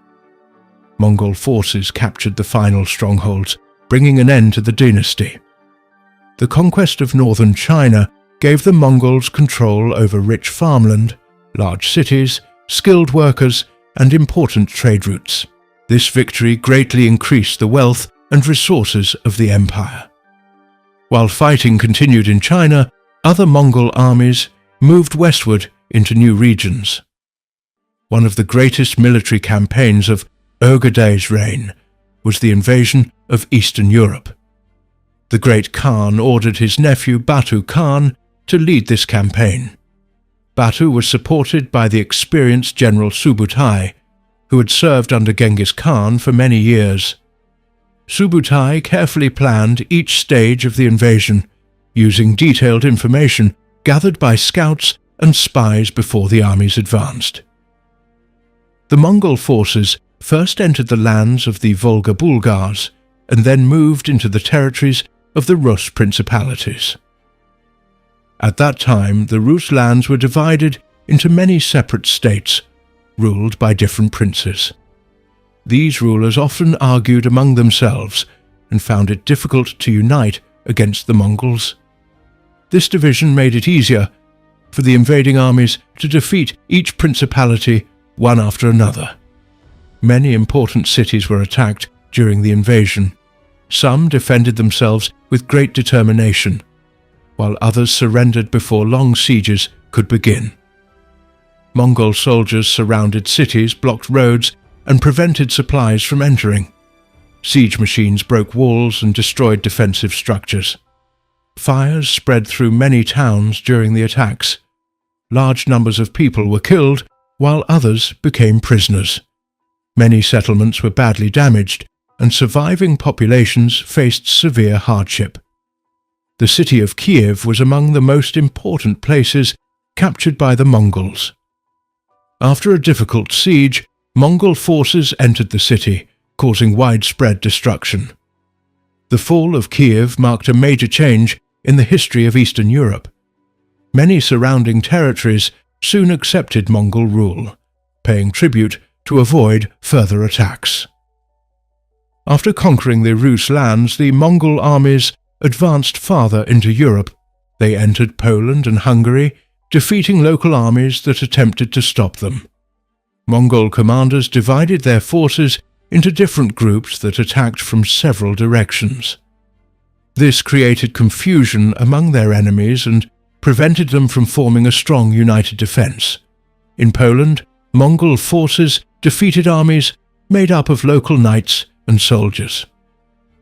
Mongol forces captured the final strongholds, bringing an end to the dynasty. The conquest of northern China gave the Mongols control over rich farmland, large cities, skilled workers, and important trade routes. This victory greatly increased the wealth and resources of the empire. While fighting continued in China, other Mongol armies moved westward into new regions. One of the greatest military campaigns of Ogedei's reign was the invasion of Eastern Europe. The great Khan ordered his nephew Batu Khan to lead this campaign. Batu was supported by the experienced General Subutai, who had served under Genghis Khan for many years. Subutai carefully planned each stage of the invasion, using detailed information gathered by scouts and spies before the armies advanced. The Mongol forces first entered the lands of the Volga Bulgars and then moved into the territories of the Rus principalities. At that time, the Rus lands were divided into many separate states, ruled by different princes. These rulers often argued among themselves and found it difficult to unite against the Mongols. This division made it easier for the invading armies to defeat each principality one after another. Many important cities were attacked during the invasion. Some defended themselves with great determination, while others surrendered before long sieges could begin. Mongol soldiers surrounded cities, blocked roads, and prevented supplies from entering. Siege machines broke walls and destroyed defensive structures. Fires spread through many towns during the attacks. Large numbers of people were killed, while others became prisoners. Many settlements were badly damaged, and surviving populations faced severe hardship. The city of Kiev was among the most important places captured by the Mongols. After a difficult siege, Mongol forces entered the city, causing widespread destruction. The fall of Kiev marked a major change in the history of Eastern Europe. Many surrounding territories soon accepted Mongol rule, paying tribute to avoid further attacks. After conquering the Rus lands, the Mongol armies advanced farther into Europe. They entered Poland and Hungary, defeating local armies that attempted to stop them. Mongol commanders divided their forces into different groups that attacked from several directions. This created confusion among their enemies and prevented them from forming a strong united defense. In Poland, Mongol forces defeated armies made up of local knights and soldiers.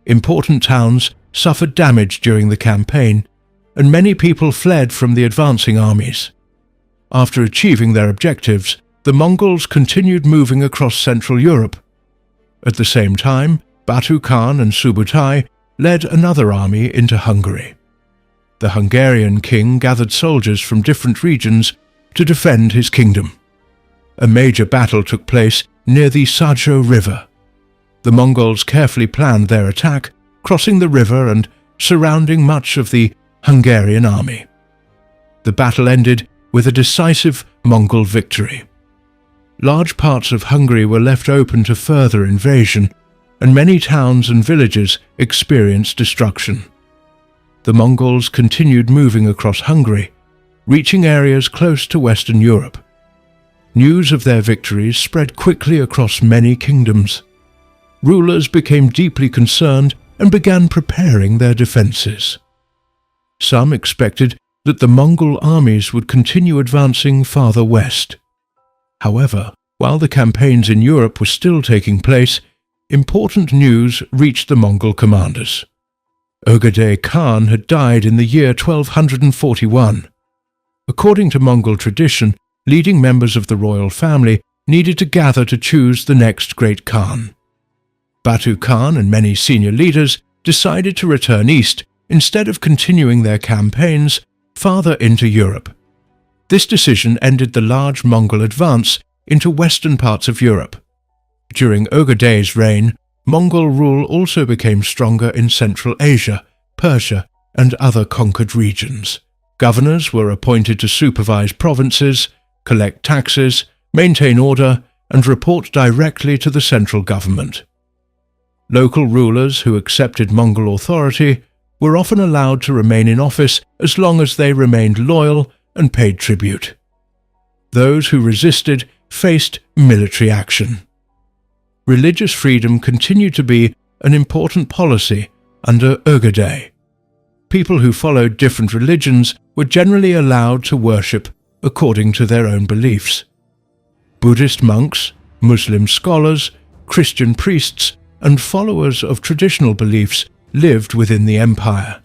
Important towns suffered damage during the campaign, and many people fled from the advancing armies. After achieving their objectives, the Mongols continued moving across Central Europe. At the same time, Batu Khan and Subutai led another army into Hungary. The Hungarian king gathered soldiers from different regions to defend his kingdom. A major battle took place near the Sajo River. The Mongols carefully planned their attack, crossing the river and surrounding much of the Hungarian army. The battle ended with a decisive Mongol victory. Large parts of Hungary were left open to further invasion, and many towns and villages experienced destruction. The Mongols continued moving across Hungary, reaching areas close to Western Europe. News of their victories spread quickly across many kingdoms. Rulers became deeply concerned and began preparing their defenses. Some expected that the Mongol armies would continue advancing farther west. However, while the campaigns in Europe were still taking place, important news reached the Mongol commanders. Kublai Khan had died in the year 1241. According to Mongol tradition, leading members of the royal family needed to gather to choose the next great Khan. Batu Khan and many senior leaders decided to return east instead of continuing their campaigns farther into Europe. This decision ended the large Mongol advance into western parts of Europe. During Ogedai's reign, Mongol rule also became stronger in Central Asia, Persia, and other conquered regions. Governors were appointed to supervise provinces, collect taxes, maintain order, and report directly to the central government. Local rulers who accepted Mongol authority were often allowed to remain in office as long as they remained loyal and paid tribute. Those who resisted faced military action. Religious freedom continued to be an important policy under Ogedai. People who followed different religions were generally allowed to worship according to their own beliefs. Buddhist monks, Muslim scholars, Christian priests, and followers of traditional beliefs lived within the empire.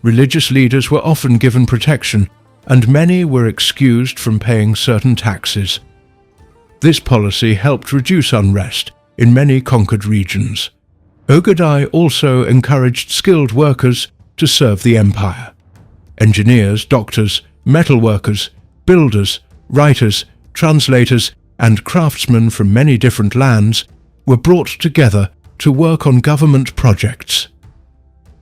Religious leaders were often given protection, and many were excused from paying certain taxes. This policy helped reduce unrest in many conquered regions. Ogedai also encouraged skilled workers to serve the empire. Engineers, doctors, metalworkers, builders, writers, translators, and craftsmen from many different lands were brought together to work on government projects.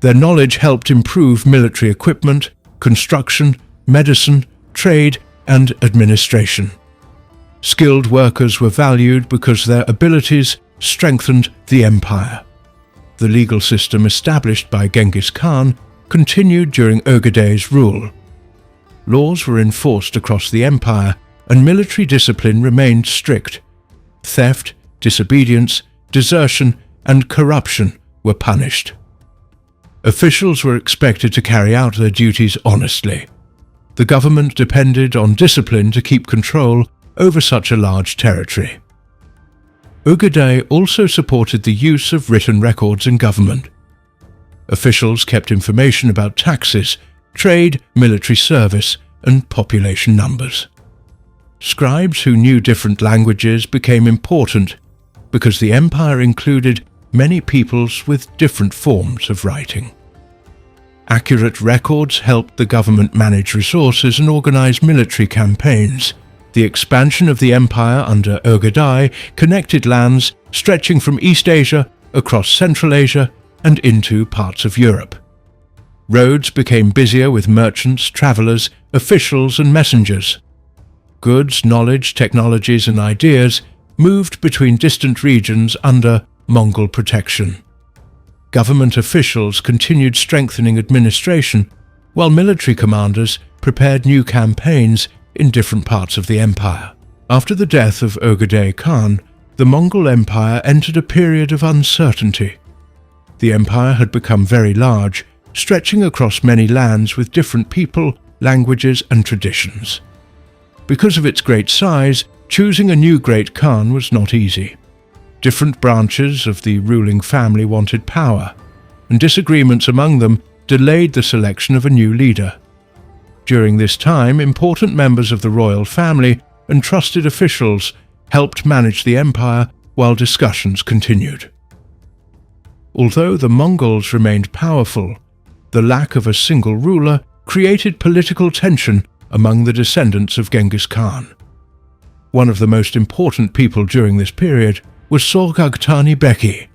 Their knowledge helped improve military equipment, construction, medicine, trade, and administration. Skilled workers were valued because their abilities strengthened the empire. The legal system established by Genghis Khan continued during Ogedai's rule. Laws were enforced across the empire, and military discipline remained strict. Theft, disobedience, desertion, and corruption were punished. Officials were expected to carry out their duties honestly. The government depended on discipline to keep control over such a large territory. Ogedai also supported the use of written records in government. Officials kept information about taxes, trade, military service, and population numbers. Scribes who knew different languages became important because the empire included many peoples with different forms of writing. Accurate records helped the government manage resources and organize military campaigns. The expansion of the empire under Ögedei connected lands stretching from East Asia across Central Asia and into parts of Europe. Roads became busier with merchants, travelers, officials and messengers. Goods, knowledge, technologies and ideas moved between distant regions under Mongol protection. Government officials continued strengthening administration, while military commanders prepared new campaigns in different parts of the empire. After the death of Ögedei Khan, the Mongol Empire entered a period of uncertainty. The empire had become very large, stretching across many lands with different people, languages and traditions. Because of its great size, choosing a new great Khan was not easy. Different branches of the ruling family wanted power, and disagreements among them delayed the selection of a new leader. During this time, important members of the royal family and trusted officials helped manage the empire while discussions continued. Although the Mongols remained powerful, the lack of a single ruler created political tension among the descendants of Genghis Khan. One of the most important people during this period was Sorghaghtani Beki,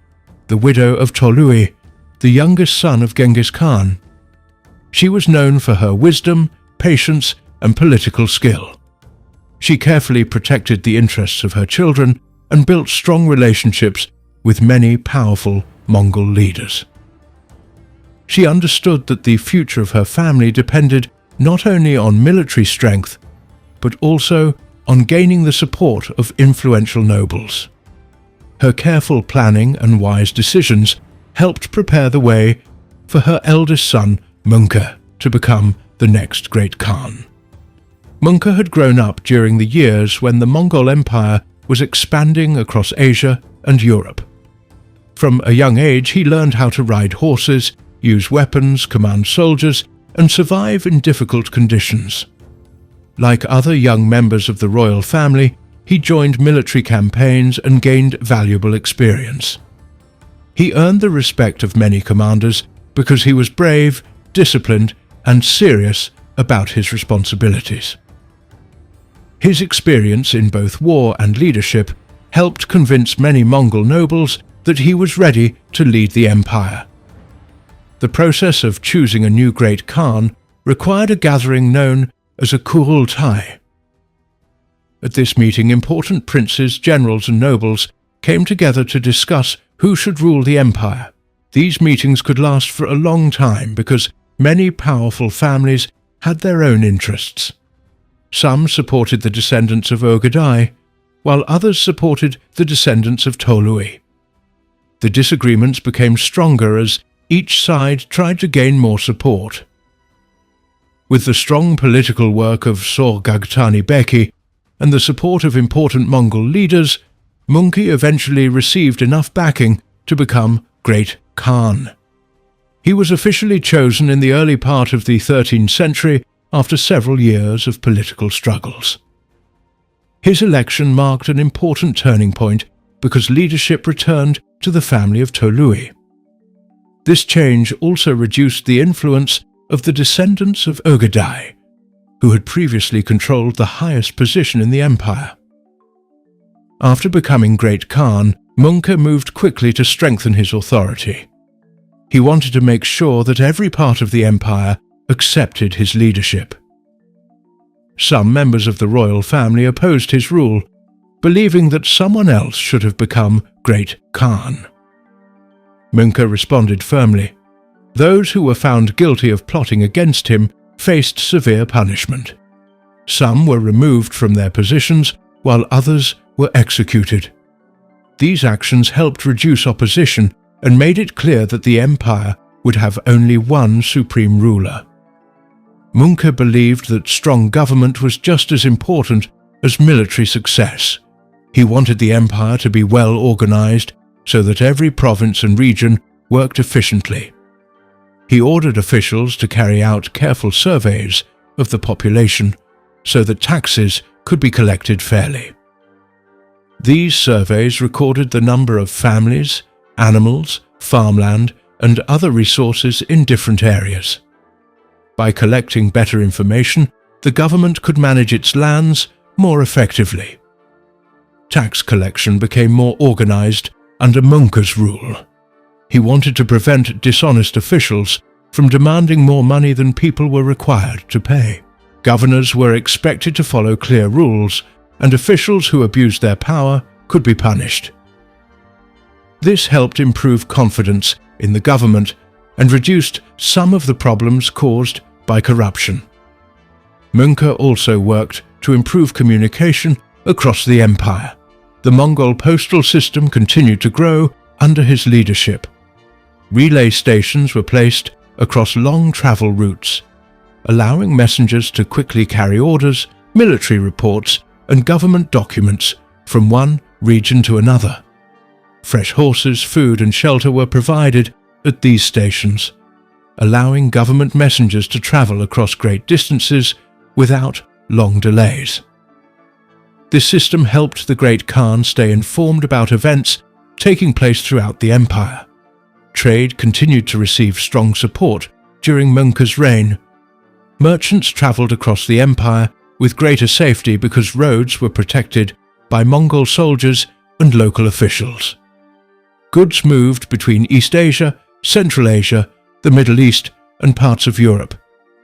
the widow of Tolui, the youngest son of Genghis Khan. She was known for her wisdom, patience, and political skill. She carefully protected the interests of her children and built strong relationships with many powerful Mongol leaders. She understood that the future of her family depended not only on military strength, but also on gaining the support of influential nobles. Her careful planning and wise decisions helped prepare the way for her eldest son, Mungke, to become the next great Khan. Mungke had grown up during the years when the Mongol Empire was expanding across Asia and Europe. From a young age, he learned how to ride horses, use weapons, command soldiers, and survive in difficult conditions. Like other young members of the royal family, he joined military campaigns and gained valuable experience. He earned the respect of many commanders because he was brave, disciplined, and serious about his responsibilities. His experience in both war and leadership helped convince many Mongol nobles that he was ready to lead the empire. The process of choosing a new great Khan required a gathering known as a Kurultai. At this meeting, important princes, generals and nobles came together to discuss who should rule the empire. These meetings could last for a long time because many powerful families had their own interests. Some supported the descendants of Ögedei, while others supported the descendants of Tolui. The disagreements became stronger as each side tried to gain more support. With the strong political work of Sorghaghtani Beki and the support of important Mongol leaders, Mungke eventually received enough backing to become Great Khan. He was officially chosen in the early part of the 13th century after several years of political struggles. His election marked an important turning point because leadership returned to the family of Tolui. This change also reduced the influence of the descendants of Ögedei, who had previously controlled the highest position in the empire. After becoming Great Khan, Mungke moved quickly to strengthen his authority. He wanted to make sure that every part of the empire accepted his leadership. Some members of the royal family opposed his rule, believing that someone else should have become Great Khan. Mungke responded firmly. Those who were found guilty of plotting against him faced severe punishment. Some were removed from their positions, while others were executed. These actions helped reduce opposition and made it clear that the empire would have only one supreme ruler. Mungke believed that strong government was just as important as military success. He wanted the empire to be well organized so that every province and region worked efficiently. He ordered officials to carry out careful surveys of the population so that taxes could be collected fairly. These surveys recorded the number of families, animals, farmland, and other resources in different areas. By collecting better information, the government could manage its lands more effectively. Tax collection became more organized under Mongol's rule. He wanted to prevent dishonest officials from demanding more money than people were required to pay. Governors were expected to follow clear rules, and officials who abused their power could be punished. This helped improve confidence in the government and reduced some of the problems caused by corruption. Mongol also worked to improve communication across the empire. The Mongol postal system continued to grow under his leadership. Relay stations were placed across long travel routes, allowing messengers to quickly carry orders, military reports, and government documents from one region to another. Fresh horses, food, and shelter were provided at these stations, allowing government messengers to travel across great distances without long delays. This system helped the great Khan stay informed about events taking place throughout the empire. Trade continued to receive strong support during Mongol's reign. Merchants traveled across the empire with greater safety because roads were protected by Mongol soldiers and local officials. Goods moved between East Asia, Central Asia, the Middle East, and parts of Europe.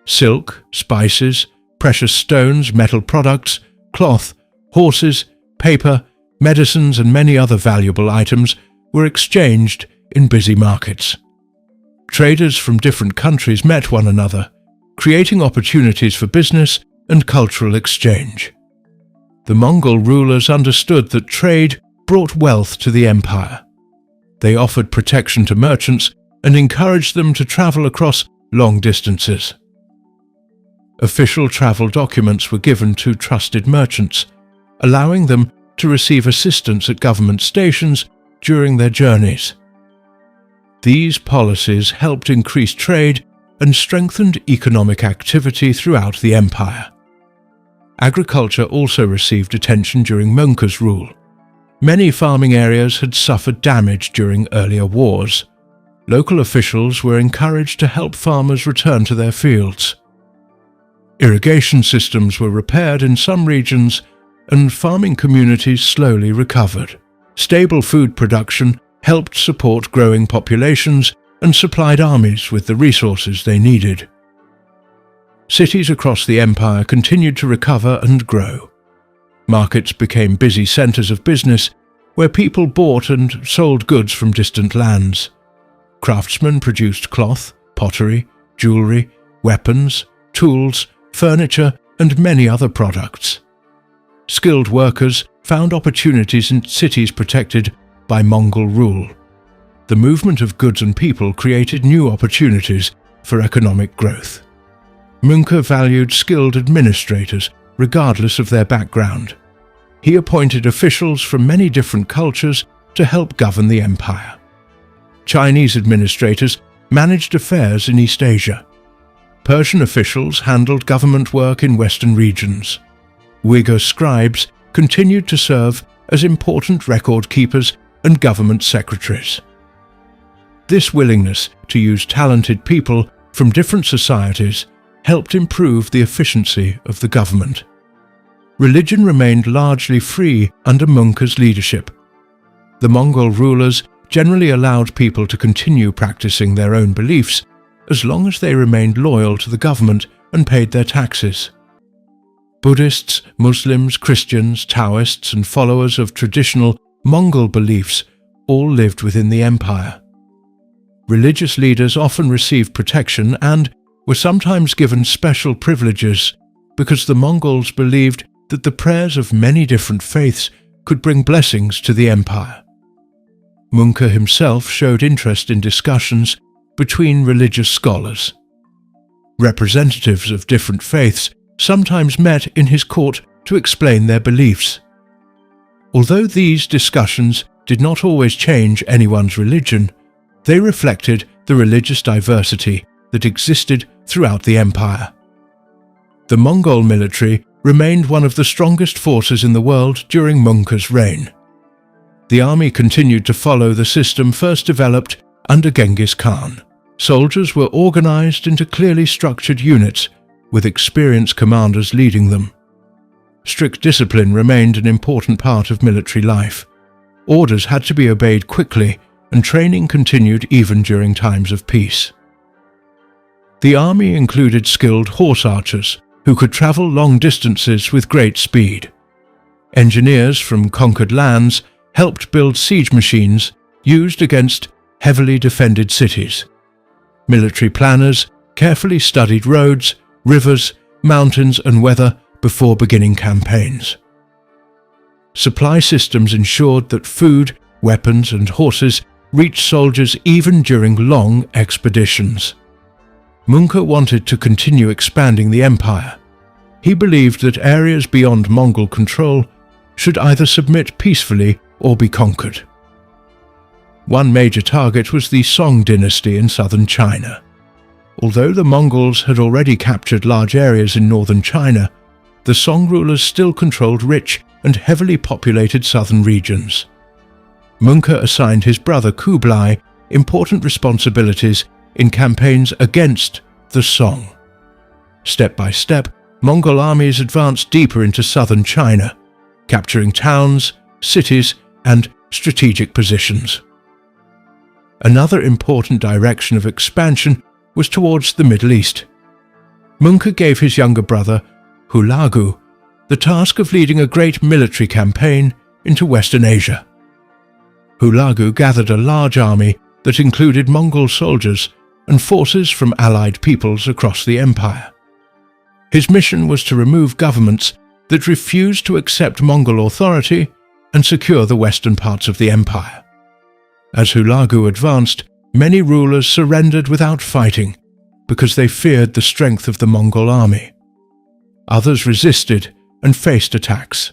Silk, spices, precious stones, metal products, cloth, horses, paper, medicines, and many other valuable items were exchanged in busy markets. Traders from different countries met one another, creating opportunities for business and cultural exchange. The Mongol rulers understood that trade brought wealth to the empire. They offered protection to merchants and encouraged them to travel across long distances. Official travel documents were given to trusted merchants, allowing them to receive assistance at government stations during their journeys. These policies helped increase trade and strengthened economic activity throughout the empire. Agriculture also received attention during Mongol's rule. Many farming areas had suffered damage during earlier wars. Local officials were encouraged to help farmers return to their fields. Irrigation systems were repaired in some regions, and farming communities slowly recovered. Stable food production helped support growing populations and supplied armies with the resources they needed. Cities across the empire continued to recover and grow. Markets became busy centers of business where people bought and sold goods from distant lands. Craftsmen produced cloth, pottery, jewelry, weapons, tools, furniture, and many other products. Skilled workers found opportunities in cities protected by Mongol rule. The movement of goods and people created new opportunities for economic growth. Mongol valued skilled administrators regardless of their background. He appointed officials from many different cultures to help govern the empire. Chinese administrators managed affairs in East Asia. Persian officials handled government work in Western regions. Uyghur scribes continued to serve as important record keepers and government secretaries. This willingness to use talented people from different societies helped improve the efficiency of the government. Religion remained largely free under Mongol's leadership. The Mongol rulers generally allowed people to continue practicing their own beliefs as long as they remained loyal to the government and paid their taxes. Buddhists, Muslims, Christians, Taoists, and followers of traditional Mongol beliefs all lived within the empire. Religious leaders often received protection and were sometimes given special privileges because the Mongols believed that the prayers of many different faiths could bring blessings to the empire. Mongol himself showed interest in discussions between religious scholars. Representatives of different faiths sometimes met in his court to explain their beliefs. Although these discussions did not always change anyone's religion, they reflected the religious diversity that existed throughout the empire. The Mongol military remained one of the strongest forces in the world during Mongol's reign. The army continued to follow the system first developed under Genghis Khan. Soldiers were organized into clearly structured units, with experienced commanders leading them. Strict discipline remained an important part of military life. Orders had to be obeyed quickly, and training continued even during times of peace. The army included skilled horse archers who could travel long distances with great speed. Engineers from conquered lands helped build siege machines used against heavily defended cities. Military planners carefully studied roads, rivers, mountains, and weather before beginning campaigns. Supply systems ensured that food, weapons, and horses reached soldiers even during long expeditions. Mongol wanted to continue expanding the empire. He believed that areas beyond Mongol control should either submit peacefully or be conquered. One major target was the Song dynasty in southern China. Although the Mongols had already captured large areas in northern China, the Song rulers still controlled rich and heavily populated southern regions. Mongol assigned his brother Kublai important responsibilities in campaigns against the Song. Step by step, Mongol armies advanced deeper into southern China, capturing towns, cities, and strategic positions. Another important direction of expansion was towards the Middle East. Mongol gave his younger brother, Hulagu, the task of leading a great military campaign into Western Asia. Hulagu gathered a large army that included Mongol soldiers and forces from allied peoples across the empire. His mission was to remove governments that refused to accept Mongol authority and secure the western parts of the empire. As Hulagu advanced, many rulers surrendered without fighting because they feared the strength of the Mongol army. Others resisted and faced attacks.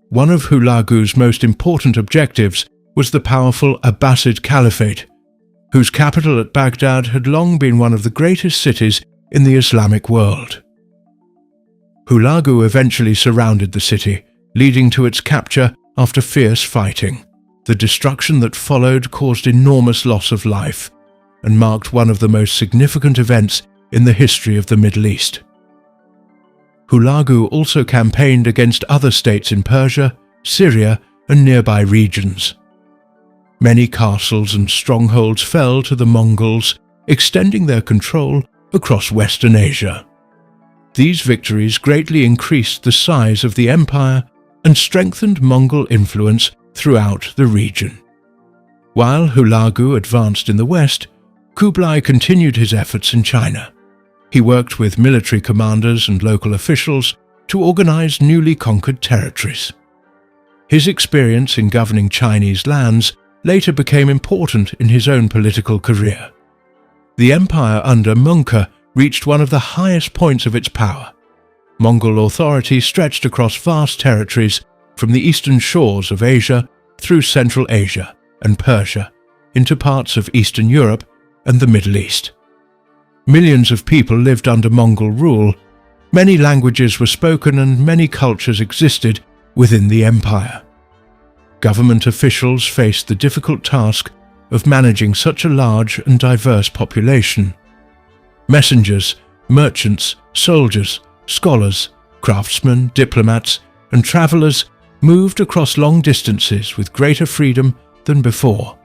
One of Hulagu's most important objectives was the powerful Abbasid Caliphate, whose capital at Baghdad had long been one of the greatest cities in the Islamic world. Hulagu eventually surrounded the city, leading to its capture after fierce fighting. The destruction that followed caused enormous loss of life and marked one of the most significant events in the history of the Middle East. Hulagu also campaigned against other states in Persia, Syria, and nearby regions. Many castles and strongholds fell to the Mongols, extending their control across Western Asia. These victories greatly increased the size of the empire and strengthened Mongol influence throughout the region. While Hulagu advanced in the west, Kublai continued his efforts in China. He worked with military commanders and local officials to organize newly conquered territories. His experience in governing Chinese lands later became important in his own political career. The empire under Mongol reached one of the highest points of its power. Mongol authority stretched across vast territories from the eastern shores of Asia through Central Asia and Persia into parts of Eastern Europe and the Middle East. Millions of people lived under Mongol rule. Many languages were spoken and many cultures existed within the empire. Government officials faced the difficult task of managing such a large and diverse population. Messengers, merchants, soldiers, scholars, craftsmen, diplomats, and travelers moved across long distances with greater freedom than before.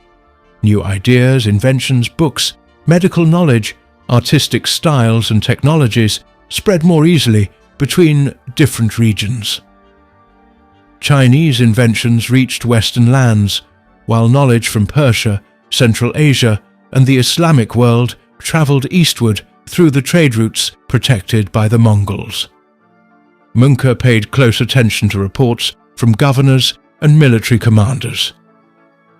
New ideas, inventions, books, medical knowledge, artistic styles, and technologies spread more easily between different regions. Chinese inventions reached Western lands, while knowledge from Persia, Central Asia, and the Islamic world traveled eastward through the trade routes protected by the Mongols. Mongol paid close attention to reports from governors and military commanders.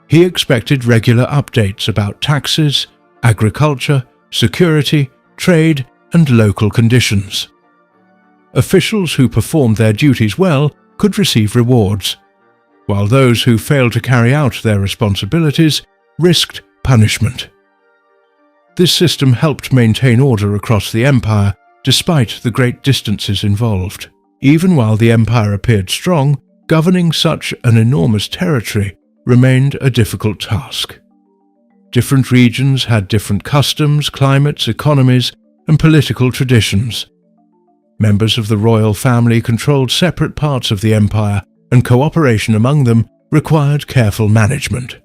He expected regular updates about taxes, agriculture, security, trade, and local conditions. Officials who performed their duties well could receive rewards, while those who failed to carry out their responsibilities risked punishment. This system helped maintain order across the empire despite the great distances involved. Even while the empire appeared strong, governing such an enormous territory remained a difficult task. Different regions had different customs, climates, economies, and political traditions. Members of the royal family controlled separate parts of the empire, and cooperation among them required careful management.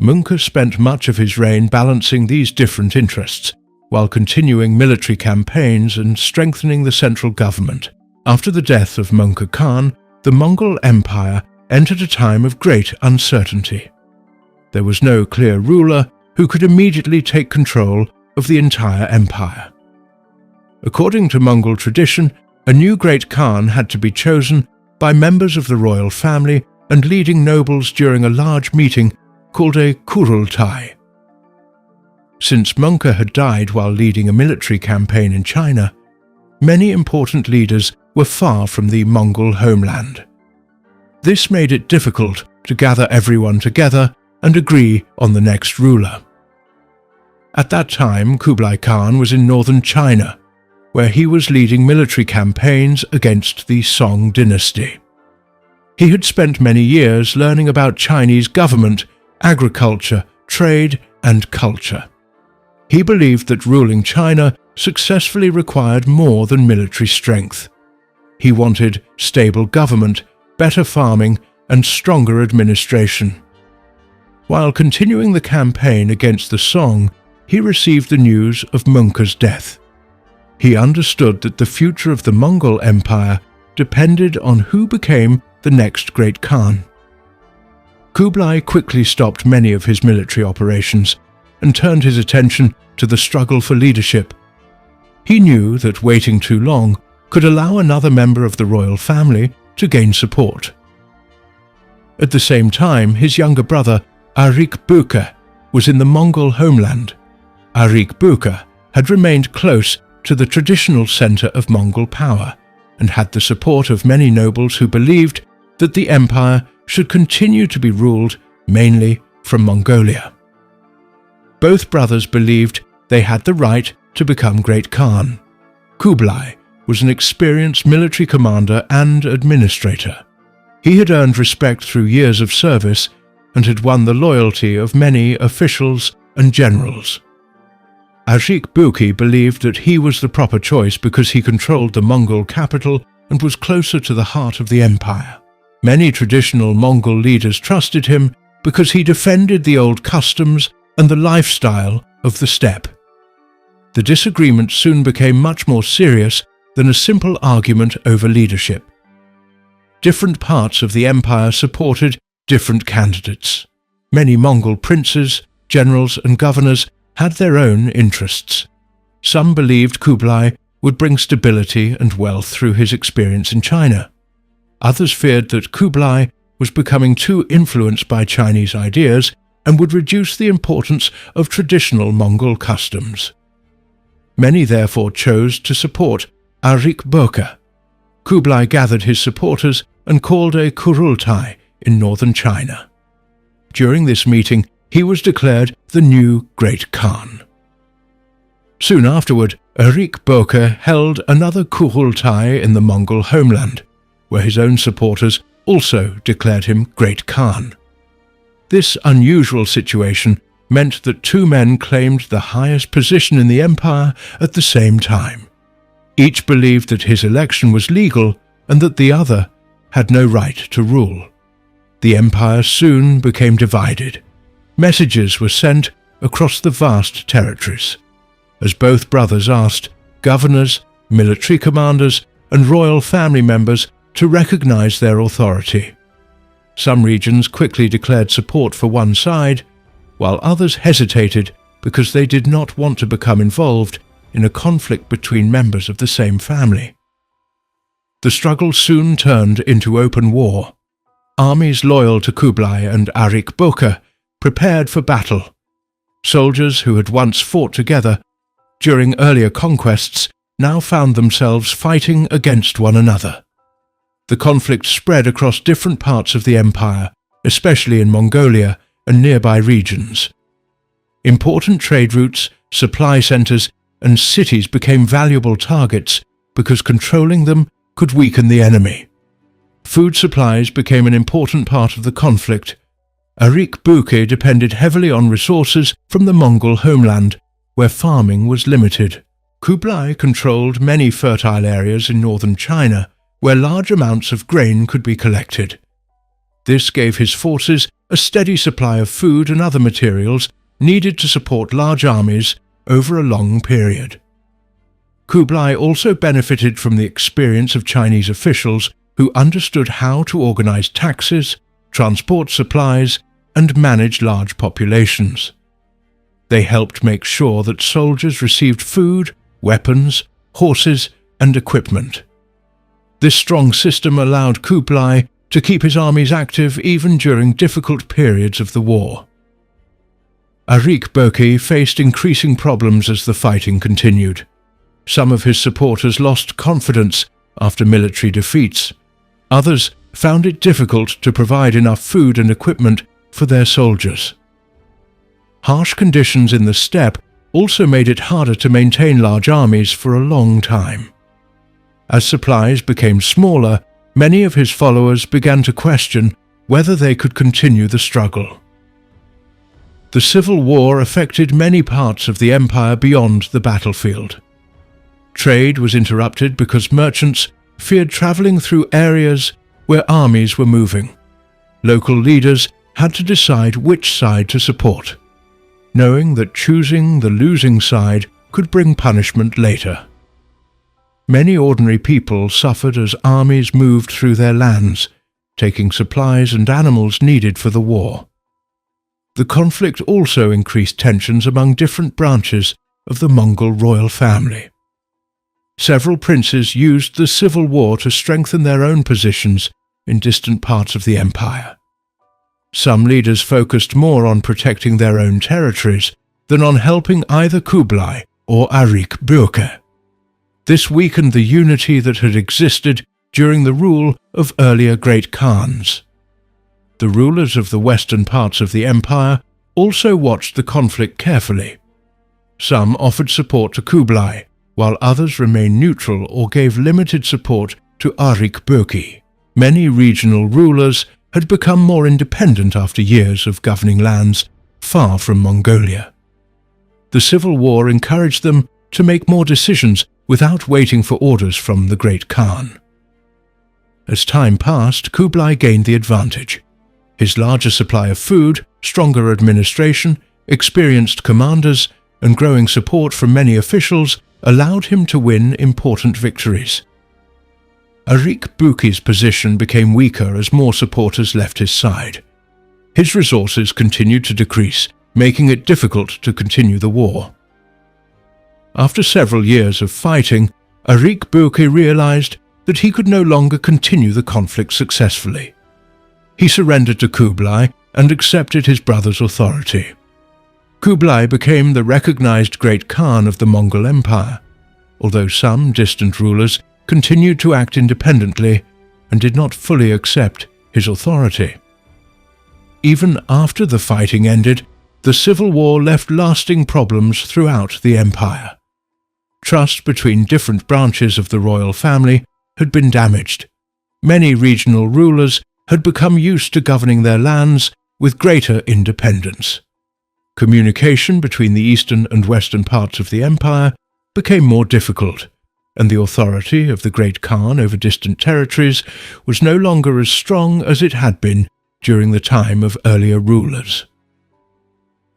Mungke spent much of his reign balancing these different interests, while continuing military campaigns and strengthening the central government. After the death of Mongol Khan, the Mongol Empire entered a time of great uncertainty. There was no clear ruler who could immediately take control of the entire empire. According to Mongol tradition, a new great Khan had to be chosen by members of the royal family and leading nobles during a large meeting called a Kurultai. Since Mungke had died while leading a military campaign in China, many important leaders were far from the Mongol homeland. This made it difficult to gather everyone together and agree on the next ruler. At that time, Kublai Khan was in northern China, where he was leading military campaigns against the Song dynasty. He had spent many years learning about Chinese government, agriculture, trade, and culture. He believed that ruling China successfully required more than military strength. He wanted stable government, better farming, and stronger administration. While continuing the campaign against the Song, he received the news of Mungke's death. He understood that the future of the Mongol Empire depended on who became the next great Khan. Kublai quickly stopped many of his military operations and turned his attention to the struggle for leadership. He knew that waiting too long could allow another member of the royal family to gain support. At the same time, his younger brother, Arik Buke, was in the Mongol homeland. Arik Buke had remained close to the traditional center of Mongol power and had the support of many nobles who believed that the empire should continue to be ruled mainly from Mongolia. Both brothers believed they had the right to become great Khan. Kublai was an experienced military commander and administrator. He had earned respect through years of service and had won the loyalty of many officials and generals. Arik Buke believed that he was the proper choice because he controlled the Mongol capital and was closer to the heart of the empire. Many traditional Mongol leaders trusted him because he defended the old customs and the lifestyle of the steppe. The disagreement soon became much more serious than a simple argument over leadership. Different parts of the empire supported different candidates. Many Mongol princes, generals, and governors had their own interests. Some believed Kublai would bring stability and wealth through his experience in China. Others feared that Kublai was becoming too influenced by Chinese ideas and would reduce the importance of traditional Mongol customs. Many therefore chose to support Arik Buke. Kublai gathered his supporters and called a Kurultai in northern China. During this meeting, he was declared the new Great Khan. Soon afterward, Arik Buke held another Kurultai in the Mongol homeland, where his own supporters also declared him Great Khan. This unusual situation meant that two men claimed the highest position in the empire at the same time. Each believed that his election was legal and that the other had no right to rule. The empire soon became divided. Messages were sent across the vast territories, as both brothers asked governors, military commanders, and royal family members to recognize their authority. Some regions quickly declared support for one side, while others hesitated because they did not want to become involved in a conflict between members of the same family. The struggle soon turned into open war. Armies loyal to Kublai and Arik Buke prepared for battle. Soldiers who had once fought together during earlier conquests now found themselves fighting against one another. The conflict spread across different parts of the empire, especially in Mongolia and nearby regions. Important trade routes, supply centers, and cities became valuable targets because controlling them could weaken the enemy. Food supplies became an important part of the conflict. Arik-Böke depended heavily on resources from the Mongol homeland, where farming was limited. Kublai controlled many fertile areas in northern China, where large amounts of grain could be collected. This gave his forces a steady supply of food and other materials needed to support large armies over a long period. Kublai also benefited from the experience of Chinese officials who understood how to organize taxes, transport supplies, and manage large populations. They helped make sure that soldiers received food, weapons, horses, and equipment. This strong system allowed Kublai to keep his armies active even during difficult periods of the war. Arik-Böke faced increasing problems as the fighting continued. Some of his supporters lost confidence after military defeats. Others found it difficult to provide enough food and equipment for their soldiers. Harsh conditions in the steppe also made it harder to maintain large armies for a long time. As supplies became smaller, many of his followers began to question whether they could continue the struggle. The civil war affected many parts of the empire beyond the battlefield. Trade was interrupted because merchants feared traveling through areas where armies were moving. Local leaders had to decide which side to support, knowing that choosing the losing side could bring punishment later. Many ordinary people suffered as armies moved through their lands, taking supplies and animals needed for the war. The conflict also increased tensions among different branches of the Mongol royal family. Several princes used the civil war to strengthen their own positions in distant parts of the empire. Some leaders focused more on protecting their own territories than on helping either Kublai or Arik-Böke. This weakened the unity that had existed during the rule of earlier great Khans. The rulers of the western parts of the empire also watched the conflict carefully. Some offered support to Kublai, while others remained neutral or gave limited support to Arik-Böke. Many regional rulers had become more independent after years of governing lands far from Mongolia. The civil war encouraged them to make more decisions without waiting for orders from the great Khan. As time passed, Kublai gained the advantage. His larger supply of food, stronger administration, experienced commanders, and growing support from many officials allowed him to win important victories. Arik-Böke's position became weaker as more supporters left his side. His resources continued to decrease, making it difficult to continue the war. After several years of fighting, Arik-Böke realized that he could no longer continue the conflict successfully. He surrendered to Kublai and accepted his brother's authority. Kublai became the recognized great Khan of the Mongol Empire, although some distant rulers continued to act independently and did not fully accept his authority. Even after the fighting ended, the civil war left lasting problems throughout the empire. Trust between different branches of the royal family had been damaged. Many regional rulers had become used to governing their lands with greater independence. Communication between the eastern and western parts of the empire became more difficult, and the authority of the great Khan over distant territories was no longer as strong as it had been during the time of earlier rulers.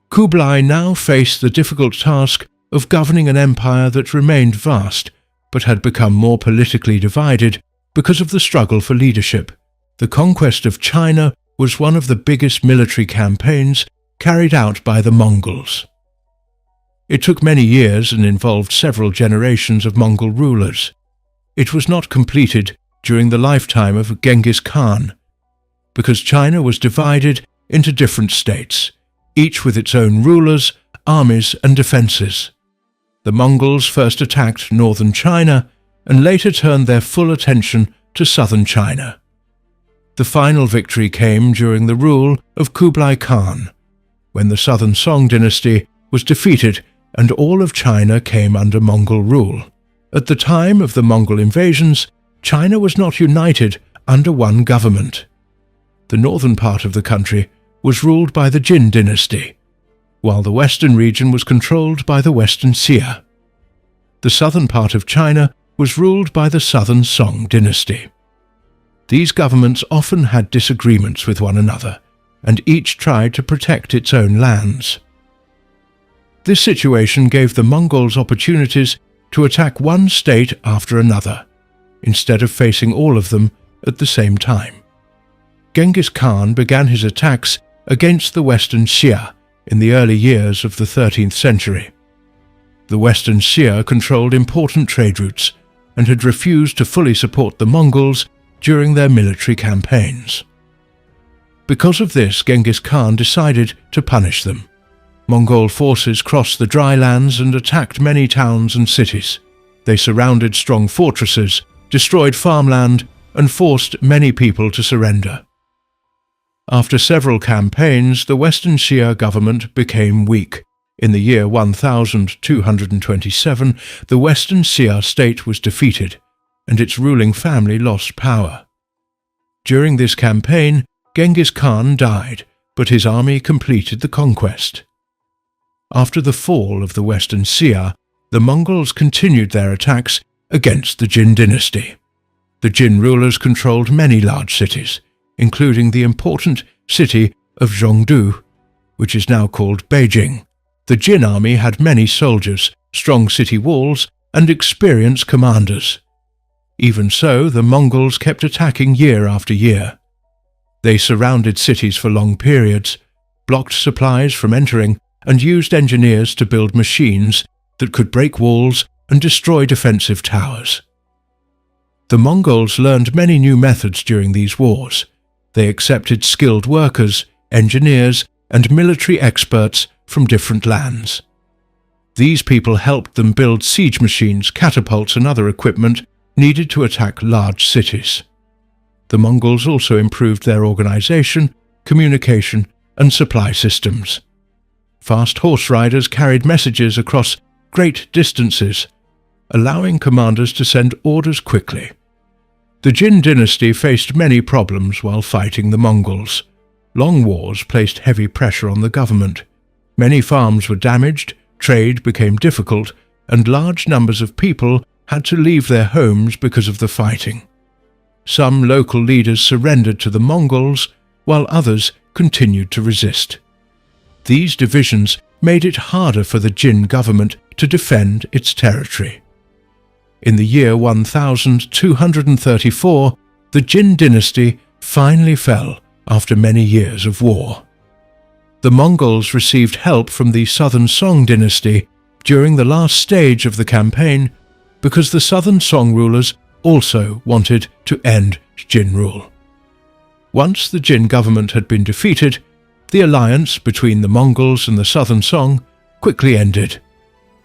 Kublai now faced the difficult task of governing an empire that remained vast but had become more politically divided because of the struggle for leadership. The conquest of China was one of the biggest military campaigns carried out by the Mongols. It took many years and involved several generations of Mongol rulers. It was not completed during the lifetime of Genghis Khan, because China was divided into different states, each with its own rulers, armies, and defenses. The Mongols first attacked northern China and later turned their full attention to southern China. The final victory came during the rule of Kublai Khan, when the southern Song dynasty was defeated and all of China came under Mongol rule. At the time of the Mongol invasions, China was not united under one government. The northern part of the country was ruled by the Jin dynasty, while the western region was controlled by the Western Xia. The southern part of China was ruled by the Southern Song dynasty. These governments often had disagreements with one another, and each tried to protect its own lands. This situation gave the Mongols opportunities to attack one state after another, instead of facing all of them at the same time. Genghis Khan began his attacks against the Western Xia in the early years of the 13th century. The Western Xia controlled important trade routes and had refused to fully support the Mongols during their military campaigns. Because of this, Genghis Khan decided to punish them. Mongol forces crossed the dry lands and attacked many towns and cities. They surrounded strong fortresses, destroyed farmland, and forced many people to surrender. After several campaigns, the Western Xia government became weak. In the year 1227, the Western Xia state was defeated, and its ruling family lost power. During this campaign, Genghis Khan died, but his army completed the conquest. After the fall of the Western Xia, the Mongols continued their attacks against the Jin dynasty. The Jin rulers controlled many large cities, including the important city of Zhongdu, which is now called Beijing. The Jin army had many soldiers, strong city walls, and experienced commanders. Even so, the Mongols kept attacking year after year. They surrounded cities for long periods, blocked supplies from entering, and used engineers to build machines that could break walls and destroy defensive towers. The Mongols learned many new methods during these wars. They accepted skilled workers, engineers, and military experts from different lands. These people helped them build siege machines, catapults, and other equipment needed to attack large cities. The Mongols also improved their organization, communication, and supply systems. Fast horse riders carried messages across great distances, allowing commanders to send orders quickly. The Jin dynasty faced many problems while fighting the Mongols. Long wars placed heavy pressure on the government. Many farms were damaged, trade became difficult, and large numbers of people had to leave their homes because of the fighting. Some local leaders surrendered to the Mongols, while others continued to resist. These divisions made it harder for the Jin government to defend its territory. In the year 1234, the Jin dynasty finally fell after many years of war. The Mongols received help from the Southern Song dynasty during the last stage of the campaign because the Southern Song rulers also wanted to end Jin rule. Once the Jin government had been defeated, the alliance between the Mongols and the Southern Song quickly ended.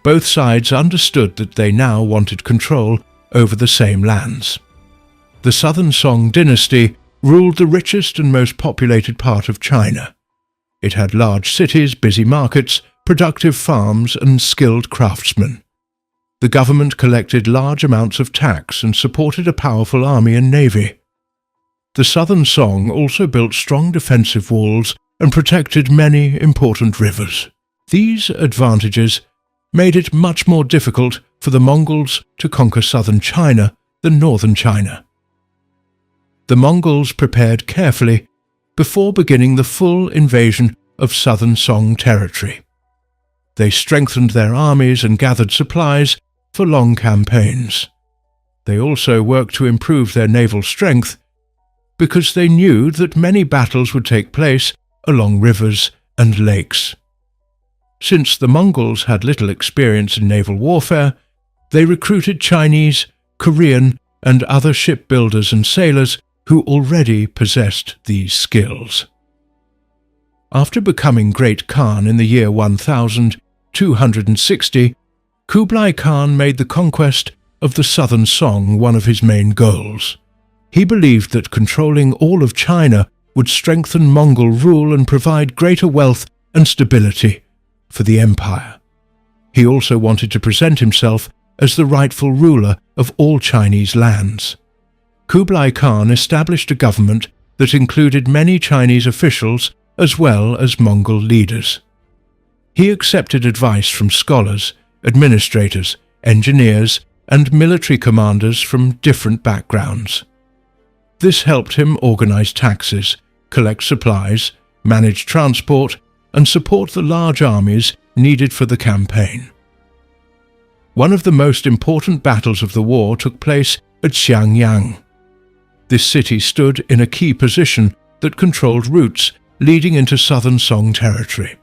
Both sides understood that they now wanted control over the same lands. The Southern Song dynasty ruled the richest and most populated part of China. It had large cities, busy markets, productive farms, and skilled craftsmen. The government collected large amounts of tax and supported a powerful army and navy. The Southern Song also built strong defensive walls and protected many important rivers. These advantages made it much more difficult for the Mongols to conquer southern China than northern China. The Mongols prepared carefully before beginning the full invasion of Southern Song territory. They strengthened their armies and gathered supplies for long campaigns. They also worked to improve their naval strength because they knew that many battles would take place along rivers and lakes. Since the Mongols had little experience in naval warfare, they recruited Chinese, Korean, and other shipbuilders and sailors who already possessed these skills. After becoming Great Khan in the year 1260, Kublai Khan made the conquest of the Southern Song one of his main goals. He believed that controlling all of China would strengthen Mongol rule and provide greater wealth and stability for the empire. He also wanted to present himself as the rightful ruler of all Chinese lands. Kublai Khan established a government that included many Chinese officials as well as Mongol leaders. He accepted advice from scholars, administrators, engineers, and military commanders from different backgrounds. This helped him organize taxes, collect supplies, manage transport, and support the large armies needed for the campaign. One of the most important battles of the war took place at Xiangyang. This city stood in a key position that controlled routes leading into southern Song territory.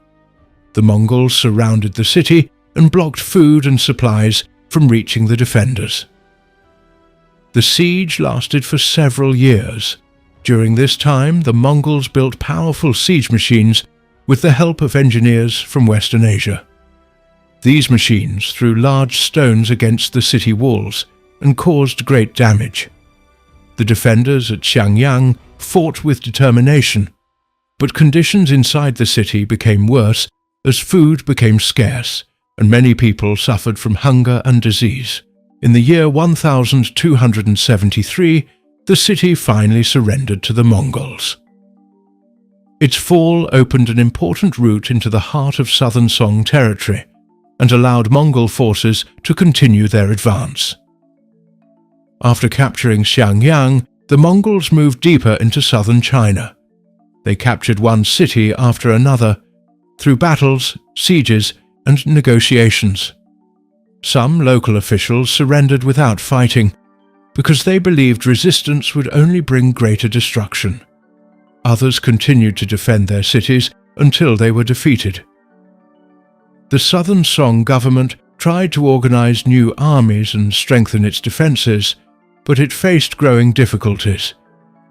The Mongols surrounded the city and blocked food and supplies from reaching the defenders. The siege lasted for several years. During this time, the Mongols built powerful siege machines with the help of engineers from Western Asia. These machines threw large stones against the city walls and caused great damage. The defenders at Xiangyang fought with determination, but conditions inside the city became worse as food became scarce and many people suffered from hunger and disease. In the year 1273, the city finally surrendered to the Mongols. Its fall opened an important route into the heart of southern Song territory and allowed Mongol forces to continue their advance. After capturing Xiangyang, the Mongols moved deeper into southern China. They captured one city after another through battles, sieges, and negotiations. Some local officials surrendered without fighting because they believed resistance would only bring greater destruction. Others continued to defend their cities until they were defeated. The southern Song government tried to organize new armies and strengthen its defenses, but it faced growing difficulties.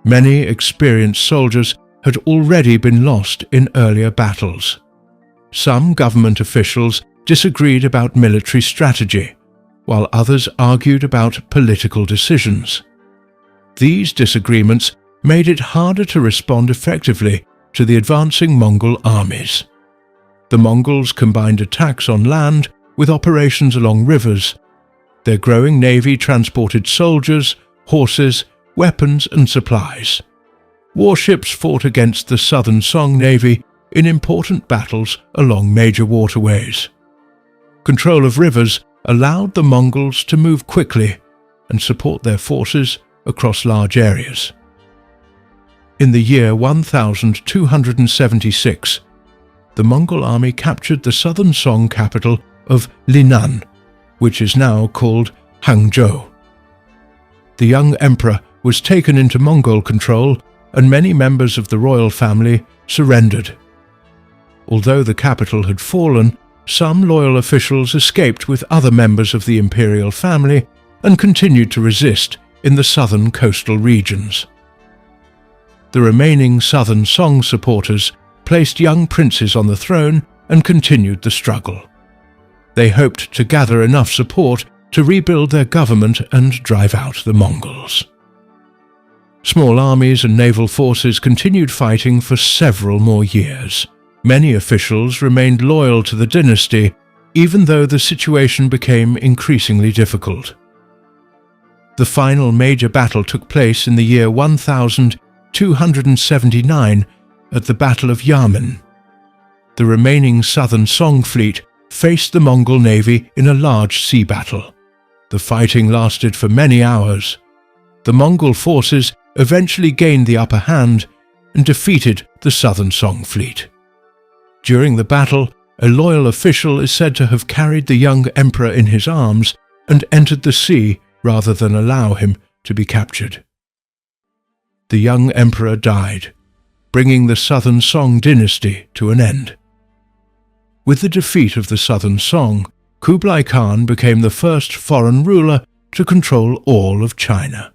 Many experienced soldiers had already been lost in earlier battles. Some government officials disagreed about military strategy, while others argued about political decisions. These disagreements made it harder to respond effectively to the advancing Mongol armies. The Mongols combined attacks on land with operations along rivers. Their growing navy transported soldiers, horses, weapons, and supplies. Warships fought against the southern Song navy in important battles along major waterways. Control of rivers allowed the Mongols to move quickly and support their forces across large areas. In the year 1276, the Mongol army captured the southern Song capital of Linan, which is now called Hangzhou. The young emperor was taken into Mongol control, and many members of the royal family surrendered. Although the capital had fallen, some loyal officials escaped with other members of the imperial family and continued to resist in the southern coastal regions. The remaining southern Song supporters placed young princes on the throne and continued the struggle. They hoped to gather enough support to rebuild their government and drive out the Mongols. Small armies and naval forces continued fighting for several more years. Many officials remained loyal to the dynasty, even though the situation became increasingly difficult. The final major battle took place in the year 1279 at the Battle of Yamen. The remaining southern Song fleet faced the Mongol navy in a large sea battle. The fighting lasted for many hours. The Mongol forces eventually gained the upper hand and defeated the southern Song fleet. During the battle, a loyal official is said to have carried the young emperor in his arms and entered the sea rather than allow him to be captured. The young emperor died, bringing the southern Song dynasty to an end. With the defeat of the southern Song, Kublai Khan became the first foreign ruler to control all of China.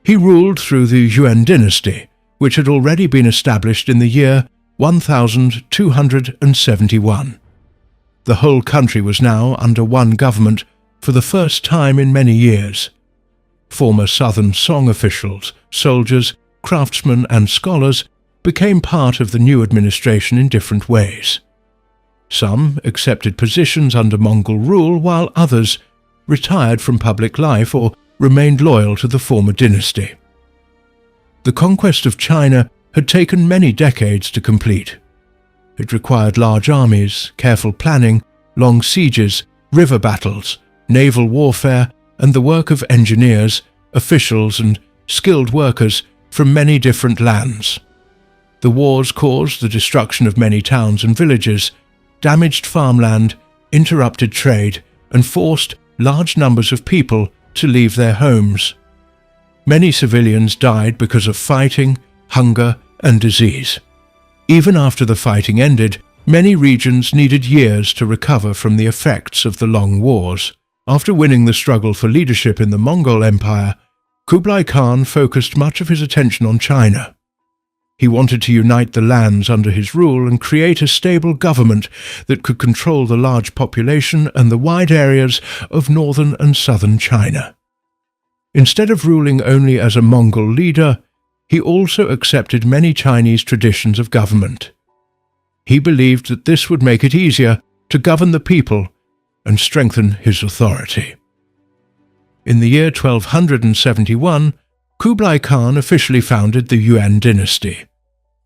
He ruled through the Yuan dynasty, which had already been established in the year 1271. The whole country was now under one government for the first time in many years. Former southern Song officials, soldiers, craftsmen, and scholars became part of the new administration in different ways. Some accepted positions under Mongol rule, while others retired from public life or remained loyal to the former dynasty. The conquest of China had taken many decades to complete. It required large armies, careful planning, long sieges, river battles, naval warfare, and the work of engineers, officials, and skilled workers from many different lands. The wars caused the destruction of many towns and villages, damaged farmland, interrupted trade, and forced large numbers of people to leave their homes. Many civilians died because of fighting, hunger, and disease. Even after the fighting ended, many regions needed years to recover from the effects of the long wars. After winning the struggle for leadership in the Mongol Empire, Kublai Khan focused much of his attention on China. He wanted to unite the lands under his rule and create a stable government that could control the large population and the wide areas of northern and southern China. Instead of ruling only as a Mongol leader, he also accepted many Chinese traditions of government. He believed that this would make it easier to govern the people and strengthen his authority. In the year 1271, Kublai Khan officially founded the Yuan dynasty.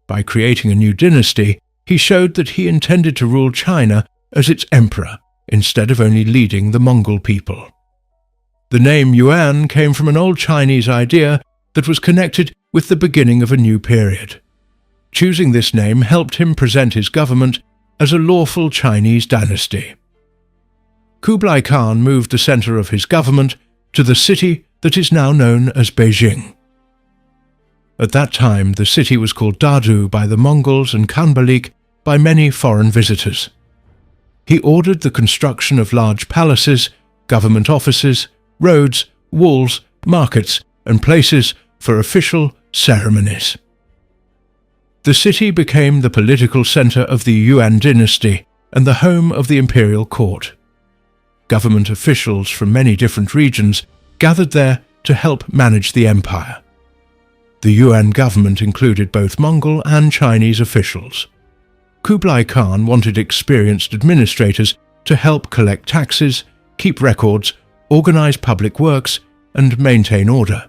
By creating a new dynasty, he showed that he intended to rule China as its emperor, instead of only leading the Mongol people. The name Yuan came from an old Chinese idea that was connected with the beginning of a new period. Choosing this name helped him present his government as a lawful Chinese dynasty. Kublai Khan moved the center of his government to the city that is now known as Beijing. At that time, the city was called Dadu by the Mongols and Khanbalik by many foreign visitors. He ordered the construction of large palaces, government offices, roads, walls, markets, and places for official ceremonies. The city became the political center of the Yuan dynasty and the home of the imperial court. Government officials from many different regions gathered there to help manage the empire. The Yuan government included both Mongol and Chinese officials. Kublai Khan wanted experienced administrators to help collect taxes, keep records, organize public works, and maintain order.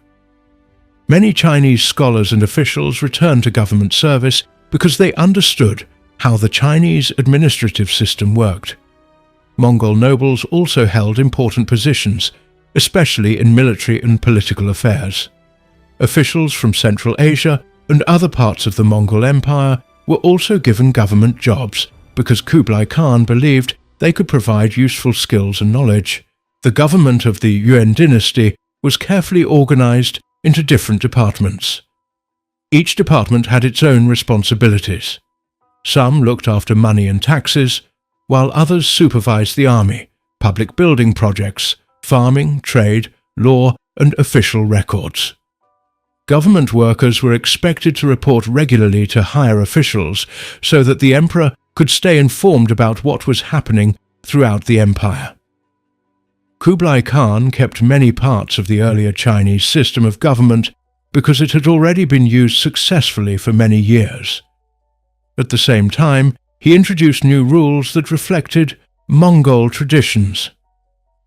Many Chinese scholars and officials returned to government service because they understood how the Chinese administrative system worked. Mongol nobles also held important positions, especially in military and political affairs. Officials from Central Asia and other parts of the Mongol Empire were also given government jobs because Kublai Khan believed they could provide useful skills and knowledge. The government of the Yuan dynasty was carefully organized into different departments. Each department had its own responsibilities. Some looked after money and taxes, while others supervised the army, public building projects, farming, trade, law, and official records. Government workers were expected to report regularly to higher officials so that the emperor could stay informed about what was happening throughout the empire. Kublai Khan kept many parts of the earlier Chinese system of government because it had already been used successfully for many years. At the same time, he introduced new rules that reflected Mongol traditions.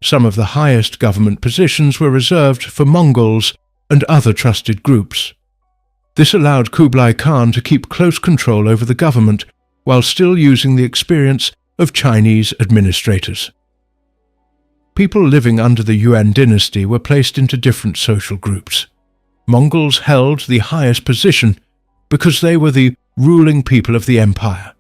Some of the highest government positions were reserved for Mongols and other trusted groups. This allowed Kublai Khan to keep close control over the government while still using the experience of Chinese administrators. People living under the Yuan dynasty were placed into different social groups. Mongols held the highest position because they were the ruling people of the empire.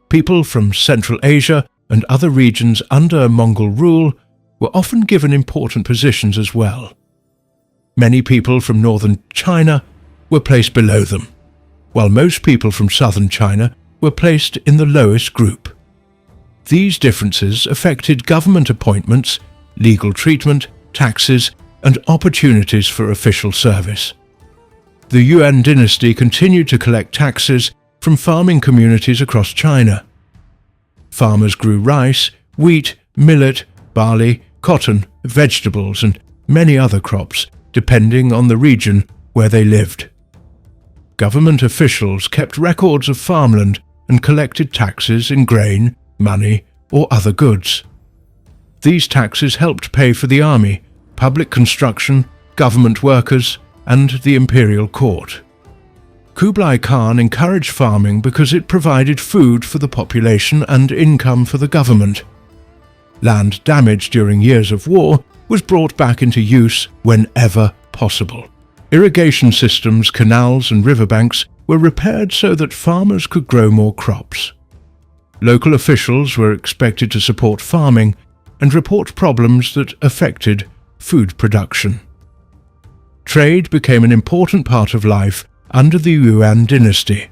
People from Central Asia and other regions under Mongol rule were often given important positions as well. Many people from northern China were placed below them, while most people from southern China were placed in the lowest group. These differences affected government appointments, legal treatment, taxes, and opportunities for official service. The Yuan dynasty continued to collect taxes from farming communities across China. Farmers grew rice, wheat, millet, barley, cotton, vegetables, and many other crops, depending on the region where they lived. Government officials kept records of farmland and collected taxes in grain, money, or other goods. These taxes helped pay for the army, public construction, government workers, and the imperial court. Kublai Khan encouraged farming because it provided food for the population and income for the government. Land damaged during years of war was brought back into use whenever possible. Irrigation systems, canals and riverbanks were repaired so that farmers could grow more crops. Local officials were expected to support farming and report problems that affected food production. Trade became an important part of life under the Yuan dynasty.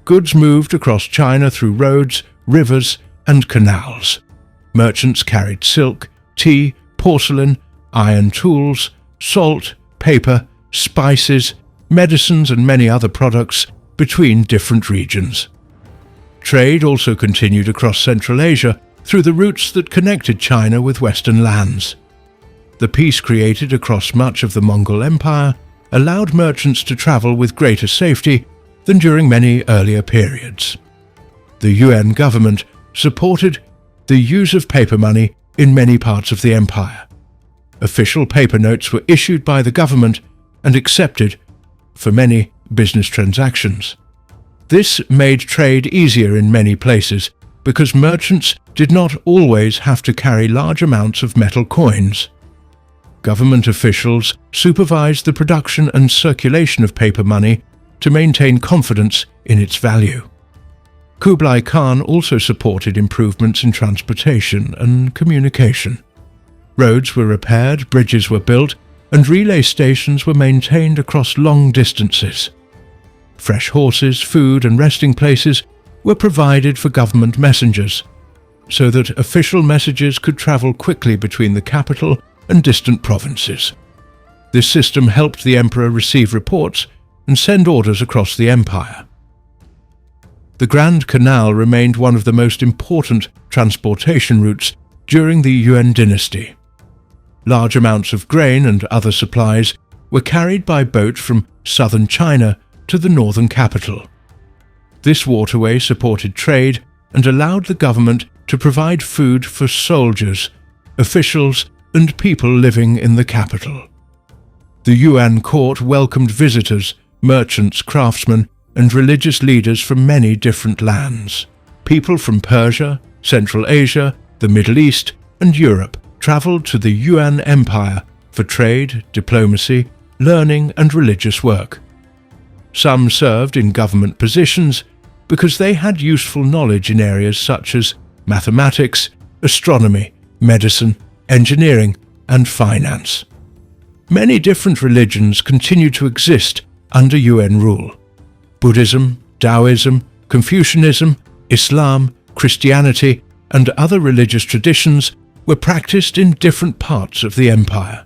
Goods moved across China through roads, rivers, and canals. Merchants carried silk, tea, porcelain, iron tools, salt, paper, spices, medicines, and many other products between different regions. Trade also continued across Central Asia through the routes that connected China with Western lands. The peace created across much of the Mongol Empire allowed merchants to travel with greater safety than during many earlier periods. The Yuan government supported the use of paper money in many parts of the empire. Official paper notes were issued by the government and accepted for many business transactions. This made trade easier in many places because merchants did not always have to carry large amounts of metal coins. Government officials supervised the production and circulation of paper money to maintain confidence in its value. Kublai Khan also supported improvements in transportation and communication. Roads were repaired, bridges were built, and relay stations were maintained across long distances. Fresh horses, food, and resting places were provided for government messengers, so that official messages could travel quickly between the capital and distant provinces. This system helped the emperor receive reports and send orders across the empire. The Grand Canal remained one of the most important transportation routes during the Yuan dynasty. Large amounts of grain and other supplies were carried by boat from southern China to the northern capital. This waterway supported trade and allowed the government to provide food for soldiers, officials, and people living in the capital. The Yuan court welcomed visitors, merchants, craftsmen, and religious leaders from many different lands. People from Persia, Central Asia, the Middle East, and Europe traveled to the Yuan Empire for trade, diplomacy, learning, and religious work. Some served in government positions because they had useful knowledge in areas such as mathematics, astronomy, medicine, engineering, and finance. Many different religions continue to exist under Yuan rule. Buddhism, Taoism, Confucianism, Islam, Christianity, and other religious traditions were practiced in different parts of the empire.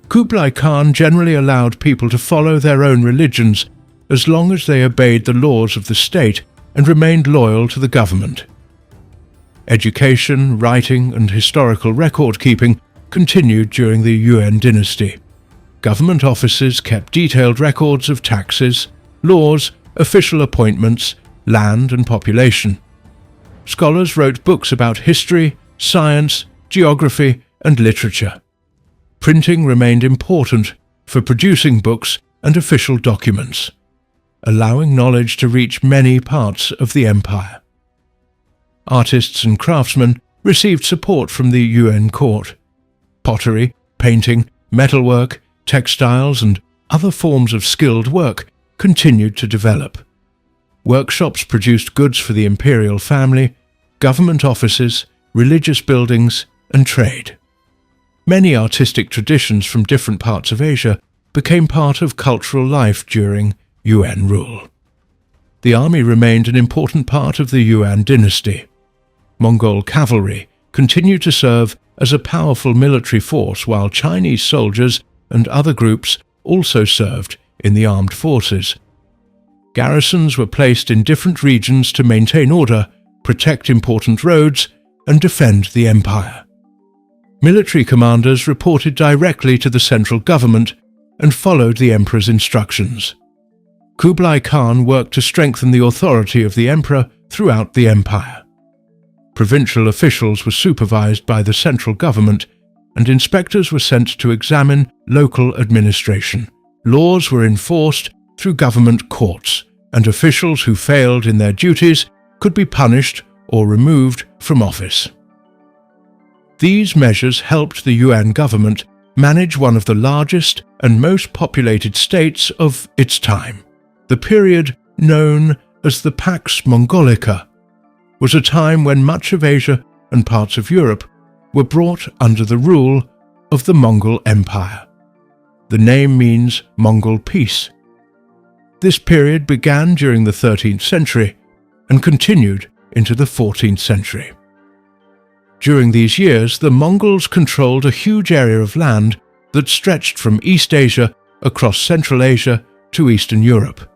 Kublai Khan generally allowed people to follow their own religions as long as they obeyed the laws of the state and remained loyal to the government. Education, writing, and historical record-keeping continued during the Yuan dynasty. Government offices kept detailed records of taxes, laws, official appointments, land, and population. Scholars wrote books about history, science, geography, and literature. Printing remained important for producing books and official documents, allowing knowledge to reach many parts of the empire. Artists and craftsmen received support from the Yuan court. Pottery, painting, metalwork, textiles, and other forms of skilled work continued to develop. Workshops produced goods for the imperial family, government offices, religious buildings, and trade. Many artistic traditions from different parts of Asia became part of cultural life during Yuan rule. The army remained an important part of the Yuan dynasty. Mongol cavalry continued to serve as a powerful military force, while Chinese soldiers and other groups also served in the armed forces. Garrisons were placed in different regions to maintain order, protect important roads, and defend the empire. Military commanders reported directly to the central government and followed the emperor's instructions. Kublai Khan worked to strengthen the authority of the emperor throughout the empire. Provincial officials were supervised by the central government, and inspectors were sent to examine local administration. Laws were enforced, through government courts, and officials who failed in their duties could be punished or removed from office. These measures helped the Yuan government manage one of the largest and most populated states of its time. The period known as the Pax Mongolica was a time when much of Asia and parts of Europe were brought under the rule of the Mongol Empire. The name means Mongol peace. This period began during the 13th century and continued into the 14th century. During these years, the Mongols controlled a huge area of land that stretched from East Asia across Central Asia to Eastern Europe.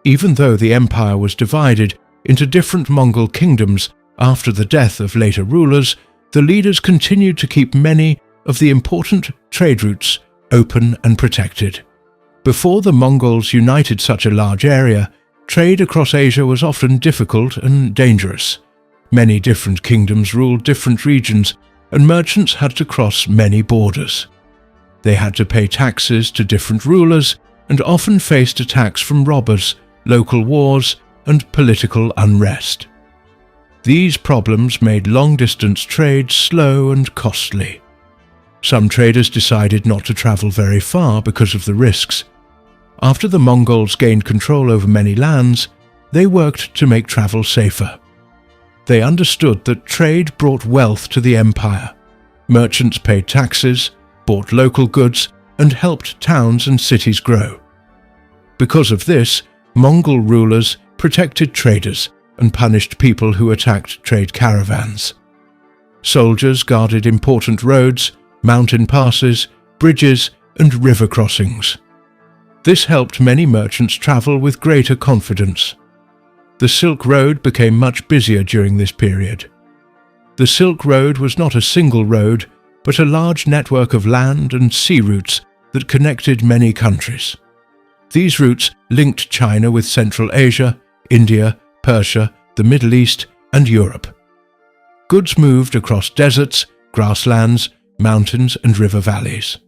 Even though the empire was divided into different Mongol kingdoms after the death of later rulers, the leaders continued to keep many of the important trade routes open and protected. Before the Mongols united such a large area, trade across Asia was often difficult and dangerous. Many different kingdoms ruled different regions, and merchants had to cross many borders. They had to pay taxes to different rulers and often faced attacks from robbers, local wars, and political unrest. These problems made long-distance trade slow and costly. Some traders decided not to travel very far because of the risks. After the Mongols gained control over many lands, they worked to make travel safer. They understood that trade brought wealth to the empire. Merchants paid taxes, bought local goods, and helped towns and cities grow. Because of this, Mongol rulers protected traders and punished people who attacked trade caravans. Soldiers guarded important roads, mountain passes, bridges, and river crossings. This helped many merchants travel with greater confidence. The Silk Road became much busier during this period. The Silk Road was not a single road, but a large network of land and sea routes that connected many countries. These routes linked China with Central Asia, India, Persia, the Middle East, and Europe. Goods moved across deserts, grasslands, mountains, and river valleys.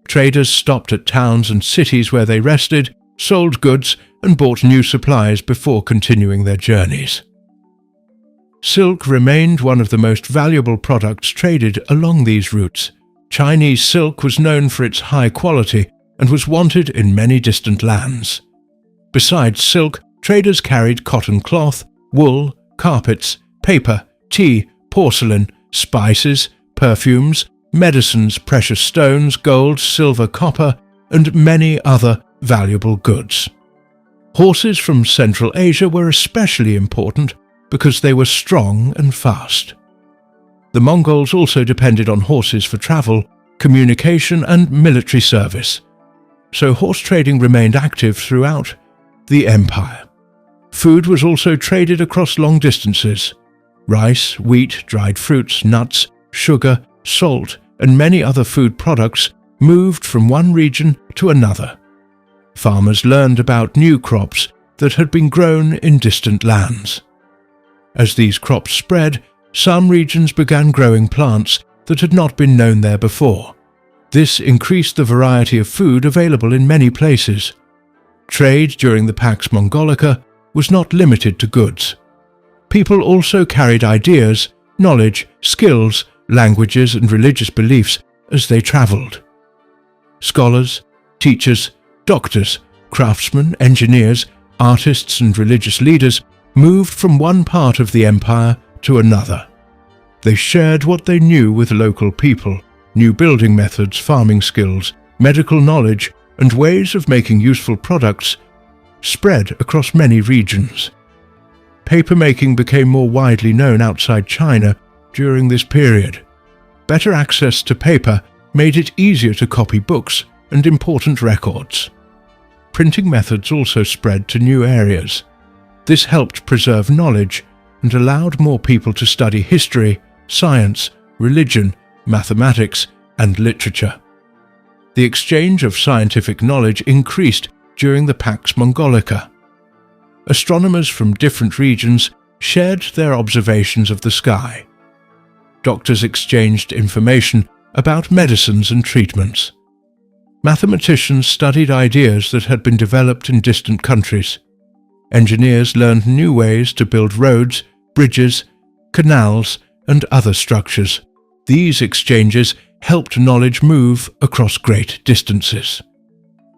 Traders stopped at towns and cities where they rested, sold goods, and bought new supplies before continuing their journeys. Silk remained one of the most valuable products traded along these routes. Chinese silk was known for its high quality and was wanted in many distant lands. Besides silk, traders carried cotton cloth, wool, carpets, paper, tea, porcelain, spices, perfumes, medicines, precious stones, gold, silver, copper, and many other valuable goods. Horses from Central Asia were especially important because they were strong and fast. The Mongols also depended on horses for travel, communication, and military service, so horse trading remained active throughout the empire. Food was also traded across long distances. Rice, wheat, dried fruits, nuts, sugar, salt, and many other food products moved from one region to another. Farmers learned about new crops that had been grown in distant lands. As these crops spread, some regions began growing plants that had not been known there before. This increased the variety of food available in many places. Trade during the Pax Mongolica was not limited to goods. People also carried ideas, knowledge, skills, languages, and religious beliefs as they traveled. Scholars, teachers, doctors, craftsmen, engineers, artists, and religious leaders moved from one part of the empire to another. They shared what they knew with local people, new building methods, farming skills, medical knowledge, and ways of making useful products spread across many regions. Papermaking became more widely known outside China during this period. Better access to paper made it easier to copy books and important records. Printing methods also spread to new areas. This helped preserve knowledge and allowed more people to study history, science, religion, mathematics, and literature. The exchange of scientific knowledge increased during the Pax Mongolica. Astronomers from different regions shared their observations of the sky. Doctors exchanged information about medicines and treatments. Mathematicians studied ideas that had been developed in distant countries. Engineers learned new ways to build roads, bridges, canals, and other structures. These exchanges helped knowledge move across great distances.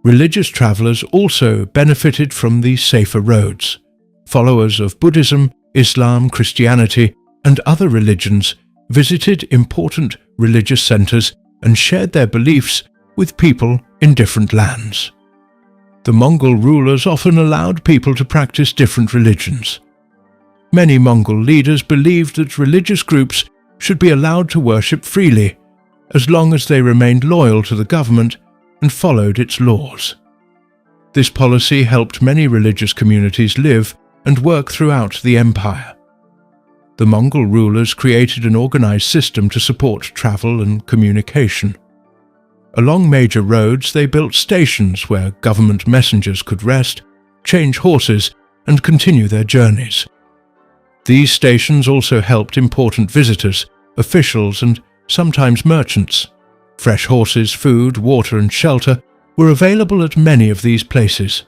Religious travelers also benefited from these safer roads. Followers of Buddhism, Islam, Christianity, and other religions visited important religious centers and shared their beliefs with people in different lands. The Mongol rulers often allowed people to practice different religions. Many Mongol leaders believed that religious groups should be allowed to worship freely, as long as they remained loyal to the government and followed its laws. This policy helped many religious communities live and work throughout the empire. The Mongol rulers created an organized system to support travel and communication. Along major roads, they built stations where government messengers could rest, change horses, and continue their journeys. These stations also helped important visitors, officials, and sometimes merchants. Fresh horses, food, water, and shelter were available at many of these places.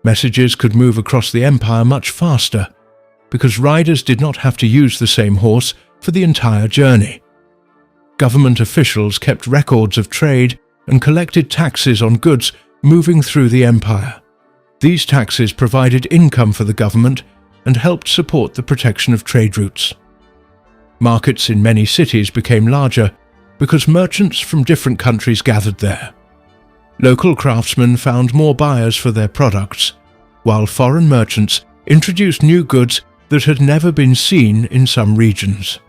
Messages could move across the empire much faster, because riders did not have to use the same horse for the entire journey. Government officials kept records of trade and collected taxes on goods moving through the empire. These taxes provided income for the government and helped support the protection of trade routes. Markets in many cities became larger because merchants from different countries gathered there. Local craftsmen found more buyers for their products, while foreign merchants introduced new goods that had never been seen in some regions.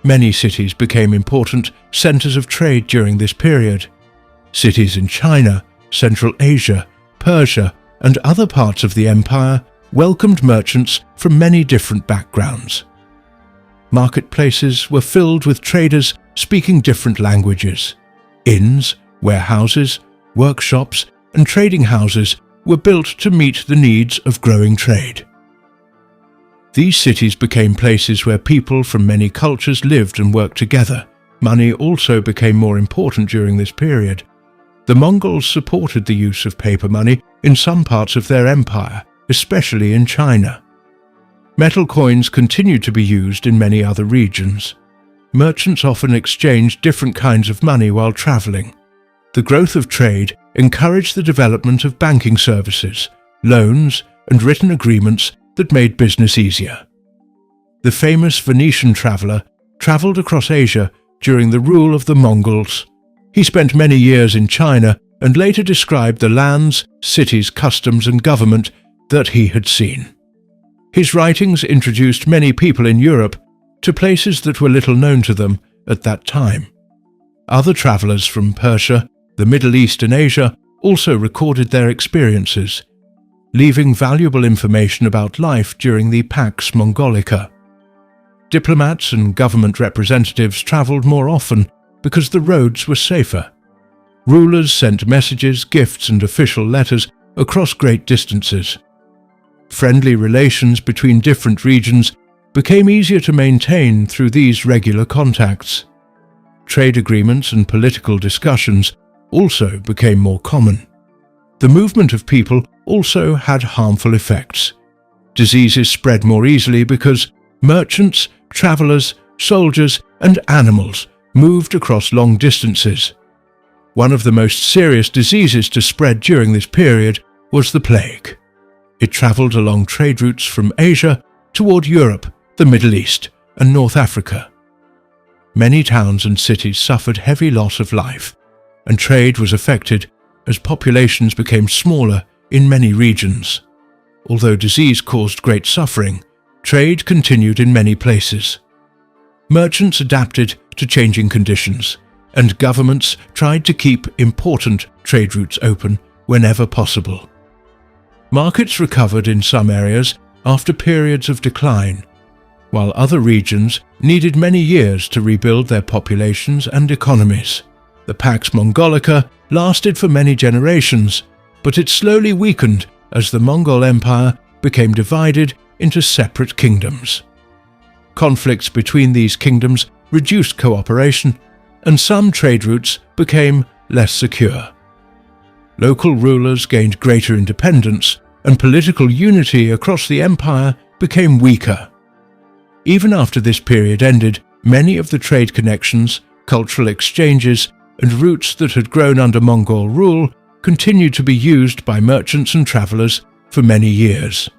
Many cities became important centers of trade during this period. Cities in China, Central Asia, Persia, and other parts of the empire welcomed merchants from many different backgrounds. Marketplaces were filled with traders speaking different languages. Inns, warehouses, workshops, and trading houses were built to meet the needs of growing trade. These cities became places where people from many cultures lived and worked together. Money also became more important during this period. The Mongols supported the use of paper money in some parts of their empire, especially in China. Metal coins continued to be used in many other regions. Merchants often exchanged different kinds of money while traveling. The growth of trade encouraged the development of banking services, loans, and written agreements that made business easier. The famous Venetian traveler traveled across Asia during the rule of the Mongols. He spent many years in China and later described the lands, cities, customs, and government that he had seen. His writings introduced many people in Europe to places that were little known to them at that time. Other travelers from Persia, the Middle East, and Asia also recorded their experiences, leaving valuable information about life during the Pax Mongolica. Diplomats and government representatives traveled more often because the roads were safer. Rulers sent messages, gifts, and official letters across great distances. Friendly relations between different regions became easier to maintain through these regular contacts. Trade agreements and political discussions also became more common. The movement of people also had harmful effects. Diseases spread more easily because merchants, travelers, soldiers, and animals moved across long distances. One of the most serious diseases to spread during this period was the plague. It traveled along trade routes from Asia toward Europe, the Middle East, and North Africa. Many towns and cities suffered heavy loss of life, and trade was affected as populations became smaller in many regions. Although disease caused great suffering, trade continued in many places. Merchants adapted to changing conditions, and governments tried to keep important trade routes open whenever possible. Markets recovered in some areas after periods of decline, while other regions needed many years to rebuild their populations and economies. The Pax Mongolica lasted for many generations, but it slowly weakened as the Mongol Empire became divided into separate kingdoms. Conflicts between these kingdoms reduced cooperation, and some trade routes became less secure. local rulers gained greater independence, and political unity across the empire became weaker. Even after this period ended, many of the trade connections, cultural exchanges, and routes that had grown under Mongol rule continued to be used by merchants and travelers for many years.